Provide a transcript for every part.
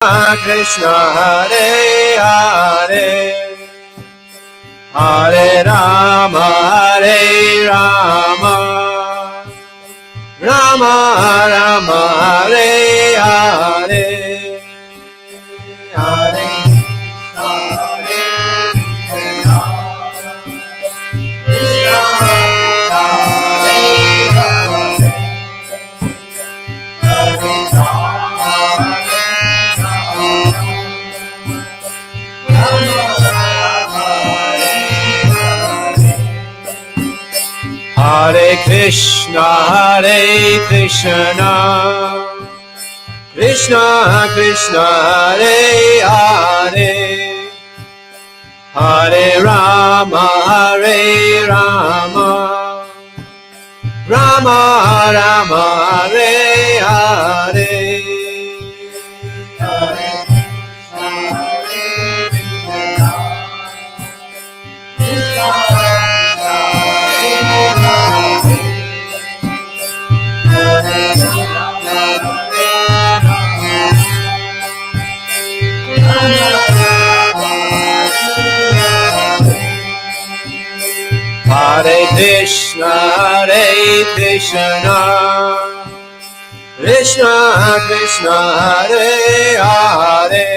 Krishna Hare Hare Hare Rama Hare Rama Rama Rama Hare Hare Hare Hare Krishna, Hare Krishna, Krishna Krishna, Hare Hare, Hare Rama, Hare Rama, Rama Rama, Hare Hare. Hare Krishna, Hare Krishna, Krishna Krishna, Hare Hare,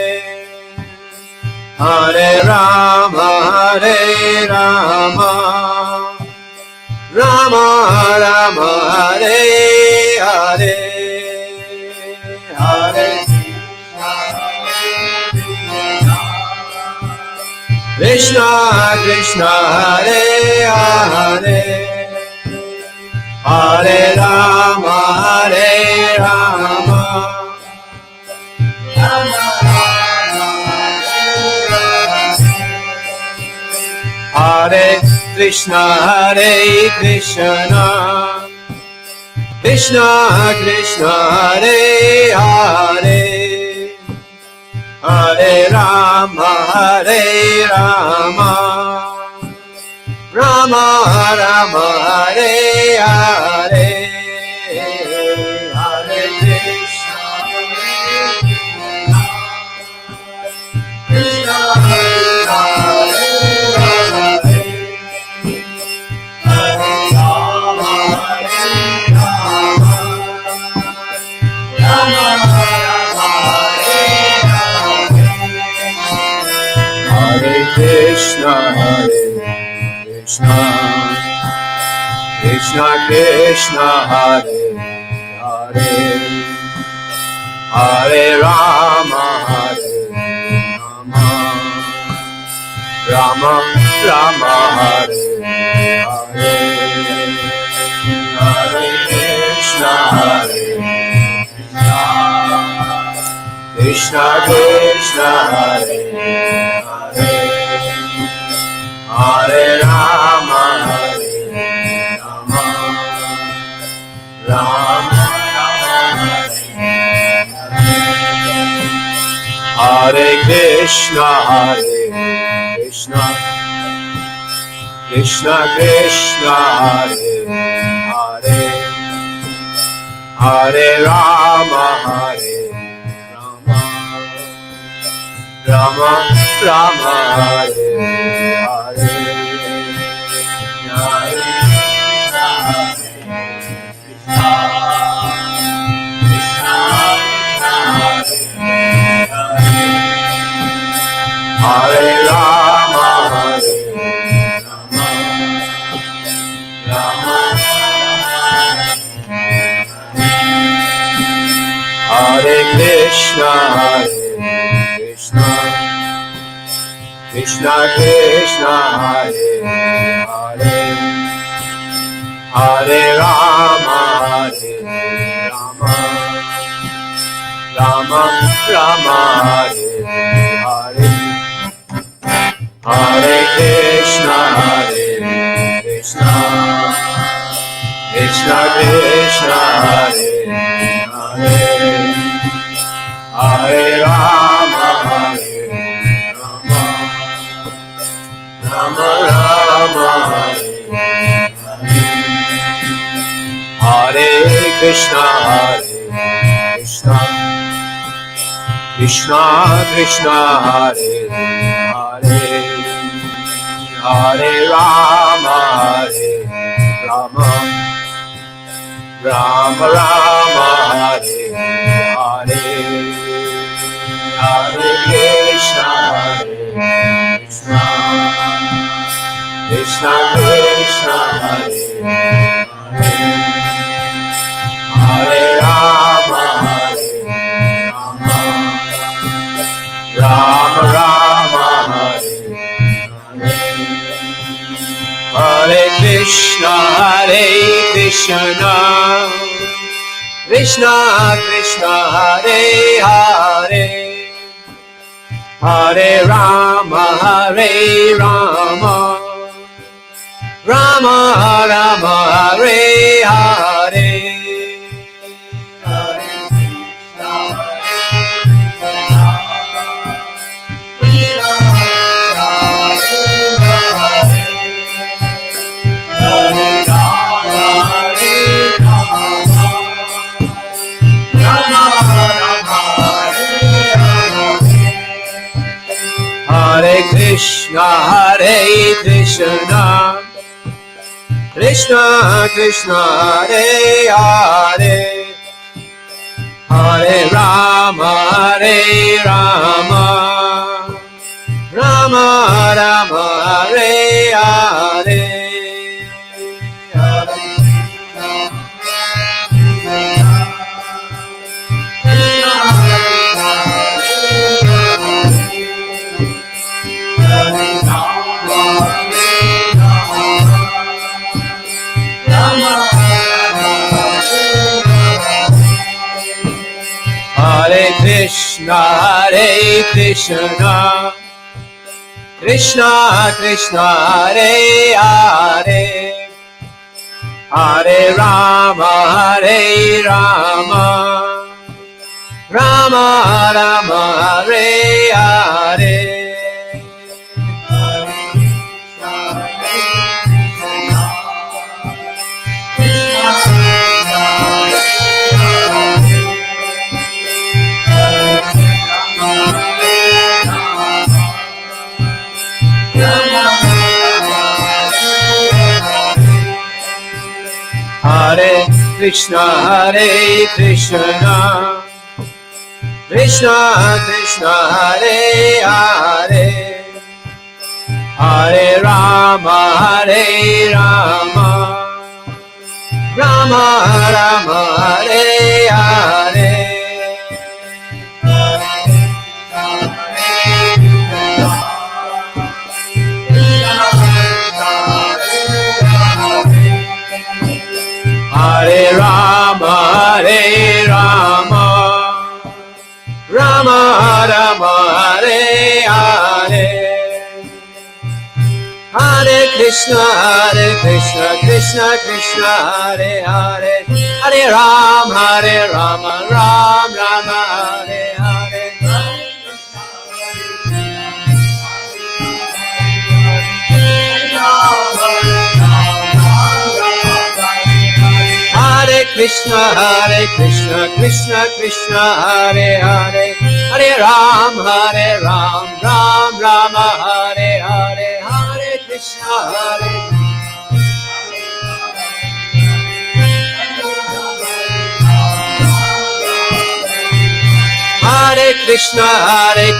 Hare Rama, Hare Rama, Rama Rama, Hare Hare, Hare Krishna Krishna, Hare Hare, Hare Rama, Hare Rama, Hare Krishna, Hare Krishna, Krishna Krishna, Hare Hare, Hare Rama, Hare Rama, Rama Rama, Hare Hare, Hare Krishna, Krishna Krishna, Hare Hare, Hare Rama, Hare Rama, Rama Rama, Hare Krishna, Hare Krishna, Krishna Krishna, Hare Hare, Hare Rama, Hare Rama, Rama Rama, Hare Hare, Hare Krishna, Hare Krishna, Krishna Krishna, Hare Hare, Hare Rama, Hare Rama, Rama Rama, Hare Krishna, Hare Krishna, Krishna Krishna, Hare Hare, Hare Rama, Hare Rama Rama, Hare Hare, Hare Krishna, Hare Rama, Hare Rama, Rama Hare Krishna, Hare Krishna, Krishna Krishna, Hare Hare, Hare Rama, Hare Rama, Rama Rama, Hare Hare, Hare Krishna, Hare Krishna, Krishna Krishna, Hare Hare, Hare Rama, Hare Rama, Rama Rama, Hare Hare, Hare Krishna, Hare Krishna, Krishna Krishna Hare Hare Hare Rama Hare Rama Rama Rama Hare Hare Hare Krishna Hare Krishna Krishna Krishna Hare Hare Hare Rama Hare Rama Rama Rama Hare Hare Krishna Krishna Krishna Hare Hare Hare Rama Rama Rama Hare Hare Hare Krishna Krishna Krishna Hare Hare Hare Rama Rama Rama Hare Hare Hare Krishna Krishna Krishna Hare Hare Hare Rama Rama Rama Hare Hare Hare Krishna Krishna Krishna Hare Hare Hare Rama Rama Rama Hare Hare Hare Rama Rama Rama Hare Hare Hare Krishna Krishna Krishna Hare Hare Hare Rama Ram Rama Hare Hare Hare Krishna Krishna Krishna Hare Hare Hare Ram Ram Rama Hare Hare Hare Krishna Hare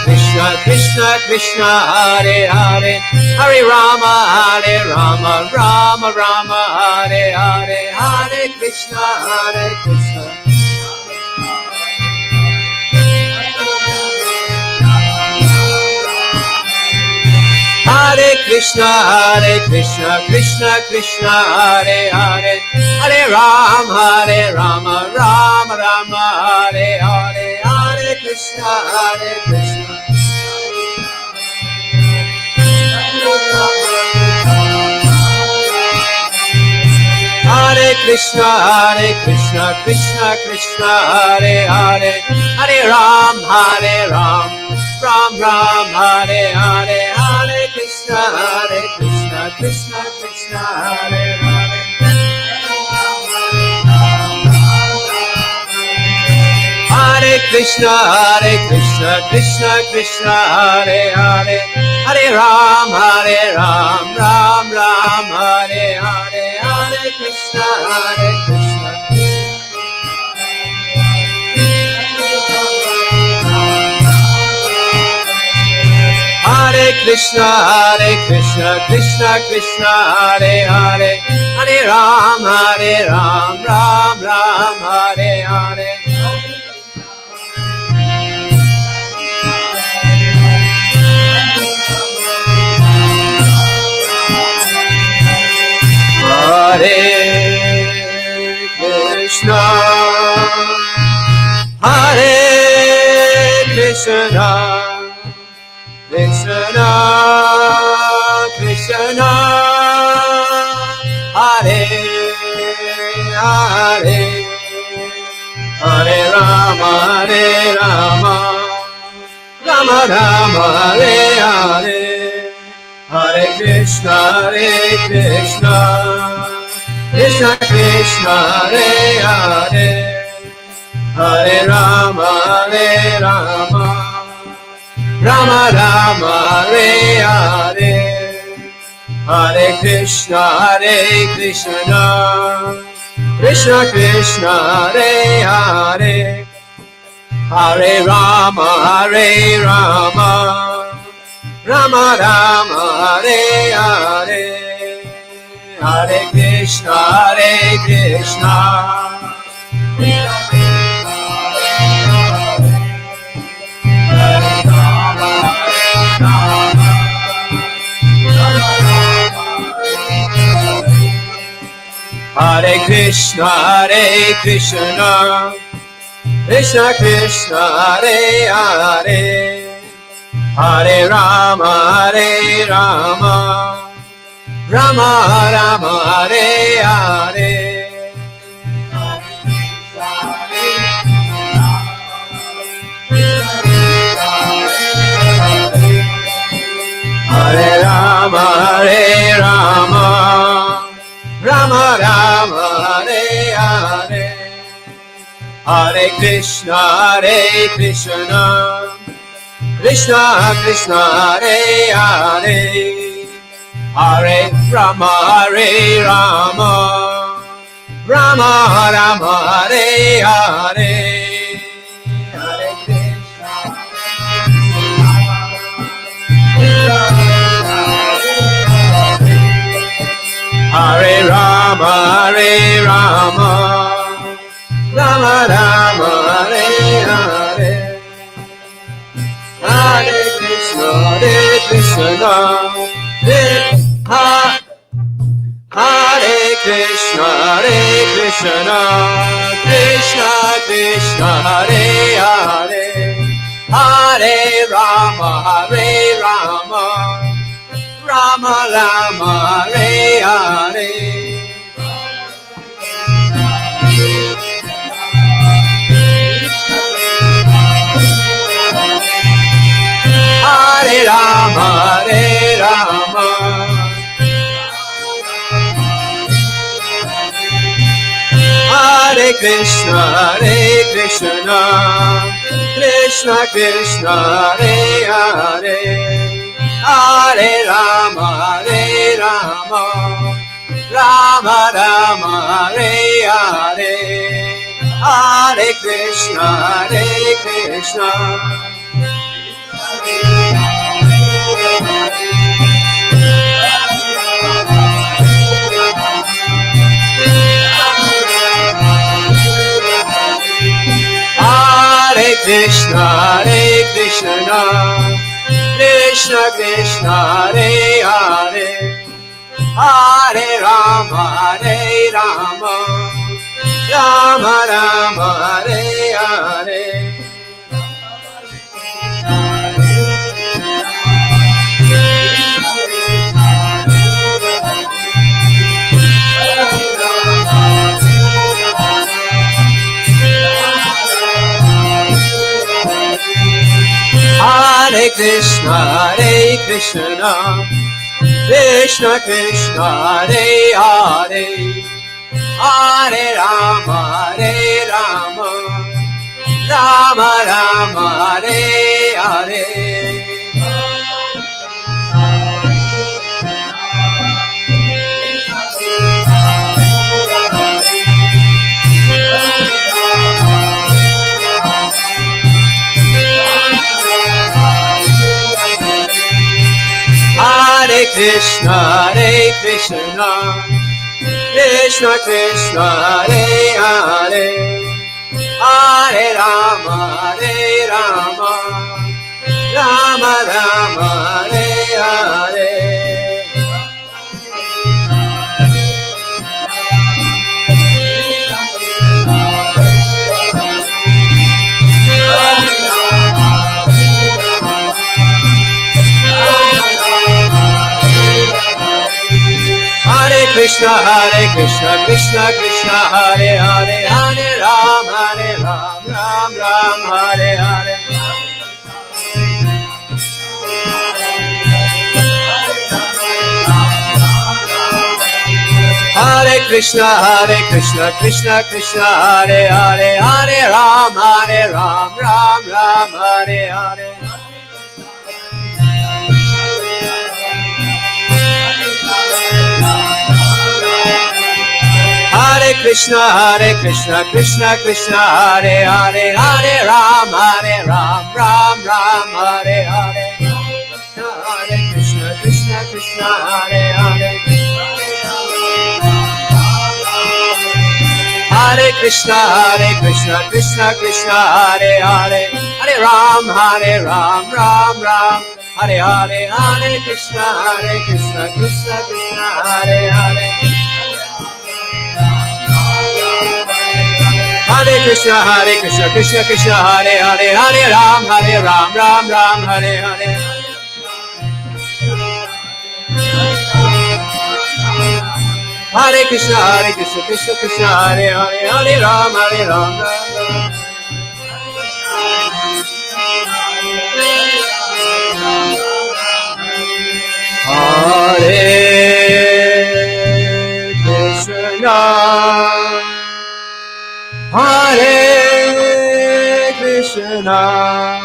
Krishna Krishna Krishna Hare Hare Hare Rama Rama Rama Hare Hare Hare Krishna Hare Krishna Krishna Krishna Hare Hare Hare Rama Rama Rama Hare Hare Hare Krishna Hare Krishna Krishna Krishna Hare Hare Hare Ram Ram Hare Hare Hare Krishna Krishna Krishna Hare Hare Hare Krishna, Krishna Krishna, Hare Hare, Hare Ram, Ram Ram, Hare Hare, Hare Krishna, Krishna. Hare Krishna, Krishna Krishna, Hare Hare, Hare Ram, Ram Ram, Hare Hare. Hare Krishna, Hare Krishna, Krishna Krishna, Hare Hare, Hare Rama, Rama Rama, Hare Hare, Hare Krishna, Krishna Krishna, Hare Hare, Hare Rama, Rama Rama, Hare Hare, Hare Krishna, Krishna Krishna, Hare Hare, Hare Rama, Rama Rama, Hare Hare, Hare Krishna, Krishna. Hare Krishna, Krishna Krishna, Hare Hare, Hare Rama, Rama Rama, Hare Hare, Hare Rama, Rama Rama, Hare Hare, Hare Krishna, Krishna Krishna, Hare Hare, Hare Rama, Rama Rama, Hare Hare, Hare Krishna, Hare Rama, Rama Rama, Hare Hare, Hare Krishna, Hare Krishna, Krishna Krishna, Hare Hare, Hare Rama, Rama Rama, Hare Hare, Hare Rama, Hare Krishna, Krishna Krishna, Hare Hare, Hare Rama, Rama Rama, Hare Hare, Hare Krishna, Hare Krishna, Krishna Krishna, Hare Hare, Hare Rama, Rama Rama, Hare Hare, Hare Krishna, Krishna Krishna, Hare Hare, Hare Rama, Rama Rama Hare Hare. Hare Krishna, Krishna Krishna, Hare Hare, Hare Rama, Rama Rama, Hare Hare. Krishna, Krishna Krishna, Hare Hare, Hare Ram, Ram Ram, Hare Hare. Hare Krishna, Krishna Krishna, Hare Hare, Hare Ram, Ram Ram, Hare Hare. Hare Krishna, Krishna Krishna, Hare Hare, Hare Ram, Ram Ram, Hare Hare. Hare Krishna, Krishna, Hare Hare. Hare Krishna, Krishna Krishna, Hare Hare, Hare Ram, Ram Ram, Hare Hare. Hare Krishna, Krishna Krishna, Hare Hare. Hare Krishna, Krishna Krishna, Hare Hare, Hare Ram, Ram Ram, Hare Hare. Hare Krishna, Krishna Krishna, Hare Hare, Hare Ram, Ram. Hare Krishna, Hare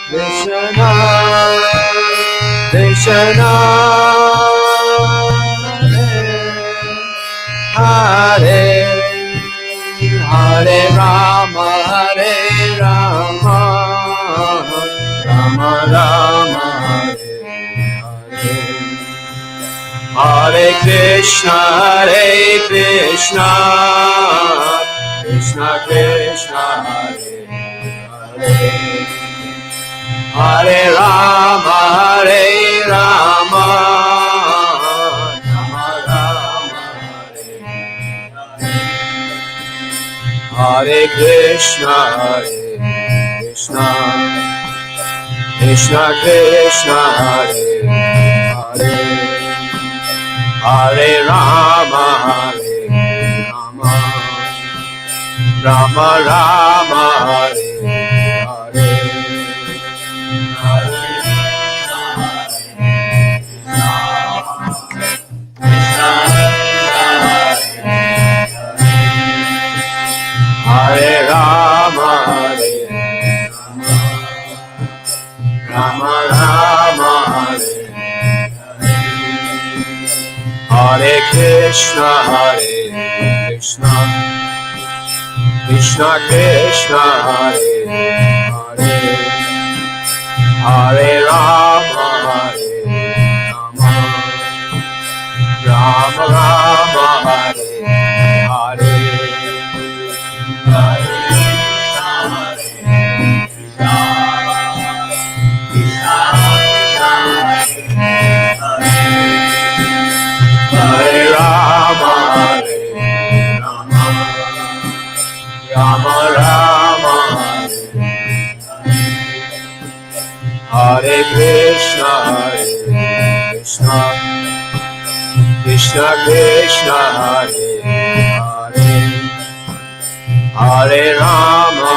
Krishna, Krishna Krishna, Hare Hare, Rama Rama, Rama Rama, Hare Krishna, Krishna Krishna, Hare Hare, Hare Rama, Rama, Rama Rama, Hare Krishna, Krishna Krishna, Hare Hare, Hare Rama, Rama Rama, Hare Hare. Hare Rama, Rama Rama, Hare Krishna, Krishna Krishna, Hare Hare, Hare Rama, Rama Rama, Hare Hare. Rama Rama, Hare Krishna, Krishna Krishna, Hare Hare, Hare Rama,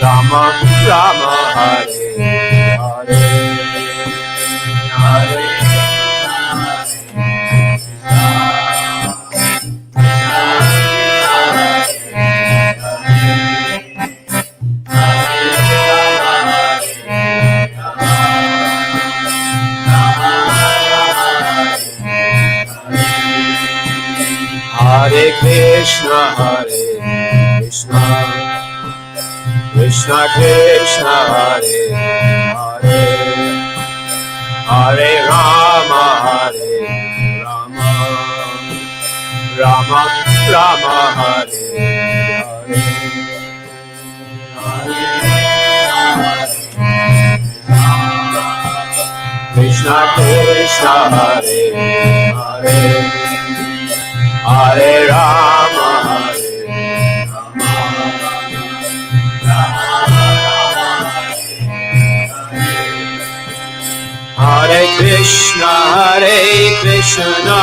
Rama Rama, Hare Hare, Hare Krishna, Hare Krishna, Krishna Krishna, Hare Hare, Hare Rama, Hare Rama, Rama Rama, Hare Hare, Krishna Krishna, Hare Hare, Hare Rama, Hare Rama, Hare Krishna, Hare Krishna,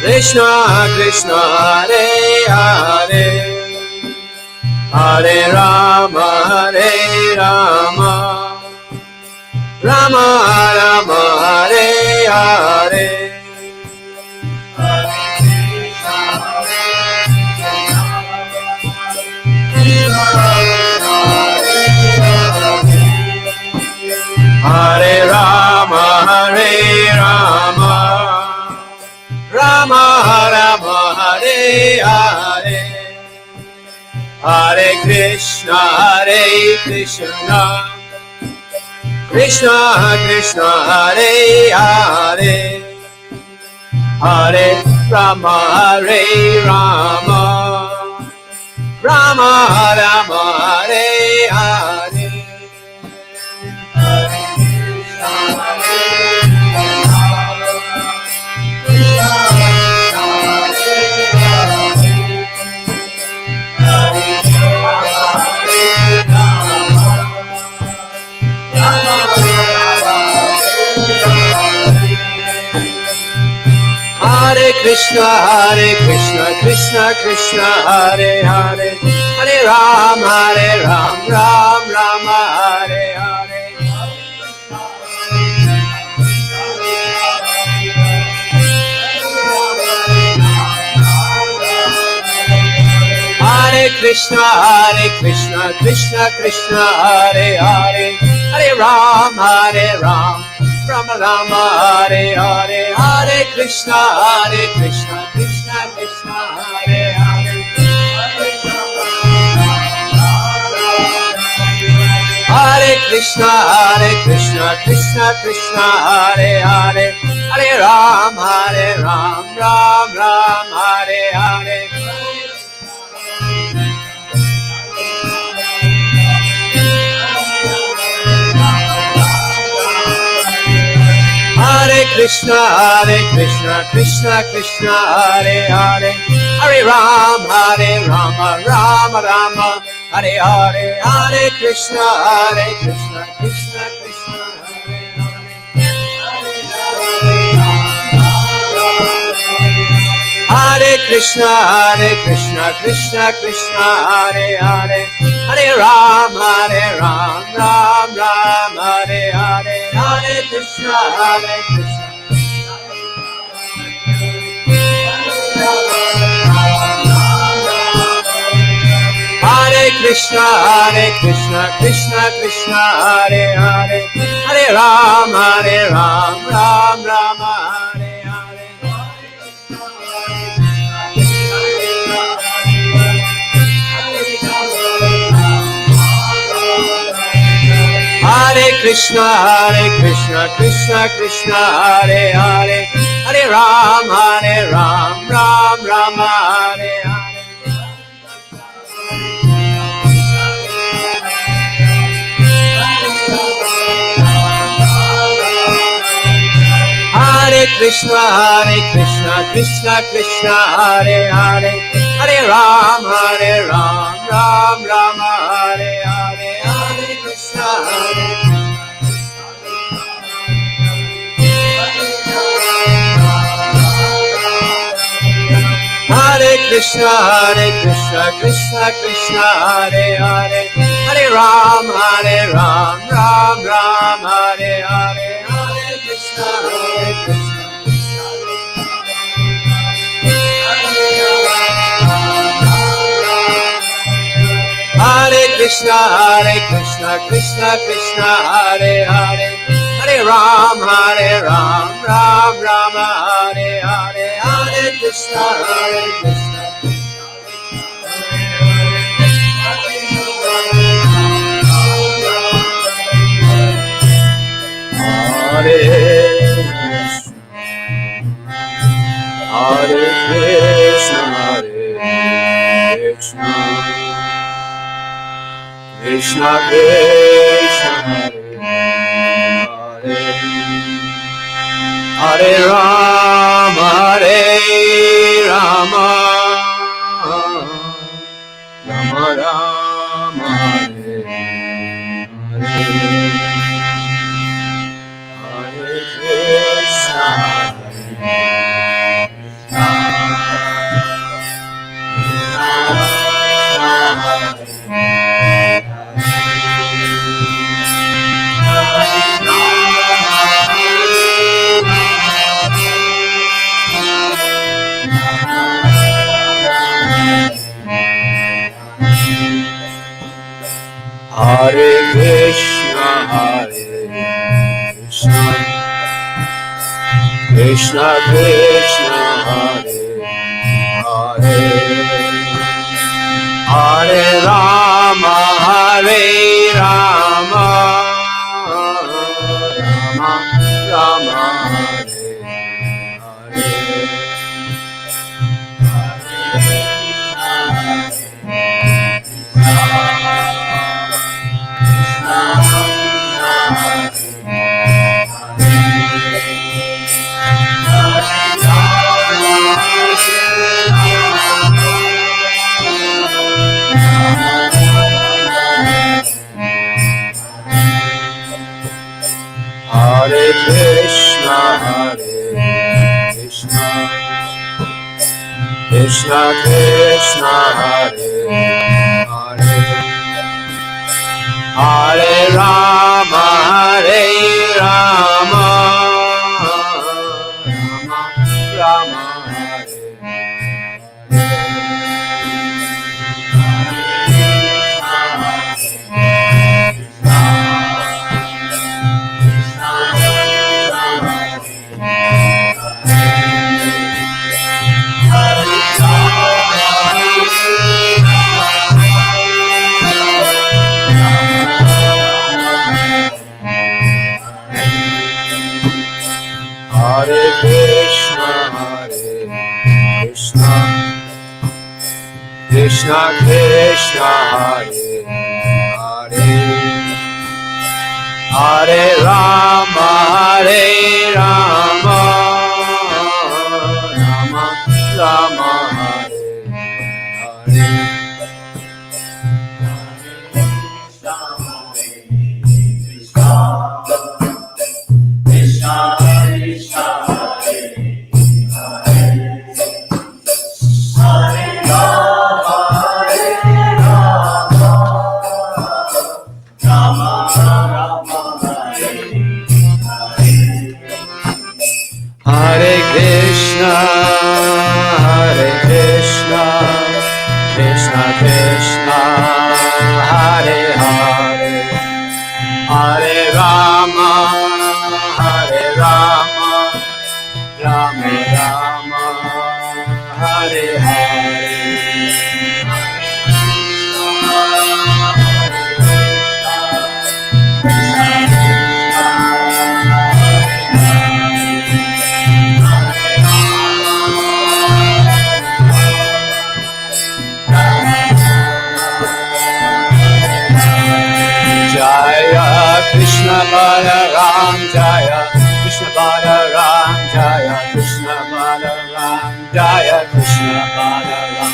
Krishna Krishna, Hare Hare, Hare Rama, Hare Rama, Rama Rama, Hare Hare, Hare Rama, Hare Rama, Rama Rama, Hare Hare, Hare Krishna, Hare Krishna, Krishna Krishna, Hare Hare, Hare Rama, Hare Rama, Rama Rama, Hare Hare, Hare Krishna, Krishna Krishna, Hare Hare, Hare Ram, Ram Rama, Hare Hare, Hare Krishna, Krishna Krishna, Hare Hare, Hare Ram, Rama Rama, Hare Hare, Hare Krishna, Krishna Krishna, Hare Hare, Hare Krishna, Krishna Krishna, Hare Hare, Hare Ram, Ram Hare Hare, Hare Krishna, Krishna Krishna, Hare Hare, Hare Ram, Rama, Hare Hare, Hare Krishna, Krishna Krishna, Hare Hare Krishna, Krishna Krishna, Hare Hare, Hare Ram, Ram Hare Hare, Hare Krishna, Krishna. Hare Krishna, Krishna Krishna, Hare Hare, Hare Ram, Ram Hare Hare. Hare Krishna, Krishna Krishna, Hare Hare, Hare Ram, Ram Hare Hare. Hare Krishna, Krishna Krishna, Hare Hare, Hare Ram, Ram Hare Hare, Hare Krishna, Hare Krishna, Krishna Hare Hare, Hare Ram, Ram Hare Hare, Hare Krishna, Hare Krishna, Krishna Hare Hare, Hare Ram, Ram Hare Hare, Hare Krishna, Krishna. Krishna Krishna Hare Hare Rama Rama Rama Rama Hare Hare Hare Krishna Hare Krishna Krishna Krishna Hare Hare Hare Rama Rama Rama Hare Hare Hare Krishna Krishna Krishna Hare Hare Hare Rama Rama Rama Hare Hare Krishna Krishna Krishna Hare Hare Hare Rama Rama Rama Hare Hare Hare Krishna Krishna Krishna Hare Hare Hare Rama Rama Rama Hare Hare Jaya Krishna Balaram Jaya Krishna Balaram Jaya Krishna Balaram Jaya Krishna Balaram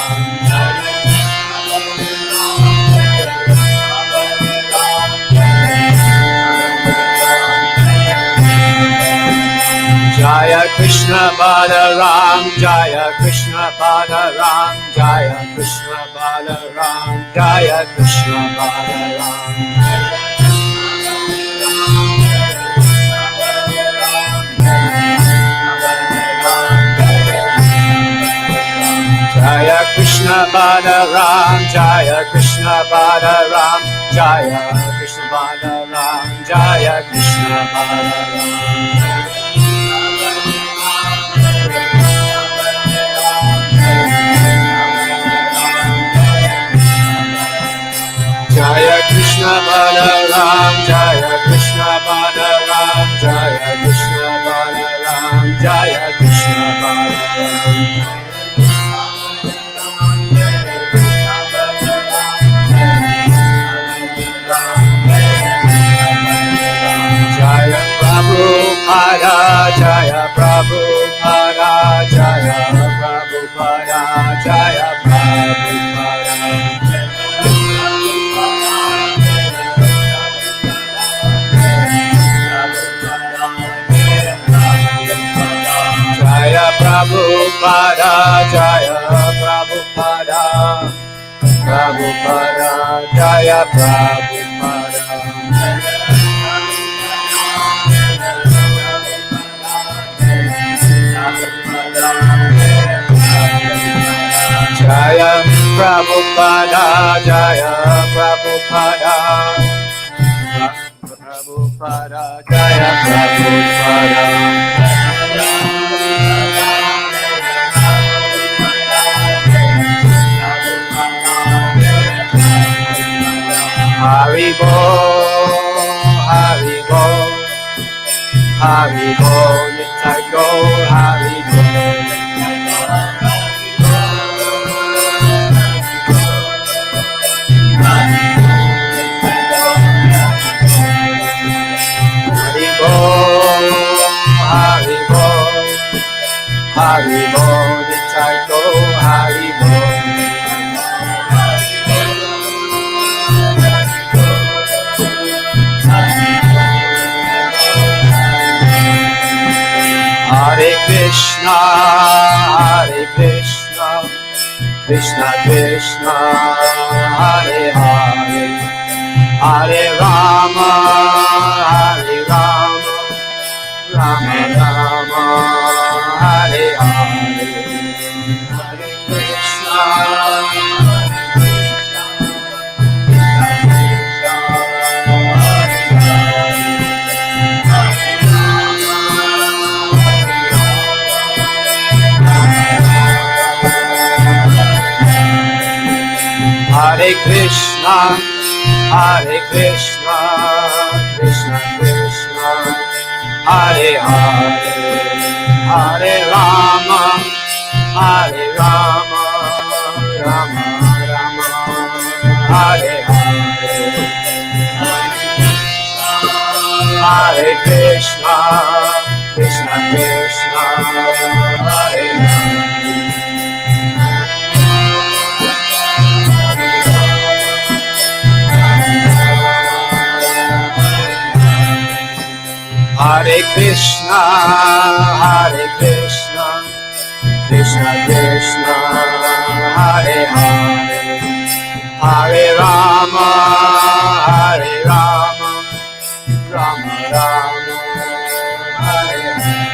Jaya Krishna Balaram Jaya Krishna Balaram Jaya Krishna Balaram Jaya Krishna Balaram Jaya Krishna Balaram Jaya Krishna Balaram Jaya Krishna Balaram Jaya Krishna Balaram Jaya Krishna Balaram Jaya Krishna Balaram Jaya Krishna Balaram Jaya Krishna Balaram Prabhupada Jaya Prabhupada Prabhupada Jaya Prabhupada Jaya Prabhupada Jaya Prabhupada Prabhupada Jaya Prabhupada Haribo, Haribo, Haribo, Nitai go, Haribo. Haribo, Haribo, Haribo, Nitai go, Haribo. Hare Krishna, Hare Krishna, Krishna Krishna, Hare Hare, Hare Rama, Hare Rama, Rama Rama, Hare Hare, Hare Krishna, Hare Krishna, Hare Krishna, Krishna Krishna, Hare Hare, Hare Rama, Hare Rama, Rama Rama, Hare Hare, Hare Krishna, Krishna Krishna, Hare Hare. Hare Krishna, Hare Krishna, Krishna Krishna, Hare Hare, Hare Rama, Hare Rama, Rama Rama, Hare Hare.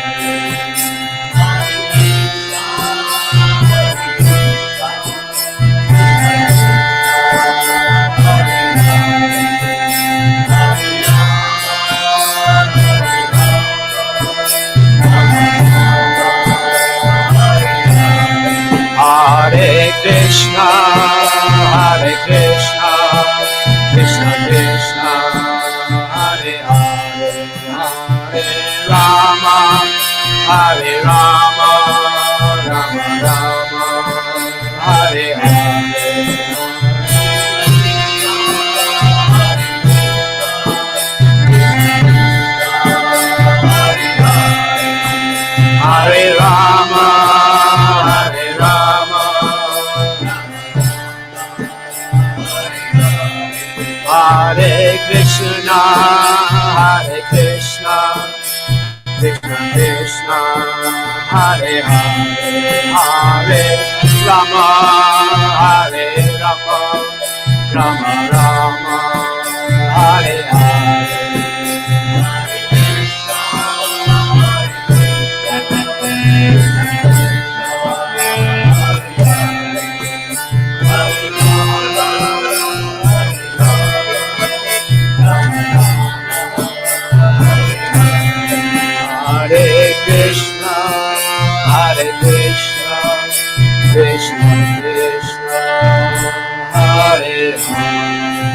Hare Krishna, Hare Krishna, Krishna Krishna, Hare Hare, Hare Rama, Hare Rama, Rama Rama, Hare Hare. Hare Rama, Hare Rama, Hare Krishna, Hare Krishna, Krishna Krishna, Hare Hare, Hare Rama, Hare Rama, Rama Rama, Hare Hare. Hare Krishna, Hare Krishna, Krishna Krishna, Hare Hare,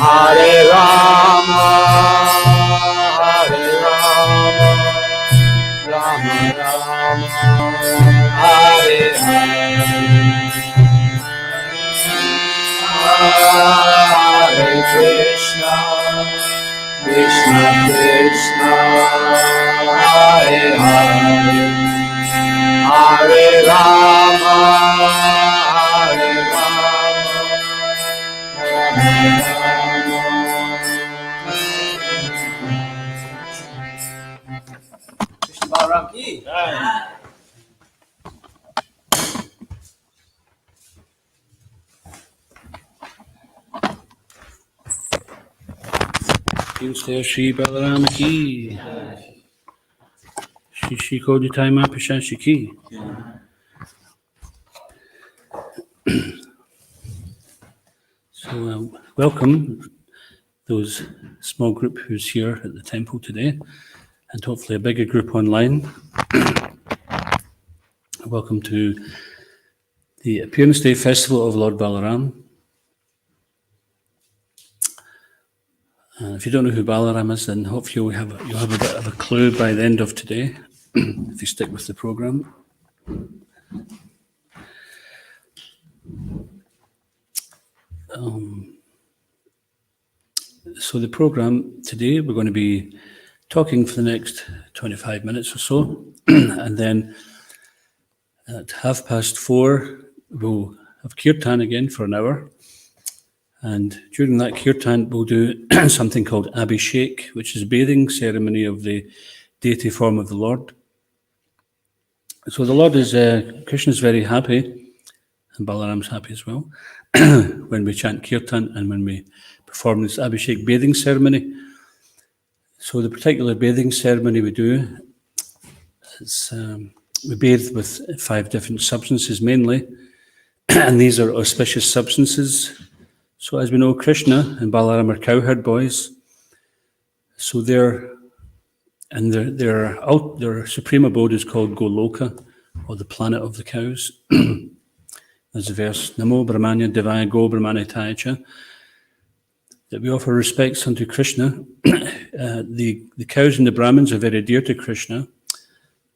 Hare Rama, Hare Rama, Rama Rama, Hare Hare, Hare Krishna, Krishna Krishna, Hare Hare, Hare Rama, Hare Rama, Rama Rama. Krishna Balaram ki. Virtual Sri Balarama ki. Shri Kodi Taima Pishashi ki. So welcome those small group who's here at the temple today, and hopefully a bigger group online. Welcome to the Appearance Day Festival of Lord Balaram. If you don't know who Balaram is, then hopefully you'll have a bit of a clue by the end of today, if you stick with the program. So the program today, we're going to be talking for the next 25 minutes or so, and then at 4:30, we'll have Kirtan again for an hour. And during that Kirtan, we'll do something called Abhishek, which is a bathing ceremony of the deity form of the Lord. So the Lord is, Krishna is very happy, and Balaram's happy as well, when we chant Kirtan and when we perform this Abhishek bathing ceremony. So the particular bathing ceremony we do is we bathe with 5 different substances mainly, and these are auspicious substances. So as we know, Krishna and Balaram are cowherd boys. So their supreme abode is called Goloka, or the planet of the cows. There's a verse, Namo Brahmanya Devaya Go Brahmane Tayacha, that we offer respects unto Krishna. The cows and the Brahmins are very dear to Krishna,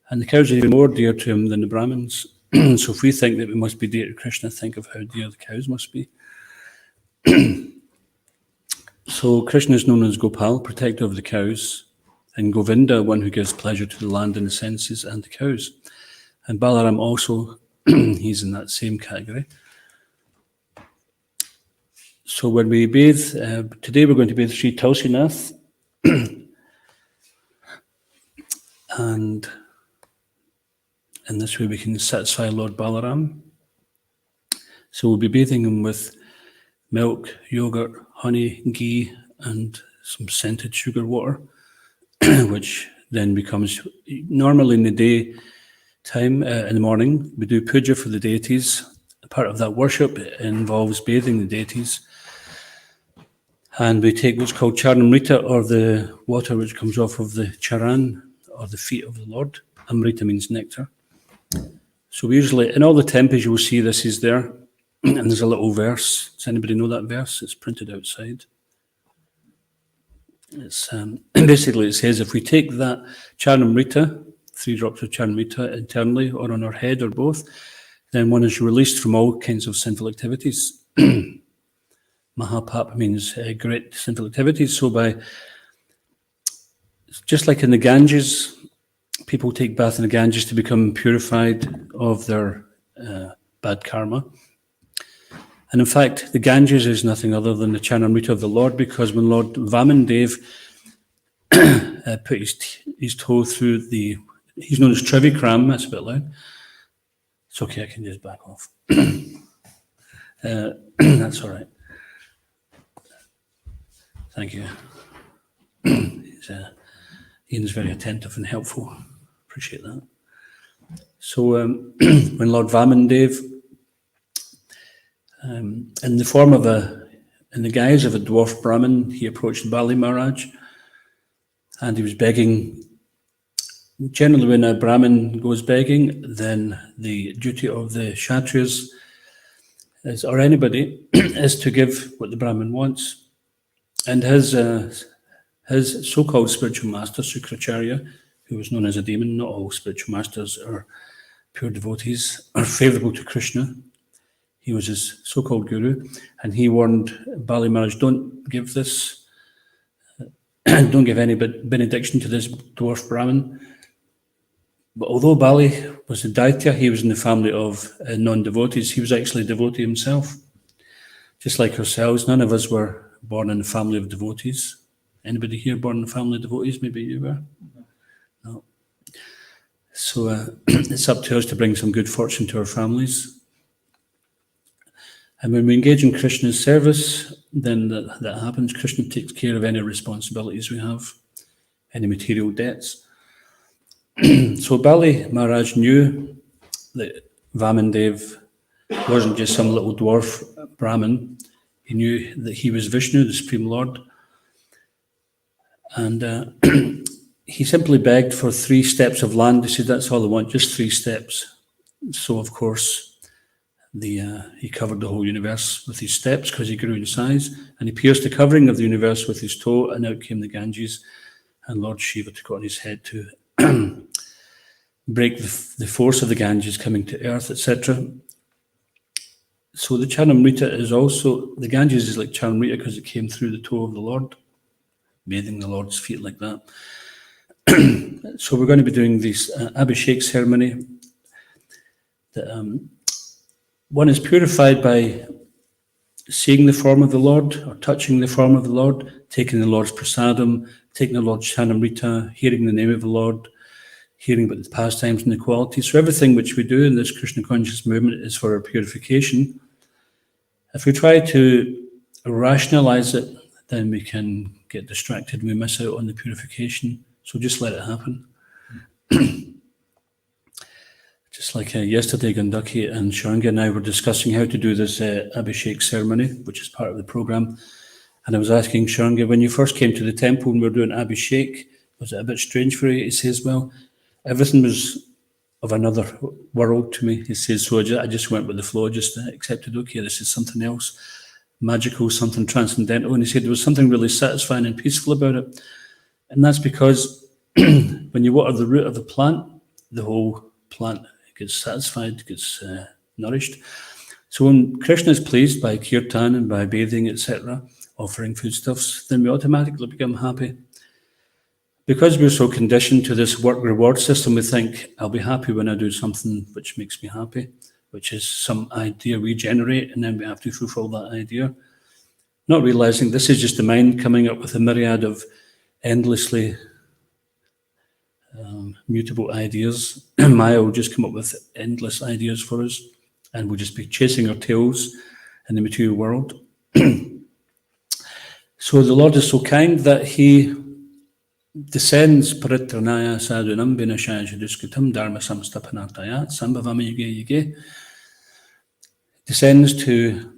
and the cows are even more dear to him than the Brahmins. So if we think that we must be dear to Krishna, think of how dear the cows must be. So Krishna is known as Gopal, protector of the cows, and Govinda, one who gives pleasure to the land and the senses and the cows. And Balaram also, he's in that same category. So when we bathe, today we're going to bathe Sri Tulsinath, and in this way we can satisfy Lord Balaram. So we'll be bathing him with milk, yogurt, honey, ghee, and some scented sugar water, which then becomes, normally in the day time, in the morning, we do puja for the deities. Part of that worship involves bathing the deities. And we take what's called Charnamrita, or the water which comes off of the charan, or the feet of the Lord. Amrita means nectar. So we usually, in all the temples you will see this is there, and there's a little verse. Does anybody know that verse? It's printed outside. It's basically, it says, if we take that Charnamrita, 3 drops of Charnamrita internally or on our head or both, then one is released from all kinds of sinful activities. Mahapapa means great sinful activities. So just like in the Ganges, people take bath in the Ganges to become purified of their bad karma. And in fact, the Ganges is nothing other than the Charnamrita of the Lord, because when Lord Vamandev put his toe through he's known as Trivikram, that's a bit loud. It's okay, I can just back off. That's all right. Thank you. Ian's very attentive and helpful. Appreciate that. So when Lord Vamandev, in the guise of a dwarf Brahmin, he approached Bali Maharaj, and he was begging. Generally, when a Brahmin goes begging, then the duty of the Kshatriyas or anybody is to give what the Brahmin wants. And his so-called spiritual master, Sukracharya, who was known as a demon, not all spiritual masters are pure devotees, are favourable to Krishna. He was his so-called guru, and he warned Bali Maharaj, don't give any benediction to this dwarf Brahmin. But although Bali was a Daitya, he was in the family of non-devotees. He was actually a devotee himself. Just like ourselves, none of us were born in a family of devotees. Anybody here born in a family of devotees? Maybe you were? No. So it's up to us to bring some good fortune to our families. And when we engage in Krishna's service, then that happens. Krishna takes care of any responsibilities we have, any material debts. So Bali Maharaj knew that Vamandev wasn't just some little dwarf Brahmin. He knew that he was Vishnu, the Supreme Lord. And he simply begged for 3 steps of land. He said, that's all I want, just 3 steps. So, of course, he covered the whole universe with his steps because he grew in size. And he pierced the covering of the universe with his toe, and out came the Ganges. And Lord Shiva took it on his head to break the force of the Ganges coming to earth, etc. So the Charamrita is also, the Ganges is like Charamrita because it came through the toe of the Lord, bathing the Lord's feet like that. So we're going to be doing this Abhishek ceremony. One is purified by seeing the form of the Lord or touching the form of the Lord, taking the Lord's prasadam, taking the Lord's Charamrita, hearing the name of the Lord, hearing about the pastimes and the qualities. So everything which we do in this Krishna conscious movement is for our purification. If we try to rationalize it, then we can get distracted and we miss out on the purification. So just let it happen. Just like yesterday, Gandaki and Sharanga and I were discussing how to do this Abhishek ceremony, which is part of the program. And I was asking Sharanga, when you first came to the temple and we were doing Abhishek, was it a bit strange for you? He says, well, everything was of another world to me. He says, so I just went with the flow, just accepted, okay, this is something else, magical, something transcendental. And he said there was something really satisfying and peaceful about it. And that's because when you water the root of the plant, the whole plant gets satisfied, gets nourished. So when Krishna is pleased by kirtan and by bathing, etc., offering foodstuffs, then we automatically become happy. Because we're so conditioned to this work-reward system, we think, I'll be happy when I do something which makes me happy, which is some idea we generate, and then we have to fulfill that idea. Not realizing this is just the mind coming up with a myriad of endlessly mutable ideas. Maya will just come up with endless ideas for us, and we'll just be chasing our tails in the material world. So the Lord is so kind that he descends paritranaya sadhunam vinashaya duskatam dharma samstapanartaya sambhavama yuge yuge, descends to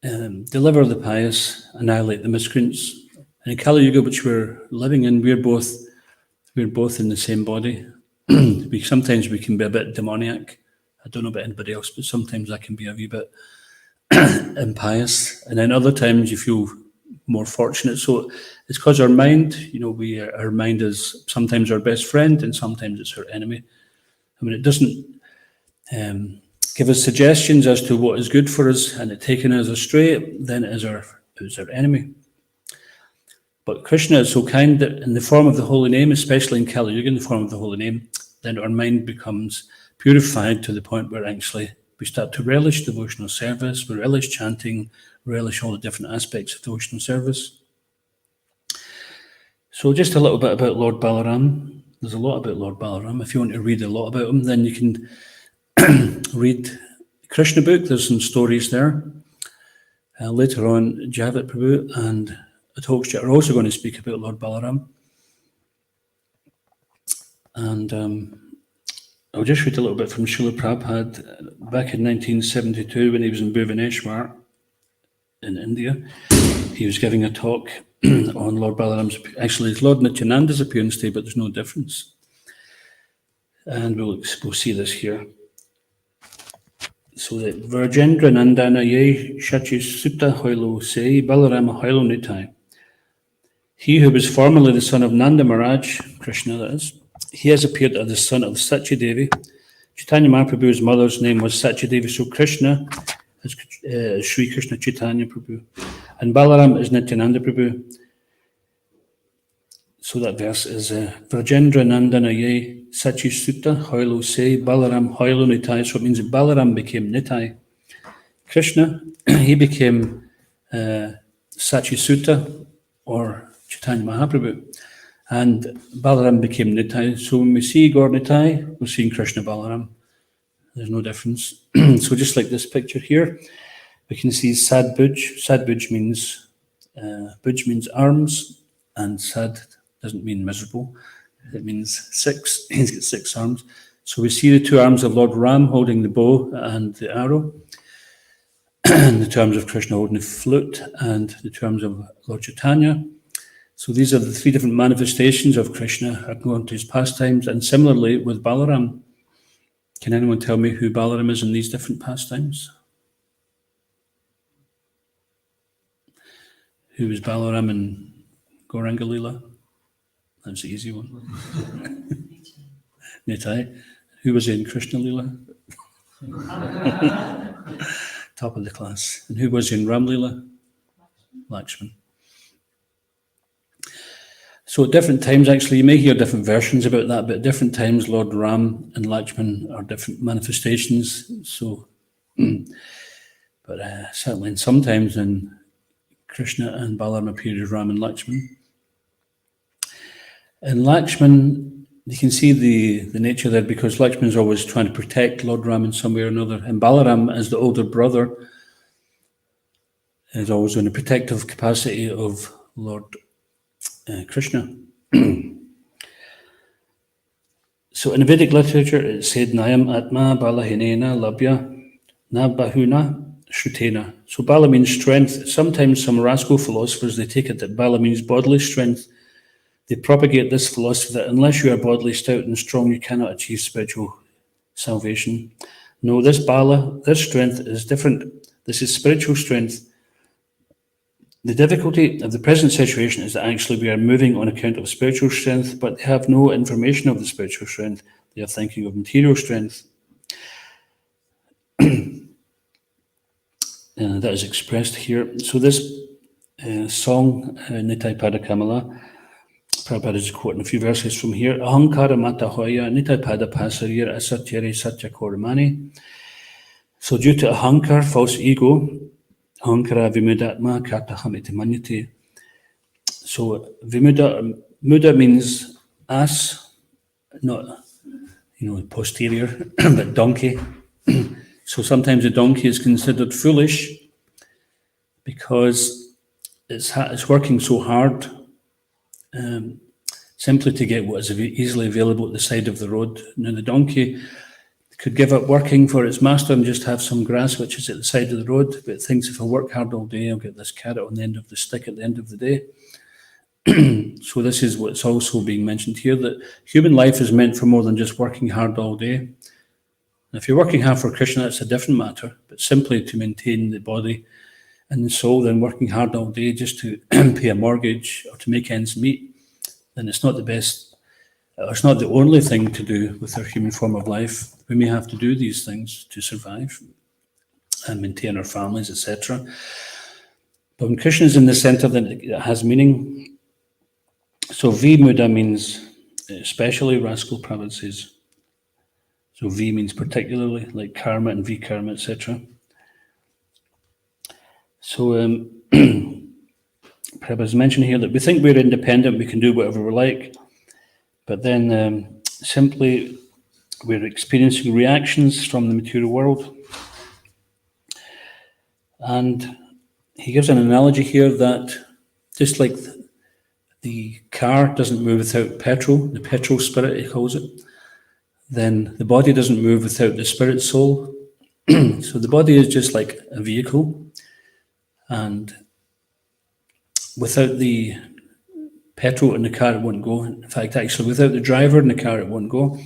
deliver the pious, annihilate the miscreants. And in Kali Yuga, which we're living in, we're both in the same body. Sometimes we can be a bit demoniac. I don't know about anybody else, but sometimes I can be a wee bit impious. And then other times you feel more fortunate. So it's because our mind, our mind is sometimes our best friend and sometimes it's our enemy. I mean, it doesn't give us suggestions as to what is good for us, and it taking us astray, then it is our enemy. But Krishna is so kind that in the form of the holy name, especially in Kali Yuga, in the form of the holy name, then our mind becomes purified to the point where actually we start to relish devotional service, we relish chanting, relish all the different aspects of devotional service. So just a little bit about Lord Balaram. There's a lot about Lord Balaram. If you want to read a lot about him, then you can read the Krishna book. There's some stories there. Later on, Javat Prabhu and Atokshit are also going to speak about Lord Balaram. And I'll just read a little bit from Srila Prabhupada. Back in 1972, when he was in Bhuvaneshwar in India, he was giving a talk on Lord Balaram's, actually it's Lord Nityananda's appearance day, but there's no difference. And we'll see this here. So that Virgendra Nandana Ye Shachi Sutta Hoilo Se Balarama Hoilo Nitai. He who was formerly the son of Nanda Maharaj, Krishna that is, he has appeared as the son of Satya Devi. Chaitanya Mahaprabhu's mother's name was Satya Devi, so Krishna is Sri Krishna Chaitanya Prabhu. And Balaram is Nityananda Prabhu. So that verse is Vrajendra Nandana Ye Sachi Sutta Hoilo Se Balaram Hoilo Nitai. So it means that Balaram became Nitai. Krishna, he became Sachi Sutta or Chaitanya Mahaprabhu. And Balaram became Nitai. So when we see Gaur Nitai, we're seeing Krishna Balaram. There's no difference. So just like this picture here, we can see Sad Buj. Sad Buj means, Buj means arms, and Sad doesn't mean miserable. It means six. He's got 6 arms. So we see the 2 arms of Lord Ram holding the bow and the arrow, and the 2 arms of Krishna holding the flute, and the 2 arms of Lord Chaitanya. So these are the 3 different manifestations of Krishna according to his pastimes, and similarly with Balaram. Can anyone tell me who Balaram is in these different pastimes? Who was Balaram in Gauranga Leela? That's the easy one. Nitai. Who was he in Krishna Leela? Top of the class. And who was he in Ram Leela? Lakshman. So at different times, actually, you may hear different versions about that, but at different times, Lord Ram and Lakshman are different manifestations. So, but certainly sometimes in Krishna and Balaram appear as Ram and Lakshman. In Lakshman, you can see the nature there, because Lakshman is always trying to protect Lord Ram in some way or another. And Balaram, as the older brother, is always in a protective capacity of Lord Krishna. So in the Vedic literature, it said, Nayam Atma Balahinena Labhya Na Bahuna Shrutena. So Bala means strength. Sometimes some rascal philosophers, they take it that Bala means bodily strength. They propagate this philosophy that unless you are bodily stout and strong, you cannot achieve spiritual salvation. No, this Bala, this strength is different. This is spiritual strength. The difficulty of the present situation is that actually we are moving on account of spiritual strength, but they have no information of the spiritual strength. They are thinking of material strength. That is expressed here. So this song, Nitai Pada Kamala, Prabhupada is quoting a few verses from here. Ahankara Mata Hoya, Nitai Pada Pasarir, Asatyare Satya Koramani. So due to Ahankar, false ego, Ahankara Vimudatma Kartaham iti manyate. So Muda means ass, not posterior, but donkey. So sometimes a donkey is considered foolish because it's working so hard simply to get what is easily available at the side of the road. Now the donkey could give up working for its master and just have some grass which is at the side of the road, but it thinks if I work hard all day, I'll get this carrot on the end of the stick at the end of the day. So this is what's also being mentioned here, that human life is meant for more than just working hard all day. And if you're working hard for Krishna, that's a different matter, but simply to maintain the body and the soul, then working hard all day just to pay a mortgage or to make ends meet, then it's not the best, or it's not the only thing to do with our human form of life. We may have to do these things to survive and maintain our families, etc. But when Krishna is in the center, then it has meaning. So V Muda means especially, Rascal Prabhupada says. So V means particularly, like karma and V karma, etc. So Prabhupada's mentioned here that we think we're independent, we can do whatever we like, but then simply we're experiencing reactions from the material world. And he gives an analogy here that just like the car doesn't move without petrol, the petrol spirit he calls it, then the body doesn't move without the spirit soul. So the body is just like a vehicle, and without the petrol in the car it won't go. In fact, actually without the driver in the car it won't go.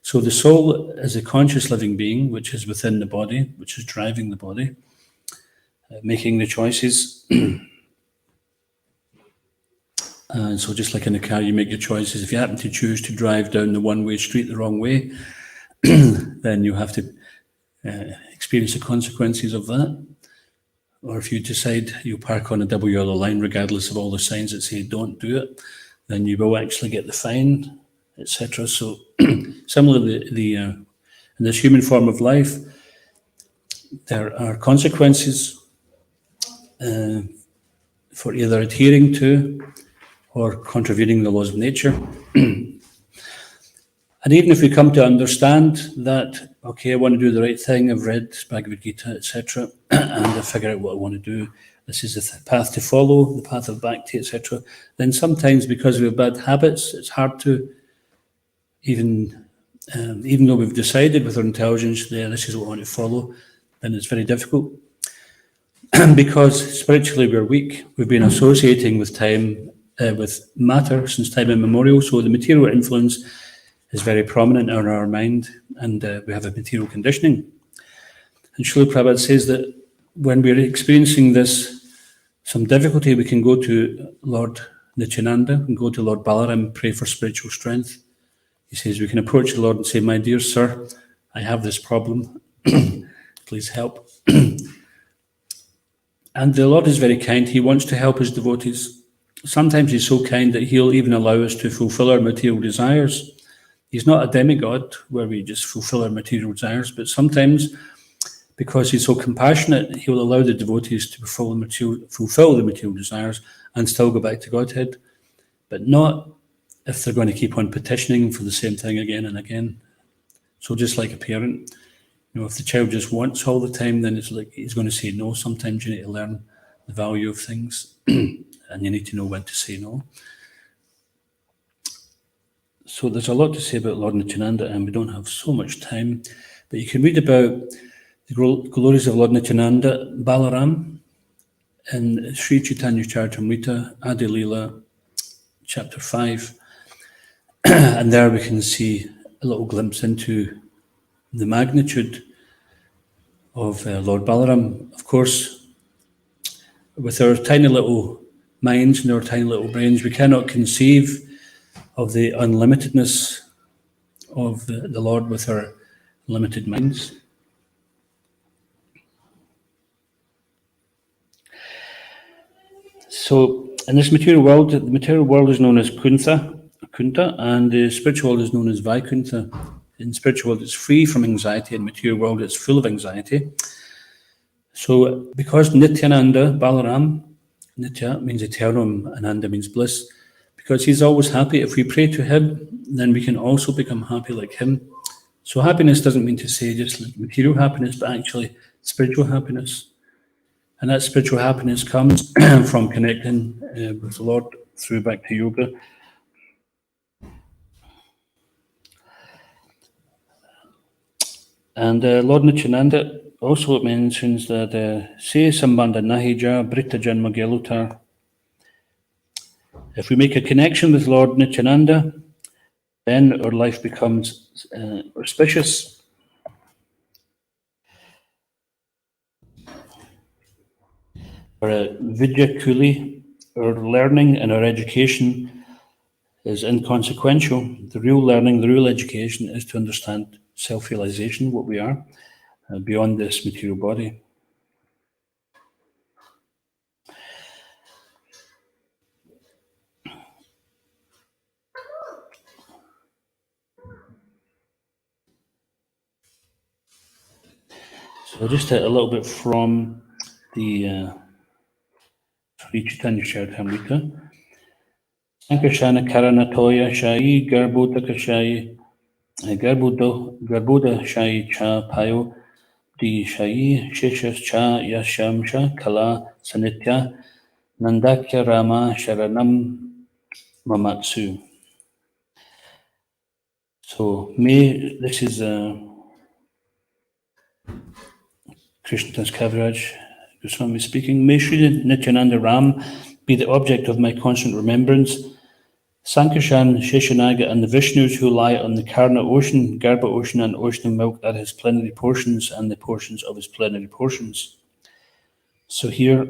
So the soul is a conscious living being which is within the body, which is driving the body, making the choices. And so just like in the car, you make your choices. If you happen to choose to drive down the one-way street the wrong way, then you have to experience the consequences of that. Or if you decide you'll park on a double yellow line, regardless of all the signs that say don't do it, then you will actually get the fine, etc. So similarly, in this human form of life, there are consequences for either adhering to or contravening the laws of nature. And And even if we come to understand that, okay, I want to do the right thing, I've read Bhagavad Gita, etc., and I figure out what I want to do, this is the path to follow, the path of bhakti, etc., then sometimes because we have bad habits, it's hard to even though we've decided with our intelligence, yeah, this is what I want to follow, then it's very difficult. Because spiritually we're weak, we've been associating with time, with matter since time immemorial, so the material influence is very prominent in our mind, and we have a material conditioning. And Srila Prabhupada says that when we're experiencing this, some difficulty, we can go to Lord Nityananda and go to Lord Balaram, pray for spiritual strength. He says we can approach the Lord and say, my dear sir, I have this problem, please help. And the Lord is very kind, he wants to help his devotees. Sometimes he's so kind that he'll even allow us to fulfill our material desires. He's not a demigod where we just fulfill our material desires, but sometimes, because he's so compassionate, he'll allow the devotees to fulfill the material desires and still go back to Godhead, but not if they're going to keep on petitioning for the same thing again and again. So just like a parent, if the child just wants all the time, then it's like he's going to say no. Sometimes you need to learn the value of things and you need to know when to say no. So there's a lot to say about Lord Nityananda, and we don't have so much time, but you can read about the glories of Lord Nityananda, Balaram, in Sri Chaitanya Charitamrita, Adi Leela, chapter 5. And there we can see a little glimpse into the magnitude of Lord Balaram. Of course, with our tiny little minds and our tiny little brains, we cannot conceive of the unlimitedness of the Lord with our limited minds. So in this material world, the material world is known as Kunta, and the spiritual world is known as Vaikuntha. In spiritual world, it's free from anxiety, and material world, it's full of anxiety. So because Nityananda, Balaram, Nitya means eternal, Ananda means bliss, because he's always happy. If we pray to him, then we can also become happy like him. So happiness doesn't mean to say just like material happiness, but actually spiritual happiness. And that spiritual happiness comes from connecting with the Lord through Bhakti Yoga. And Lord Nityananda also mentions that Se Sambandha Nahija Brita Janma Gelutar. If we make a connection with Lord Nityananda, then our life becomes auspicious. Our Vidya Kuli, our learning and our education is inconsequential. The real learning, the real education is to understand self-realization, what we are, beyond this material body. So just a little bit from the Sri Chaitanya Charitamrita. Sankashana Karanatoya Shai Garbhuta Kashai Garbhuda Shai Cha Payo Di Shai Shishas Cha Yashamsha Kala Sanitya Nandakya Rama Sharanam Mamatsu. So this is Krishnadas Kaviraj Goswami speaking. May Sri Nityananda Ram be the object of my constant remembrance. Sankashan, Sheshanaga, and the Vishnus who lie on the Karna ocean, Garbha ocean, and ocean of milk are his plenary portions and the portions of his plenary portions. So here,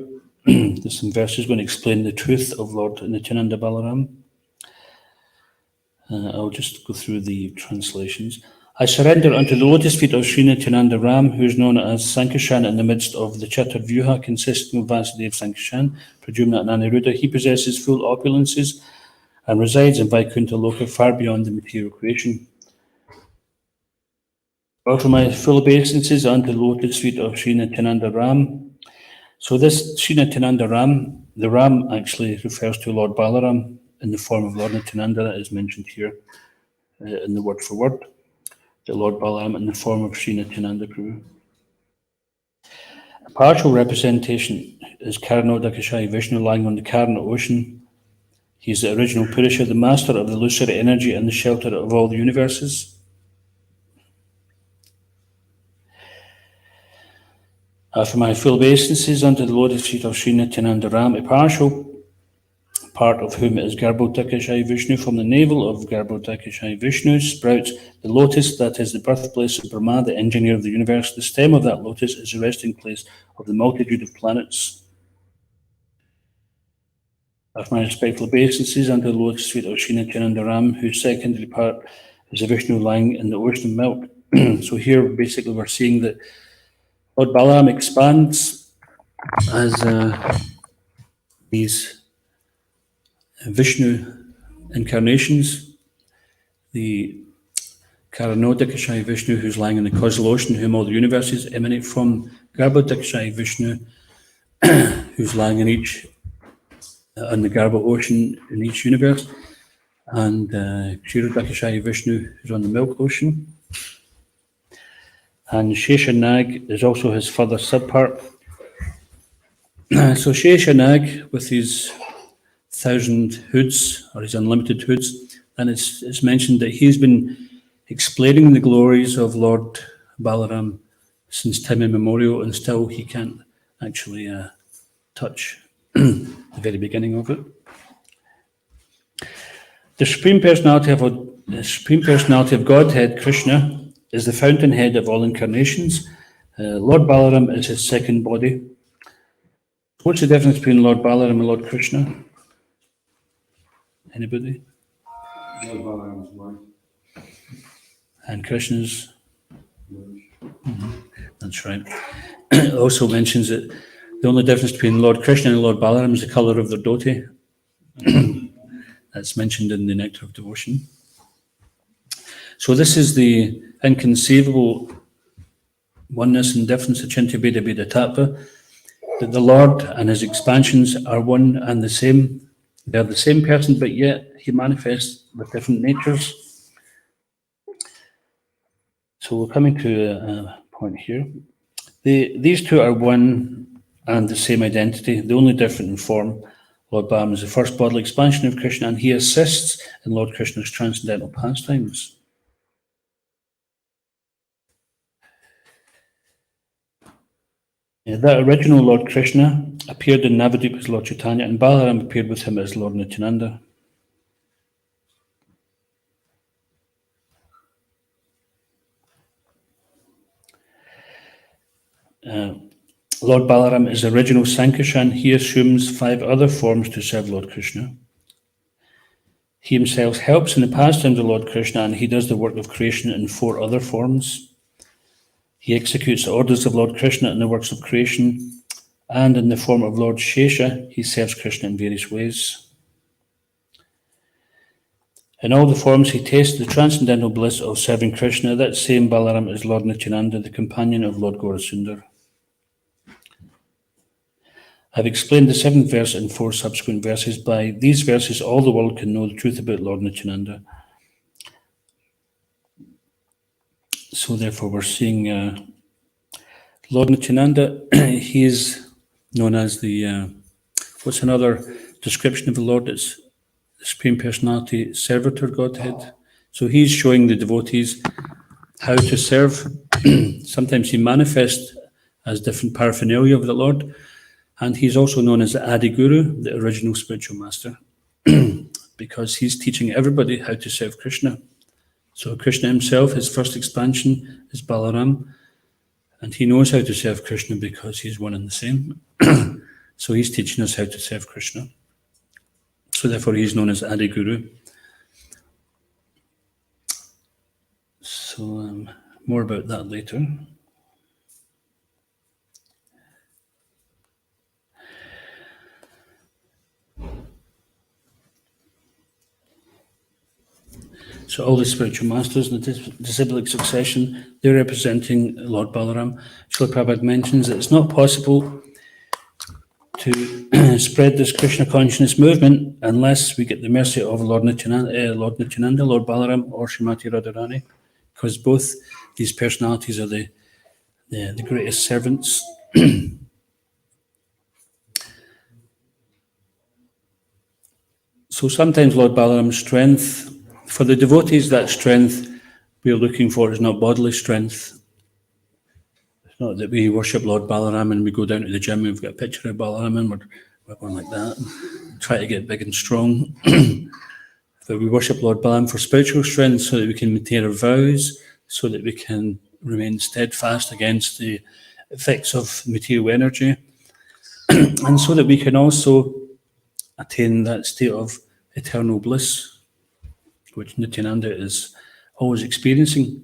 there's some verses going to explain the truth of Lord Nityananda Balaram. I'll just go through the translations. I surrender unto the lotus feet of Sri Nityananda Ram, who is known as Sankashan in the midst of the Chaturvyuha, consisting of Vasudev Sankashan, Pradyumna and Aniruddha. He possesses full opulences and resides in Vaikuntha Loka, far beyond the material creation. Offer my full obeisances unto the lotus feet of Sri Nityananda Ram. So this Sri Nityananda Ram, the Ram actually refers to Lord Balaram in the form of Lord Nityananda that is mentioned here. in the word for word, the Lord Balarama in the form of Sri Nityananda Guru. A partial representation is Karanodakashai Vishnu lying on the Karna ocean. He is the original Purusha, the master of the lucid energy and the shelter of all the universes. After my full obeisances unto the lotus feet of Sri Nityananda Ram, a partial part of whom is Garbhodakashai Vishnu, from the navel of Garbhodakashai Vishnu sprouts the lotus that is the birthplace of Brahma, the engineer of the universe. The stem of that lotus is the resting place of the multitude of planets. After my respectful obeisances unto the lotus feet of Sri Nityananda Ram, whose secondary part is the Vishnu lying in the ocean of milk. So here basically we're seeing that Lord Balaram expands as these Vishnu incarnations. The Karanodakashai Vishnu, who's lying in the causal ocean, whom all the universes emanate from, Garbhodakashai Vishnu, who's lying in each on the Garbha ocean in each universe, and Kshirodakashai Vishnu, who's on the milk ocean. And Sheshanag is also his further subpart. So Sheshanag, with his 1,000 hoods, or his unlimited hoods, and it's mentioned that he's been explaining the glories of Lord Balaram since time immemorial, and still he can't actually touch the very beginning of it. The Supreme Personality of Godhead, Krishna, is the fountainhead of all incarnations. Lord Balaram is his second body. What's the difference between Lord Balaram and Lord Krishna? Anybody? Lord Balaram's wife. And Krishna's? That's right. It also mentions that the only difference between Lord Krishna and Lord Balaram is the colour of their dhoti. That's mentioned in the Nectar of Devotion. So this is the inconceivable oneness and difference of Chinta Bheda Bheda Tattva, that the Lord and his expansions are one and the same. They're the same person, but yet he manifests with different natures. So we're coming to a point here. These two are one and the same identity, the only different in form. Lord Balaram is the first bodily expansion of Krishna, and he assists in Lord Krishna's transcendental pastimes. That original Lord Krishna appeared in Navadvip as Lord Chaitanya, and Balaram appeared with him as Lord Nityananda. Lord Balaram is original Sankirtan. He assumes 5 other forms to serve Lord Krishna. He himself helps in the pastimes of Lord Krishna, and he does the work of creation in 4 other forms. He executes the orders of Lord Krishna in the works of creation, and in the form of Lord Shesha, he serves Krishna in various ways. In all the forms, he tastes the transcendental bliss of serving Krishna. That same Balaram is Lord Nityananda, the companion of Lord Goura Arati. I've explained the 7th verse in 4 subsequent verses. By these verses, all the world can know the truth about Lord Nityananda. So therefore, we're seeing Lord Nityananda. He is known as the, what's another description of the Lord? It's the Supreme Personality, Servitor Godhead. So he's showing the devotees how to serve. Sometimes he manifests as different paraphernalia of the Lord. And he's also known as the Adi Guru, the original spiritual master, because he's teaching everybody how to serve Krishna. So Krishna himself, his first expansion is Balaram, and he knows how to serve Krishna because he's one and the same. So he's teaching us how to serve Krishna. So therefore he's known as Adi Guru. So more about that later. So all the spiritual masters in the disciplic succession, they're representing Lord Balaram. Srila Prabhupada mentions that it's not possible to spread this Krishna consciousness movement unless we get the mercy of Lord Nityananda, Lord Balaram, or Srimati Radharani, because both these personalities are the greatest servants. So sometimes Lord Balaram's strength, for the devotees, that strength we are looking for is not bodily strength. It's not that we worship Lord Balaram and we go down to the gym and we've got a picture of Balaram and we're going like that, and try to get big and strong. But we worship Lord Balaram for spiritual strength so that we can maintain our vows, so that we can remain steadfast against the effects of material energy, and so that we can also attain that state of eternal bliss, which Nityananda is always experiencing.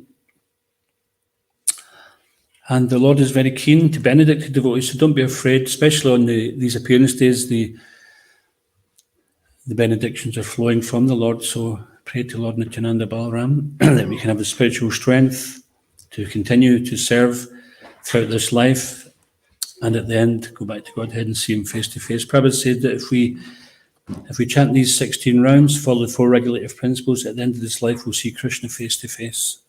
And the Lord is very keen to benedict the devotees, so don't be afraid, especially on these appearance days. The benedictions are flowing from the Lord, so pray to Lord Nityananda Balaram that we can have the spiritual strength to continue to serve throughout this life, and at the end go back to Godhead and see Him face to face. Prabhupada said that if we chant these 16 rounds, follow the 4 regulative principles, at the end of this life we'll see Krishna face to face.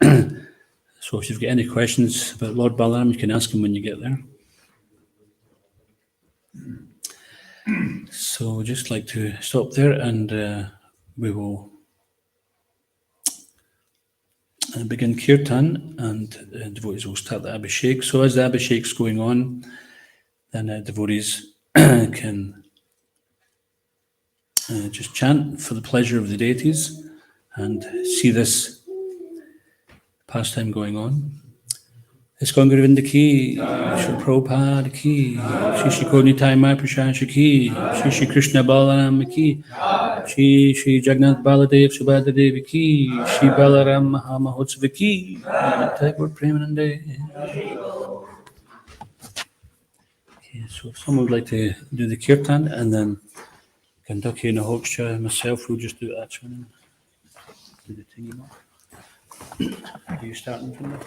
So if you've got any questions about Lord Balaram, you can ask him when you get there. So we'd just like to stop there, and we will begin Kirtan, and devotees will start the Abhishek. So as the Abhishek's going on, then devotees can just chant for the pleasure of the deities and see this pastime going on. Iskon Govinda ki, Shri Prabhupada ki, Shri Shri Nitai Mahaprasad ki, Shri Shri Krishna Balaram ki, Shri Shri Jagannath Baladev Subhadra Devi ki, Shri Balaram Mahamahotsava ki, Thakur Premanande. Okay, so if someone would like to do the Kirtan, and then Gandaki and Ahoksha and myself will just do that one. Do the thingy mark. Are you starting from there?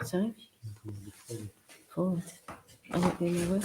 Sorry? Forward. I won't be in the way.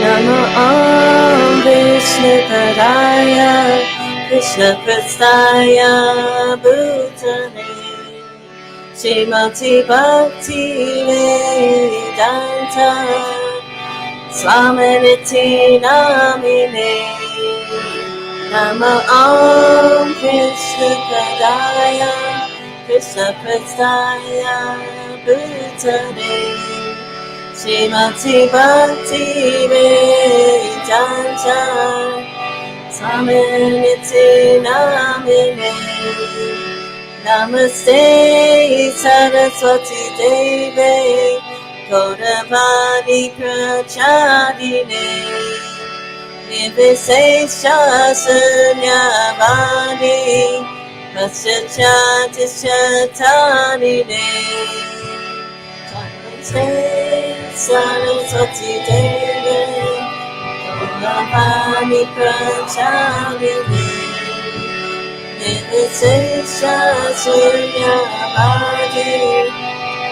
Namo Vishnu Padaya Krishna Prastaya Bhutane Srimati Bhakti Vedanta Swaminiti Namine Namo Vishnu Padaya Krishna Prastaya Bhutane Srimati Bhakti Vedanta Swaminiti Namine Namaste Saraswati Devi Gaurabani Prachadine Nivishesha Sunyavani Paschachatischatanine Saraswati Devi Gaurabani Prachadine Nivishesha Sunyavani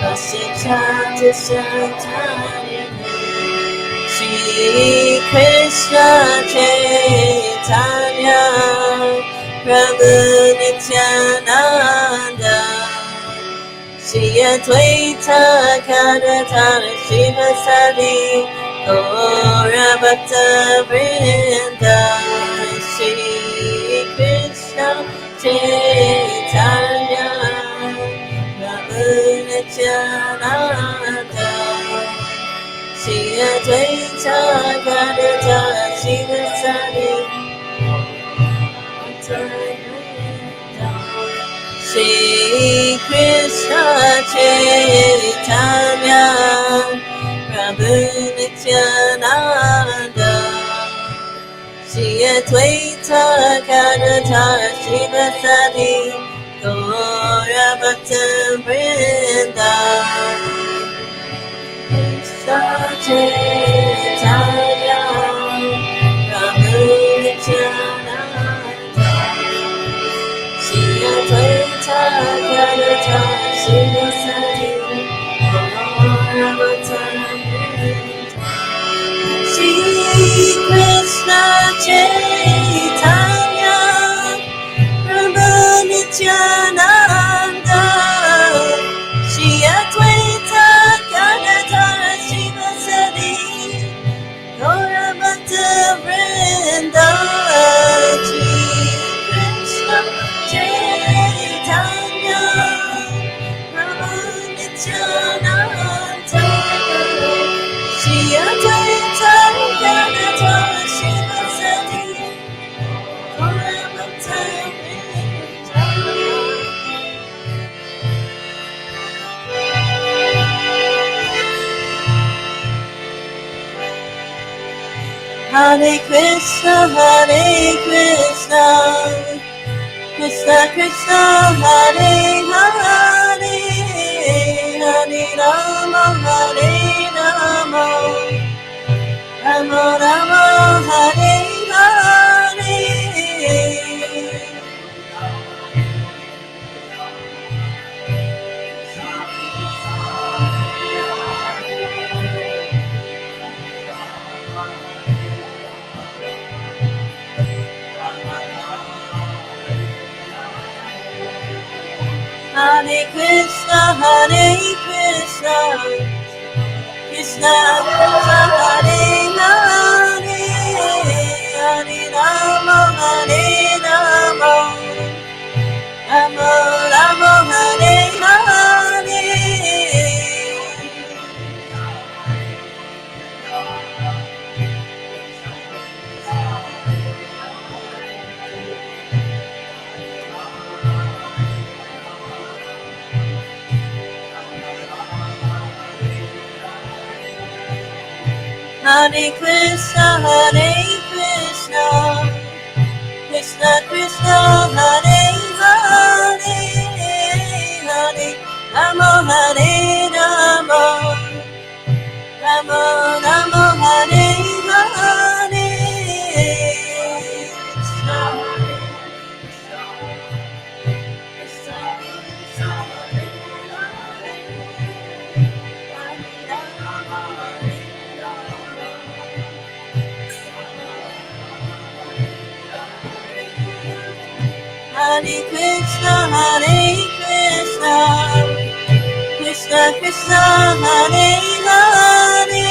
Paschachatischatanine Shri Krishna Chaitanya Prabhu Nityananda Shri Advaita Gadadhara Srivasadi Gaura Bhakta Vrinda Shri Krishna Chaitanya Prabhu Nityananda Shri Advaita Gadadhara Srivasadi Shri Krishna Chaitanya Prabhu Nityananda Shri Advaita Gadadhara Srivasadi Gaura Bhakta Vrinda Chaitanya Prabhu Nityananda Shri Advaita Gadadhara Srivasadi Gaura Bhakta Vrinda Shri Krishna Chaitanya Prabhu Nityananda Shri Advaita Gadadhara Srivasadi Gaura Bhakta Vrinda Shri Krishna Chaitanya Prabhu Nityananda Shri Advaita Gadadhara Srivasadi Gaura Bhakta Vrinda Hare Krishna, Krishna Krishna, Hare Hare, Hare Rama, Hare Rama, Rama Rama, Hare Hare. Hare Krishna, Krishna Krishna, Hare Hare, Hare Rama, Hare Rama, Rama Rama, Hare Hare. Hare Krishna, Krishna Krishna, Hare Hare, Hare Rama, Hare Rama, Rama Rama, Hare Hare. Hare Krishna, Krishna Krishna, Hare Hare,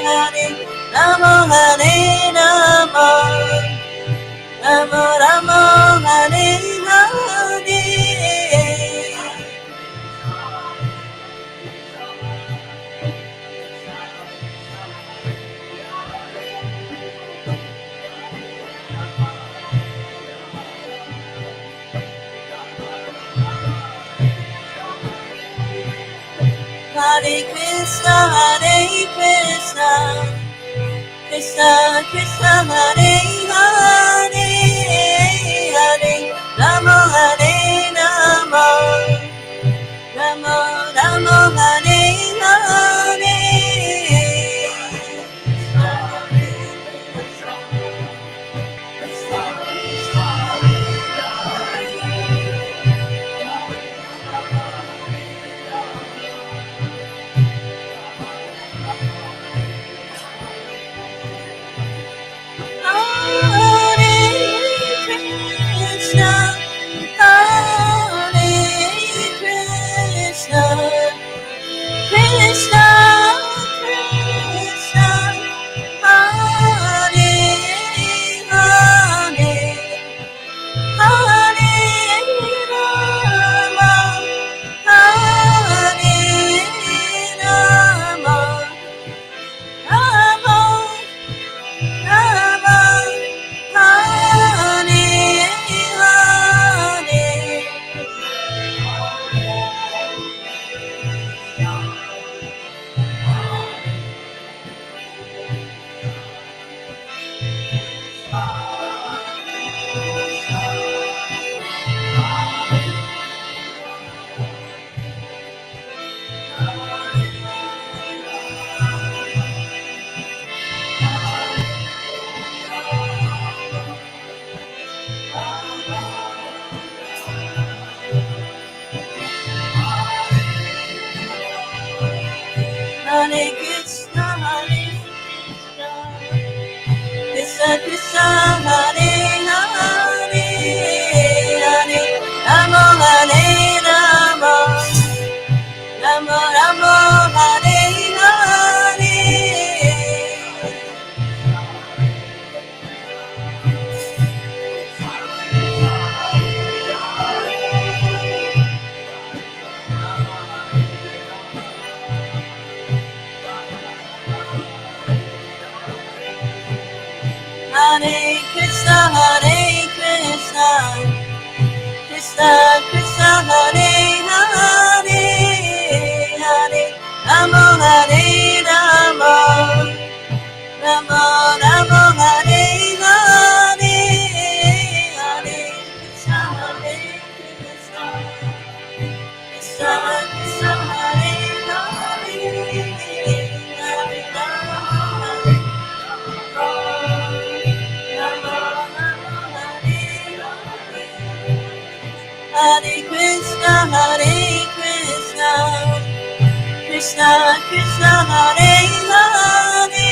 Hare Rama, Hare Rama, Rama Rama, Hare Hare. Hare Krishna, Krishna Krishna, Hare Hare, Hare Rama, Hare Rama, Rama Rama, Hare Hare. Krishna, Krishna, Hare Hare, Hare Rama, Hare Rama, Rama Rama, Hare Hare Krishna, Krishna Krishna, Hare Hare, Hare Rama, Hare Rama, Rama Rama, Hare Hare. Hare Krishna, Krishna Krishna, Hare Hare, Hare Rama, Hare Rama, Rama Rama, Hare Hare, Hare Krishna, Krishna Krishna, Hare Hare, Hare Rama, Hare Krishna, Krishna Krishna, Hare Hare,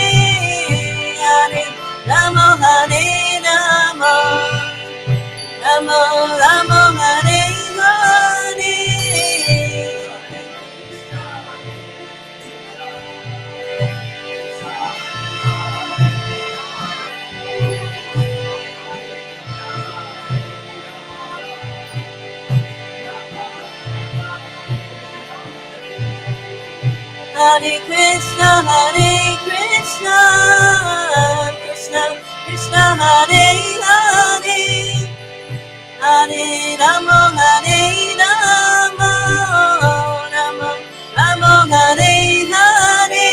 Hare Rama, Hare Rama, Rama Rama, Hare Hare. Hare Krishna, Krishna Krishna, Hare Hare, Hare Rama, Hare Rama, Rama Rama, Hare Hare.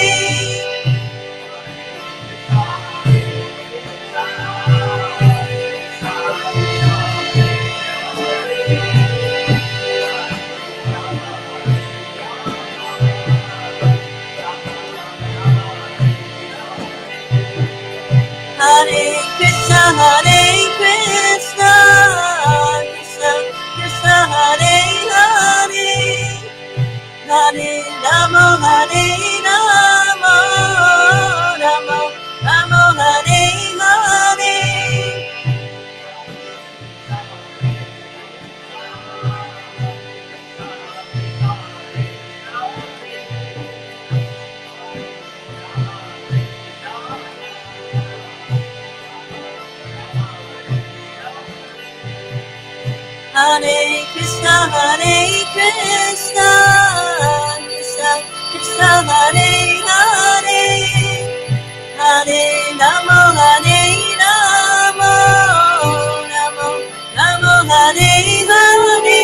Hare Krishna, Krishna Krishna, Hare Hare, Hare Rama, Hare Rama, Rama Rama, Hare Hare. Hare Krishna, Krishna Krishna, Hare Hare, Hare Rama, Hare Rama, Rama Rama, Hare Hare.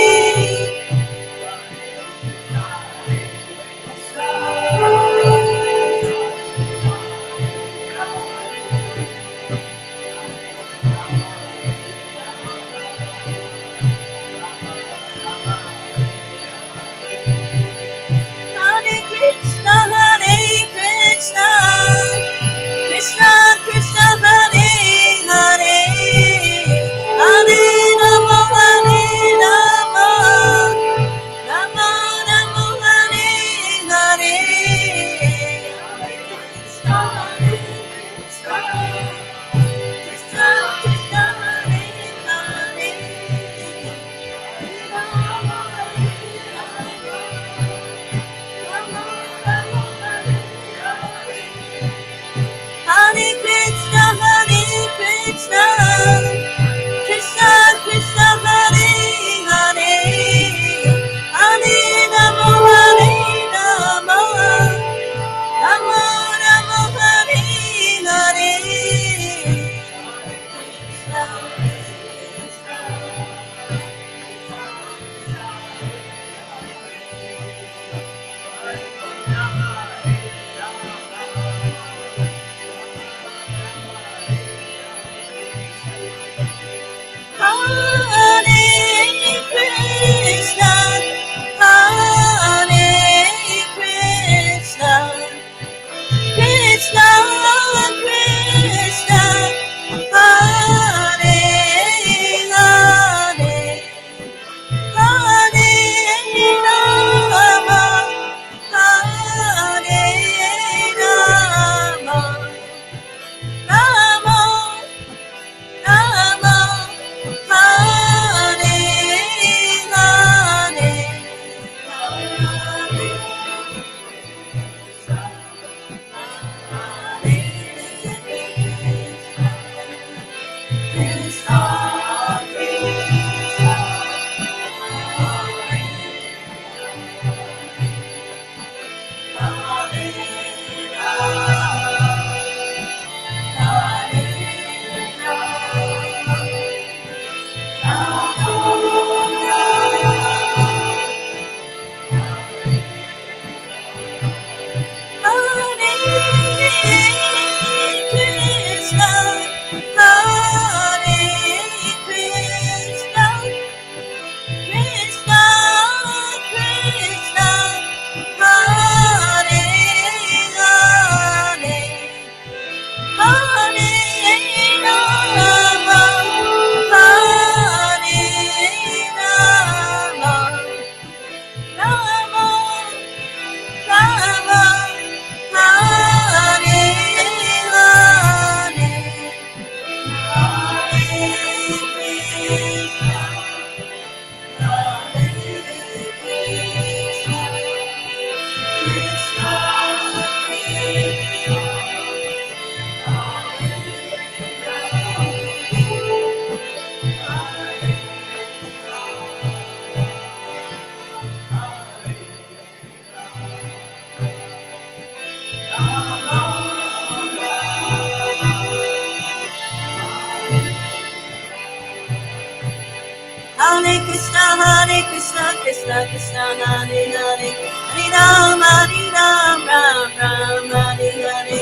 Hare Krishna, Krishna Krishna, Hare Hare, Hare Rama, Hare Rama, Rama Rama, Hare Hare,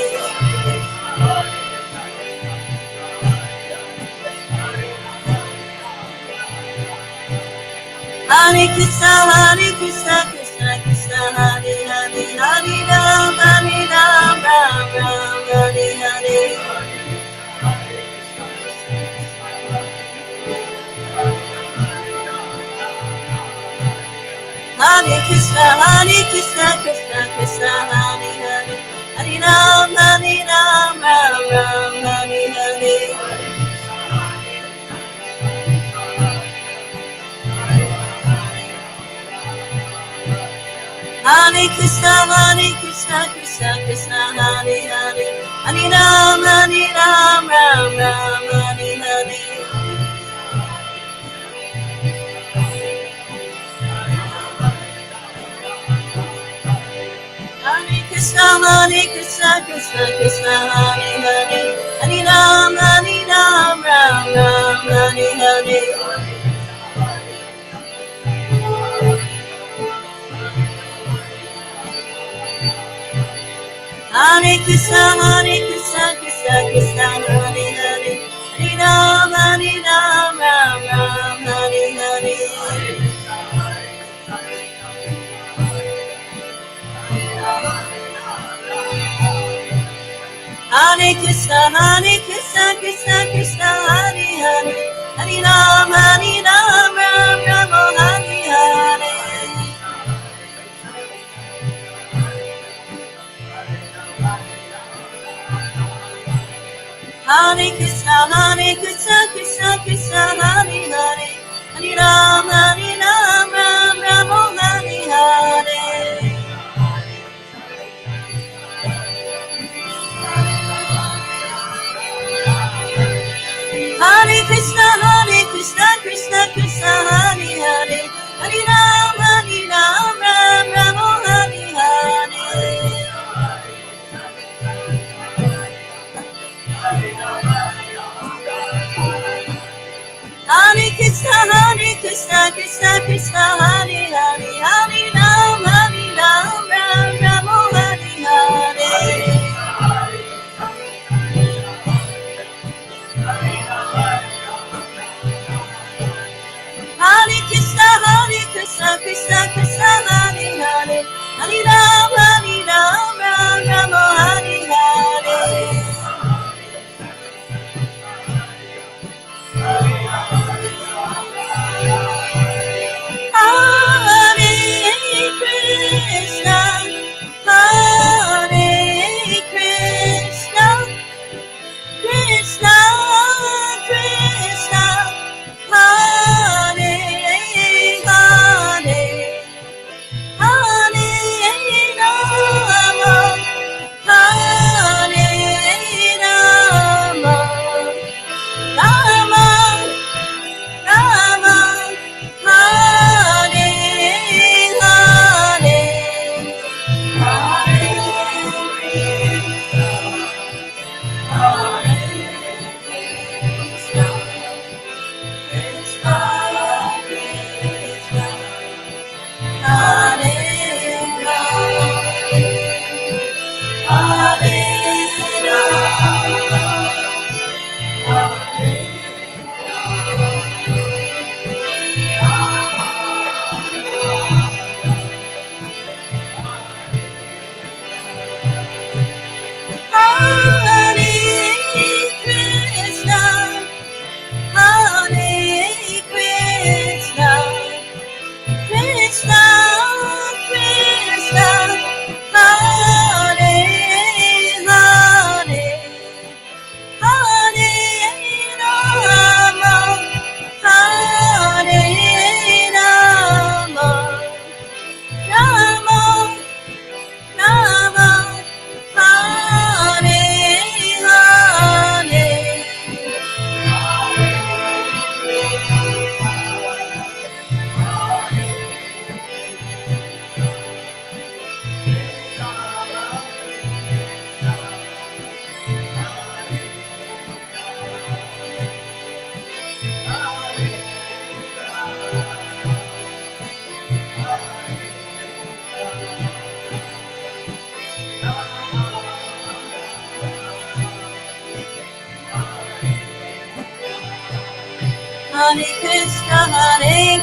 Hare Krishna, Krishna Krishna, Hare Hare, Hare Rama, Ram Ram, Hare Hare. Hare Krishna, Krishna Krishna, Hare Hare, Hare Rama, Ram Ram, Hare Hare. Hare Krishna, Krishna Krishna, Hare Hare, Hare Rama, Ram Ram, Hare Hare. Hare Krishna, Krishna Krishna, Hare Hare, Hare Rama, Ram Ram, Hare Hare. Hare Krishna, Krishna Krishna, Hare Hare, Hare Rama, Ram Ram, Hare Hare. Hare Krishna, Krishna Krishna, Hare Hare, Hare Rama, Ram Ram, Hare Hare. Hare Krishna, Krishna Krishna, Hare Hare, Hare Rama, Ram Ram, Hare Hare. Hare Krishna, Krishna Krishna, Hare Hare, Hare Rama, Ram Ram, Hare Hare. Hare Krishna, Krishna Krishna, Hare Hare, Hare Rama, Ram Ram, Hare Hare. Hare Krishna, Krishna Krishna, Hare Hare, Hare Rama, Ram Ram, Hare Hare. Hare Krishna, Krishna Krishna, Hare Hare, Hare Rama, Ram Hare Hare. Hare Krishna, Hare Krishna, Krishna Krishna, Hare Hare,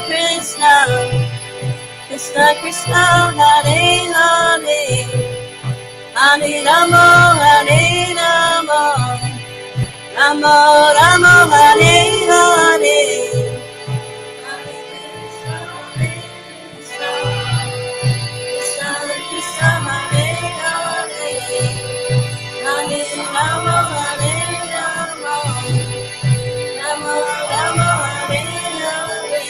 Krishna, Krishna Krishna, Hare Hare, Hare Rama, Hare Rama, Rama Rama, Hare Hare, Hare Krishna, Krishna Krishna, Hare Hare, Hare Rama, Hare Rama, Rama Rama, Hare Hare,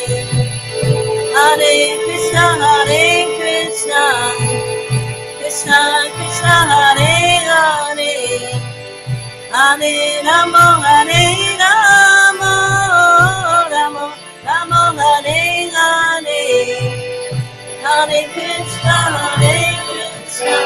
Hare Krishna, Krishna Krishna, Hare Hare, Hare Rama, Hare Rama, Rama Rama, Hare Hare, Hare Krishna, Krishna.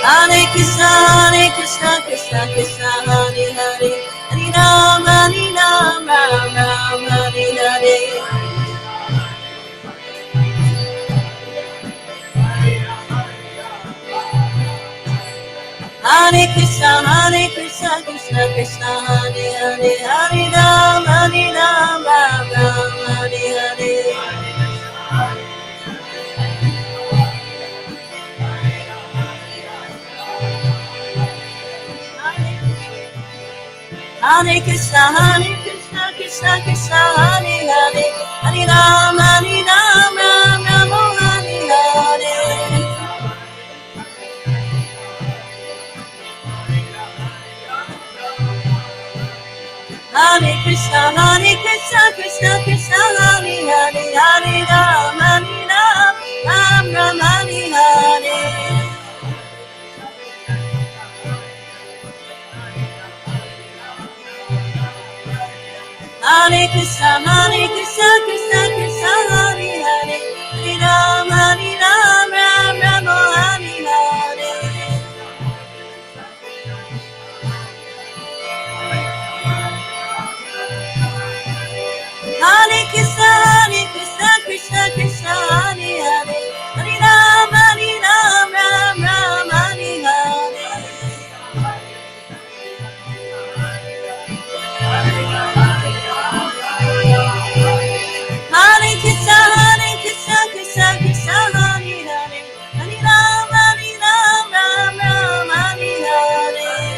Hare Krishna, Krishna Krishna, Hare Hare, Hare Ram, Ram Ram, Hare Hare. Hare Krishna, Krishna Krishna, Hare Hare, Hare Ram, Ram Ram, Hare Hare. Hare Krishna, Krishna Krishna, Hare Hare, Hare Ram, Ram Ram, Hare Hare. Hare Krishna, Krishna Krishna, Hare Hare, Hare Ram, Ram Ram, Hare Hare. Hare Krishna, Krishna Krishna, Hare Hare, Hare Ram, Ram Ram, Hare Hare. Hare Krishna, Krishna Krishna, Hare Hare, Hare Ram, Ram Ram, Hare Hare. Hare Krishna, Krishna Krishna, Hare Hare, Hare Ram, Ram Ram, Hare Hare.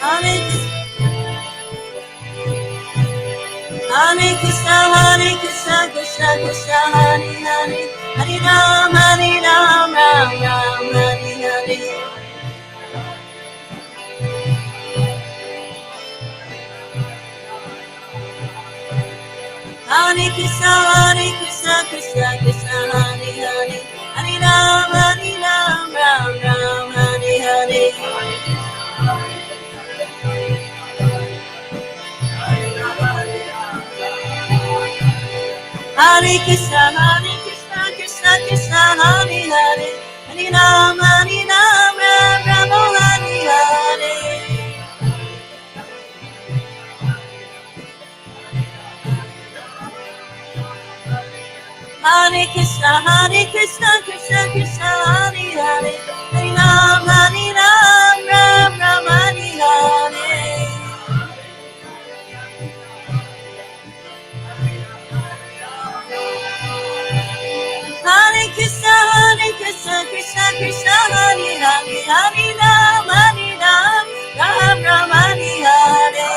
Hare Krishna, Hare Krishna, Krishna Krishna, Hare Hare, Hare Ram, Ram Ram, Hare Hare. Hare Krishna, Krishna Krishna, Hare Hare, Hare Ram, Ram Ram, Hare Hare. Hare Krishna, Krishna Krishna, Hare Hare, Hare Ram, Ram Ram, Hare Hare. Hare Krishna, Krishna Krishna, Hare Hare, Hare Ram, Ram Ram, Hare Hare. Hare Krishna, Krishna Krishna, Hare Hare, Hare Ram, Ram Ram, Hare Hare.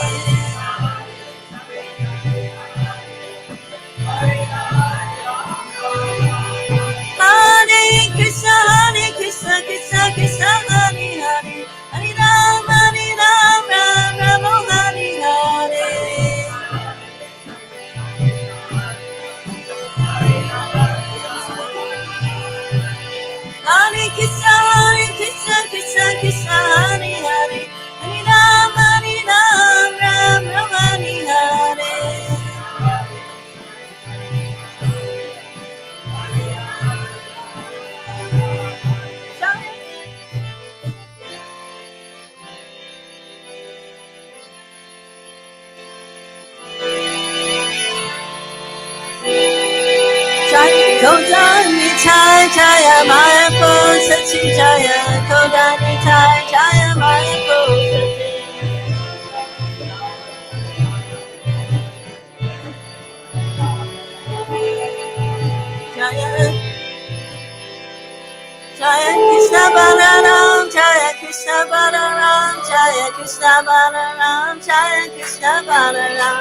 Hare Krishna, Krishna Krishna, Hare Hare, Hare Ram, Ram Ram, Hare Hare. Hare Krishna, Krishna Krishna, Hare Hare, Hare Ram, Ram Ram, Hare Hare. Kodani Chai Jaya Mayapo Sachi Jaya Kodani Chai Jaya Mayapo Jaya Jaya Krishna Balaram Jaya Krishna Balaram Jaya Krishna Balaram Jaya Krishna Balaram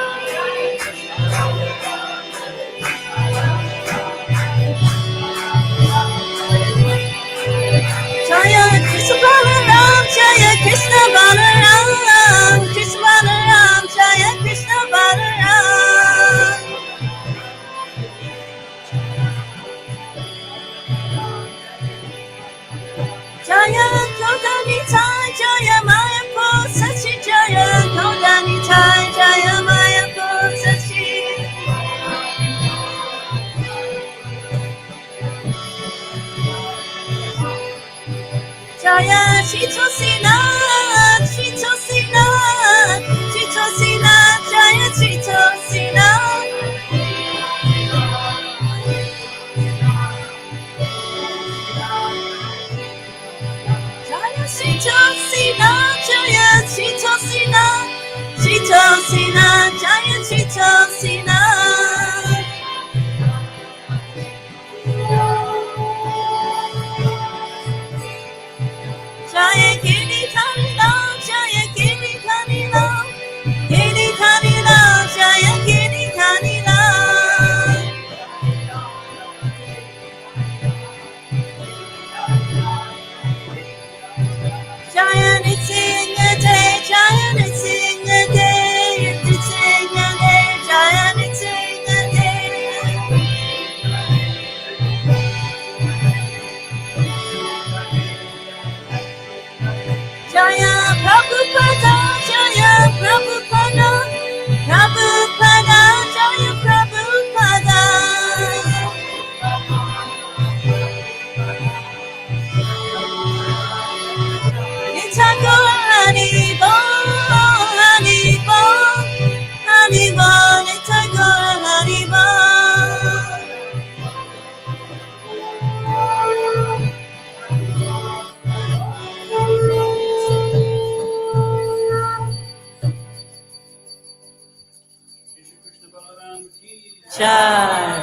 Jaya Krishna Balaram, Jaya Krishna Balaram, Krishna Balaram, Jaya Krishna Balaram. Jaya Kodani Tai, Jaya Mayapo Sachi, Jaya Kodani Tai, Jaya Mayapo Sachi. Jaya Chito Sina, Chito Sina, Chito Sina, Jaya Chito Sina. Jaya Chito Sina, Jaya Chito Sina, Chito Sina, Jaya Chito Sina. Jaya Giri Tani Ram, Jaya Giri Tani Ram, Giri Tani Ram, Jaya Giri Tani Ram. Jaya Nitsingate, Jaya Nitsingate, Nitsingate, Jaya Nitsingate. Jaya Prabhupada, Jaya Prabhupada, Prabhupada, Jaya Prabhupada. Nitako Haribo, Haribo, Haribo, Nitako Haribo. Jai.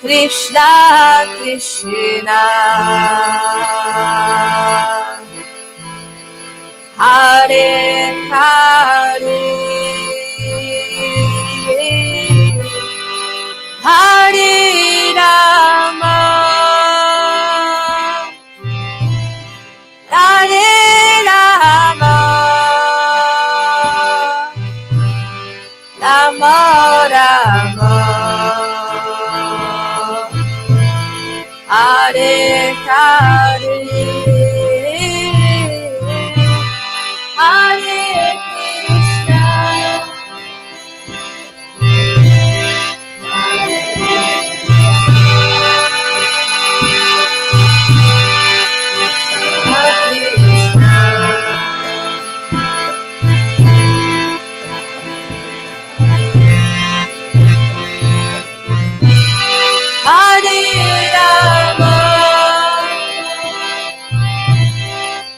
Krishna Krishna Hare Hare Hare Rama Hare Rama Rama Rama Hare Hare Hare Krishna Hare Rama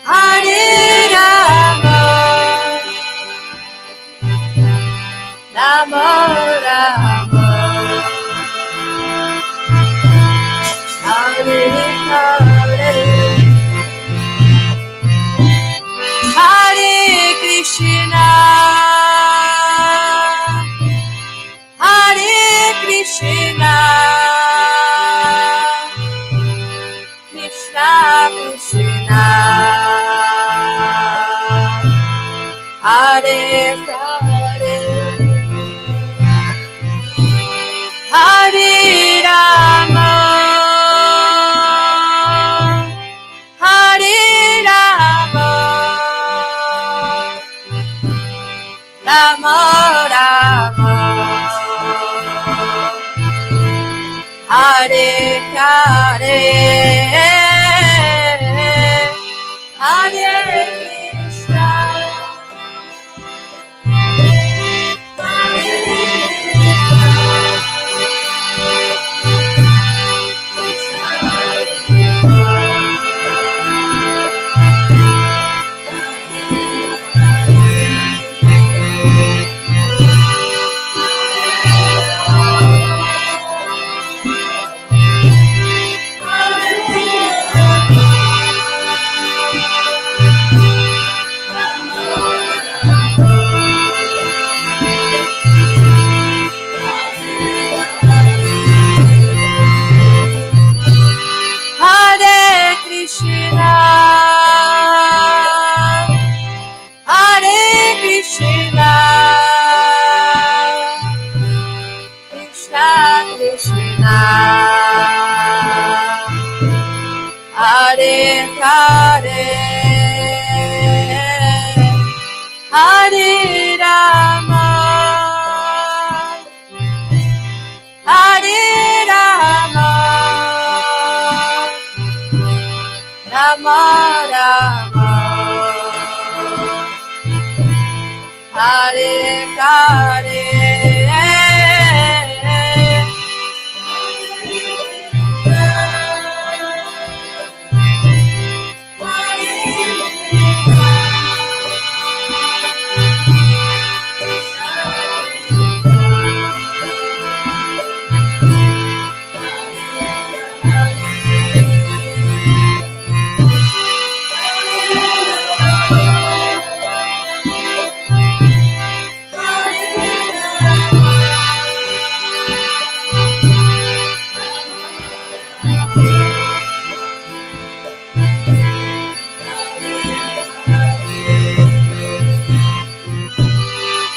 Hare Rama Rama Rama Hare Hare Hare Krishna Hare Krishna Krishna Krishna Hare Hare Hare Rama Hare Rama Rama Rama Hare Hare Hare Krishna Hare Krishna Hare Krishna Krishna Krishna Hare Hare Hare Rama Hare Rama Rama Rama Hare Hare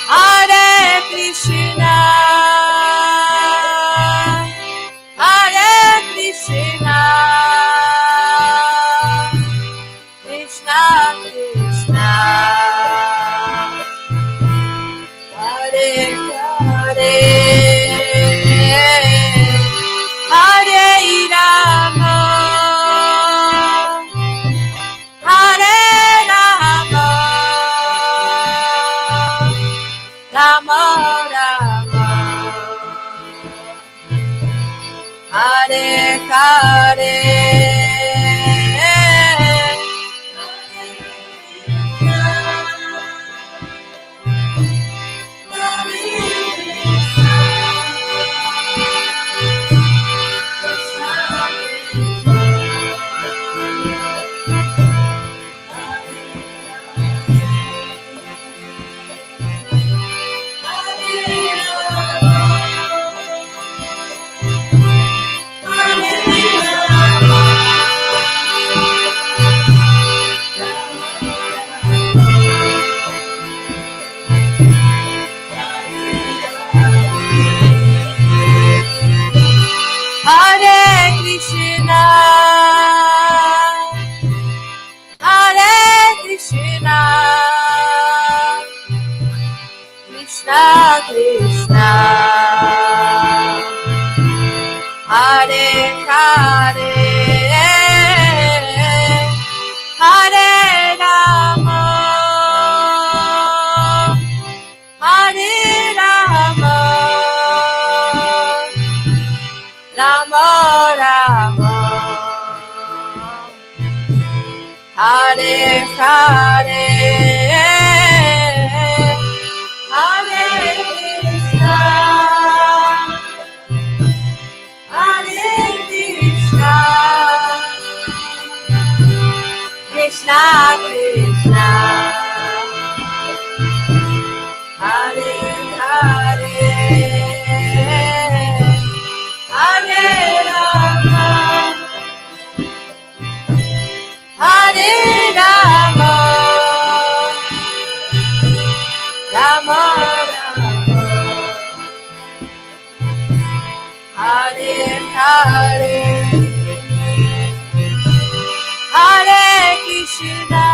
Hare Krishna Hare Krishna Krishna Krishna Hare Hare Hare Rama Hare Rama Rama Rama Hare Hare Hare Hare, Hare Rama, Hare Rama, Rama Rama, Hare Hare, Hare Krishna, Hare Krishna, Krishna Krishna, Hare Hare, Hare Rama, Hare Rama, Rama Rama, Hare Hare, Hare Krishna,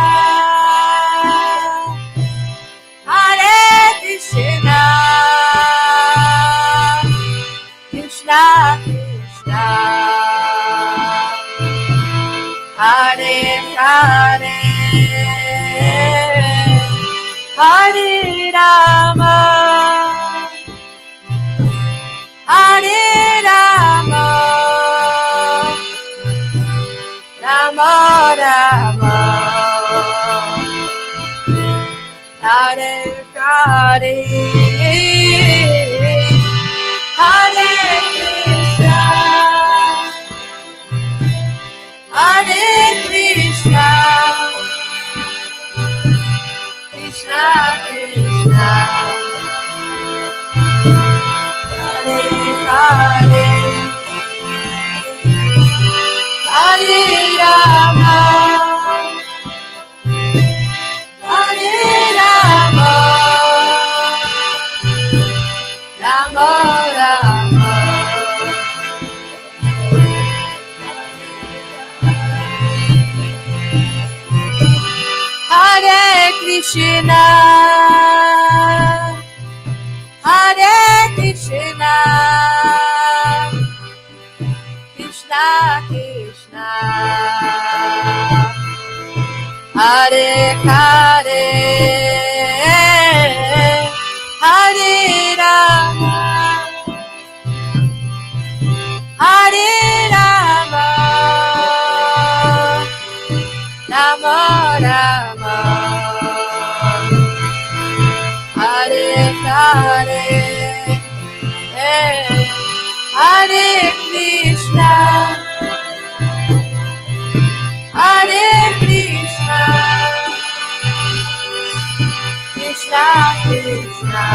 Hare Krishna, Krishna Krishna, Hare Hare, Hare Rama, Hare Rama, Rama Rama, Hare Hare, Hare Krishna, Hare Krishna, Krishna Krishna, Hare Hare, Hare Rama, Hare Rama, Rama Rama, Hare Krishna, Hare Krishna, Krishna Krishna, Hare Hare, Hare Rama, Hare Rama, Rama Rama, Hare Hare, Hare Krishna, Hare Krishna, Krishna Krishna,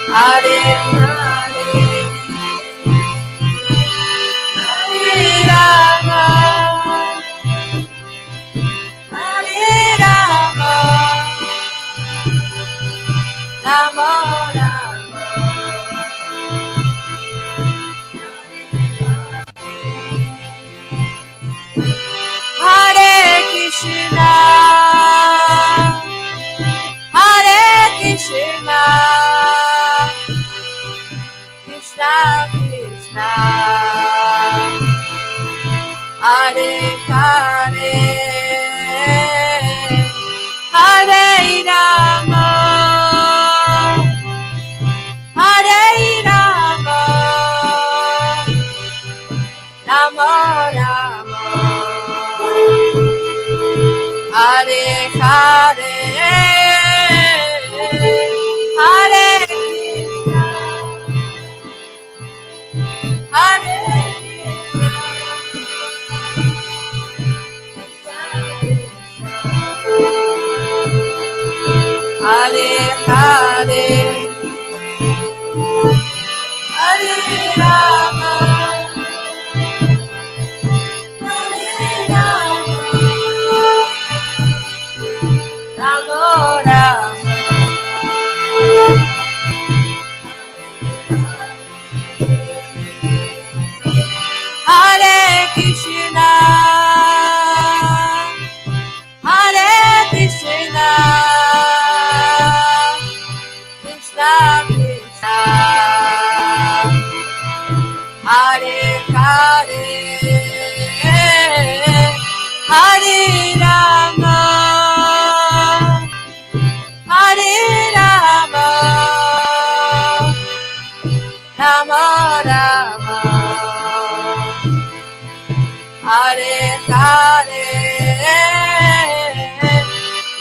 Hare Hare, Hare Rama, Hare Rama, Rama Rama, Hare Krishna, Hare Krishna, Krishna Krishna, Hare Hare, Hare Rama, Hare Rama, Rama Rama, Hare Hare, Hare Krishna, Hare Hare Hare, Hare Rama, Hare Rama, Rama Rama, Hare Hare,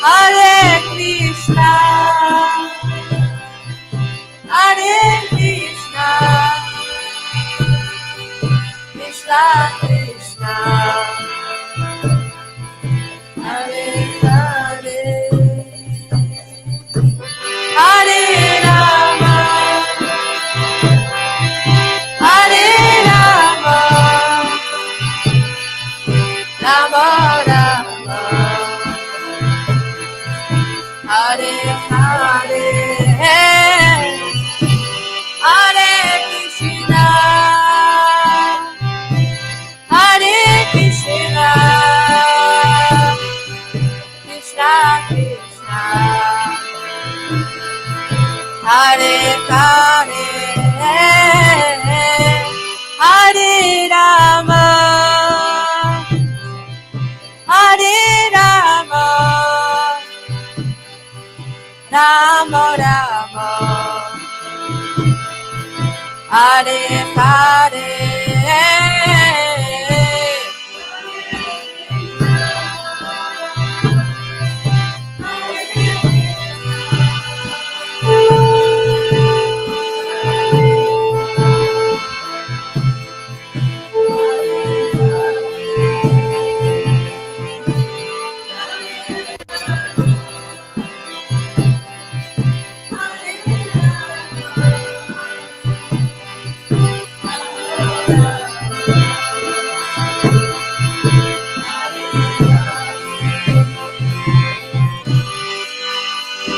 Hare Krishna, Hare Krishna, Krishna Krishna, Hare Hare, Hare Rama, Hare Rama, Rama Rama, Hare Hare, Hare Krishna, Hare Krishna, Krishna Krishna, Hare Hare, Hare Rama, Hare Rama, Rama Rama, Hare Hare,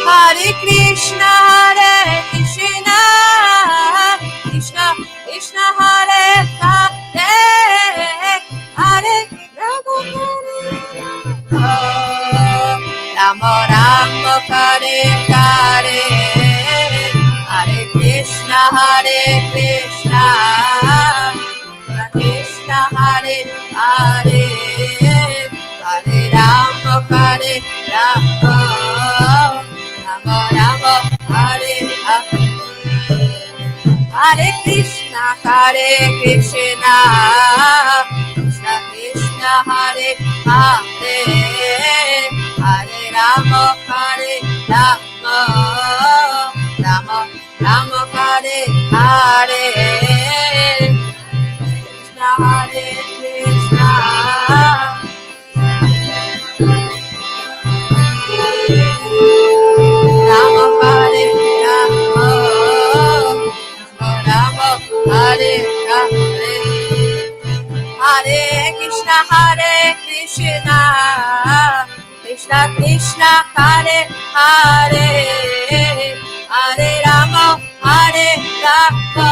Hare Krishna, Hare Krishna, Krishna Krishna, Hare Hare, Hare Rama, Rama Rama, Hare Hare, Hare Krishna, Hare Krishna, Krishna Hare Hare, Hare Rama, Hare Rama, Rama Rama, Hare Hare, Hare Krishna, Hare Krishna, Krishna Krishna, Hare Hare, Hare Rama, Hare Rama, Rama Rama, Hare Hare, Krishna Hare Krishna, Rama Hare Rama, Rama Hare Hare, Hare Krishna, Hare Krishna, Krishna Krishna, Hare Hare, Hare Rama, Hare Rama,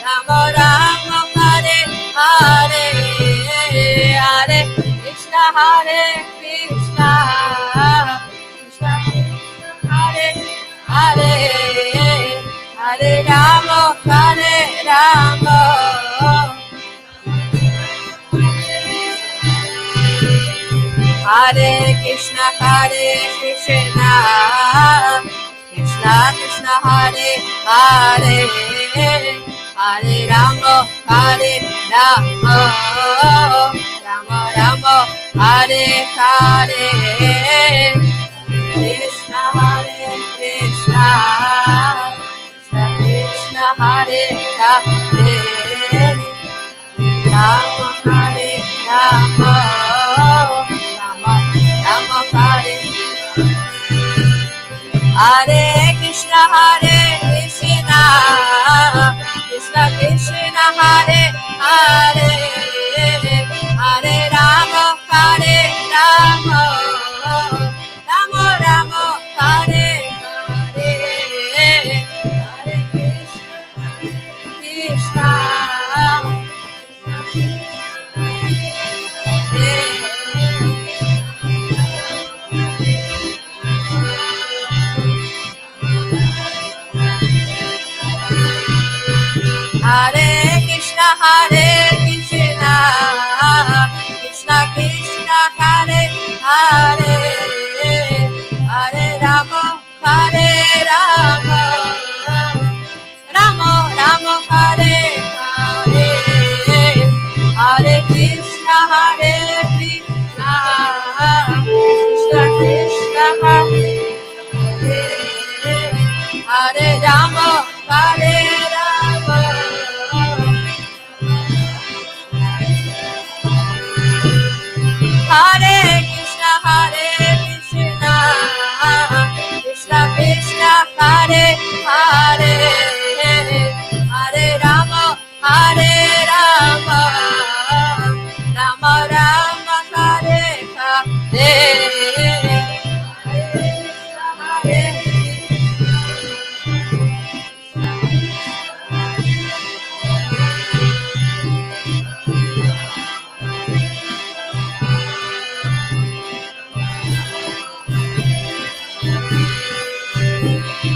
Rama Rama, Hare Hare, Hare Krishna, Hare Krishna, Krishna Krishna, Hare Hare, Hare Rama, Hare Rama, Hare Krishna, Hare Krishna, Krishna Krishna, Hare Hare, Hare Rama, Hare Rama, Rama Rama, Hare Hare, Krishna Hare Krishna, Krishna Krishna, Hare Hare, Rama Hare Rama, Rama Rama, Hare Hare Krishna, Hare Krishna, Krishna Krishna, Hare Hare, Hare Rama, Hare Rama, Rama Rama, Hare Hare, Hare Krishna, Hare Krishna, Hare Krishna, Hare Rama, Hare Rama, Rama Rama, Hare Hare, Hare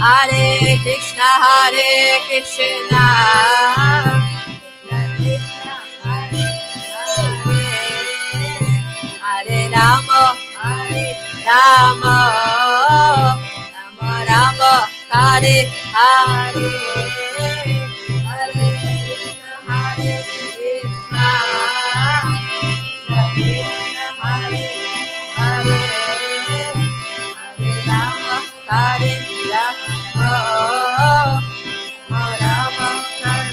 Hare Krishna, Hare Krishna, Krishna Hare Hare, Hare Rama, Hare Rama, Rama Rama, Hare Hare, Hare Krishna, Hare Krishna, Krishna Hare Hare, Hare Rama, Hare Rama, Rama Hare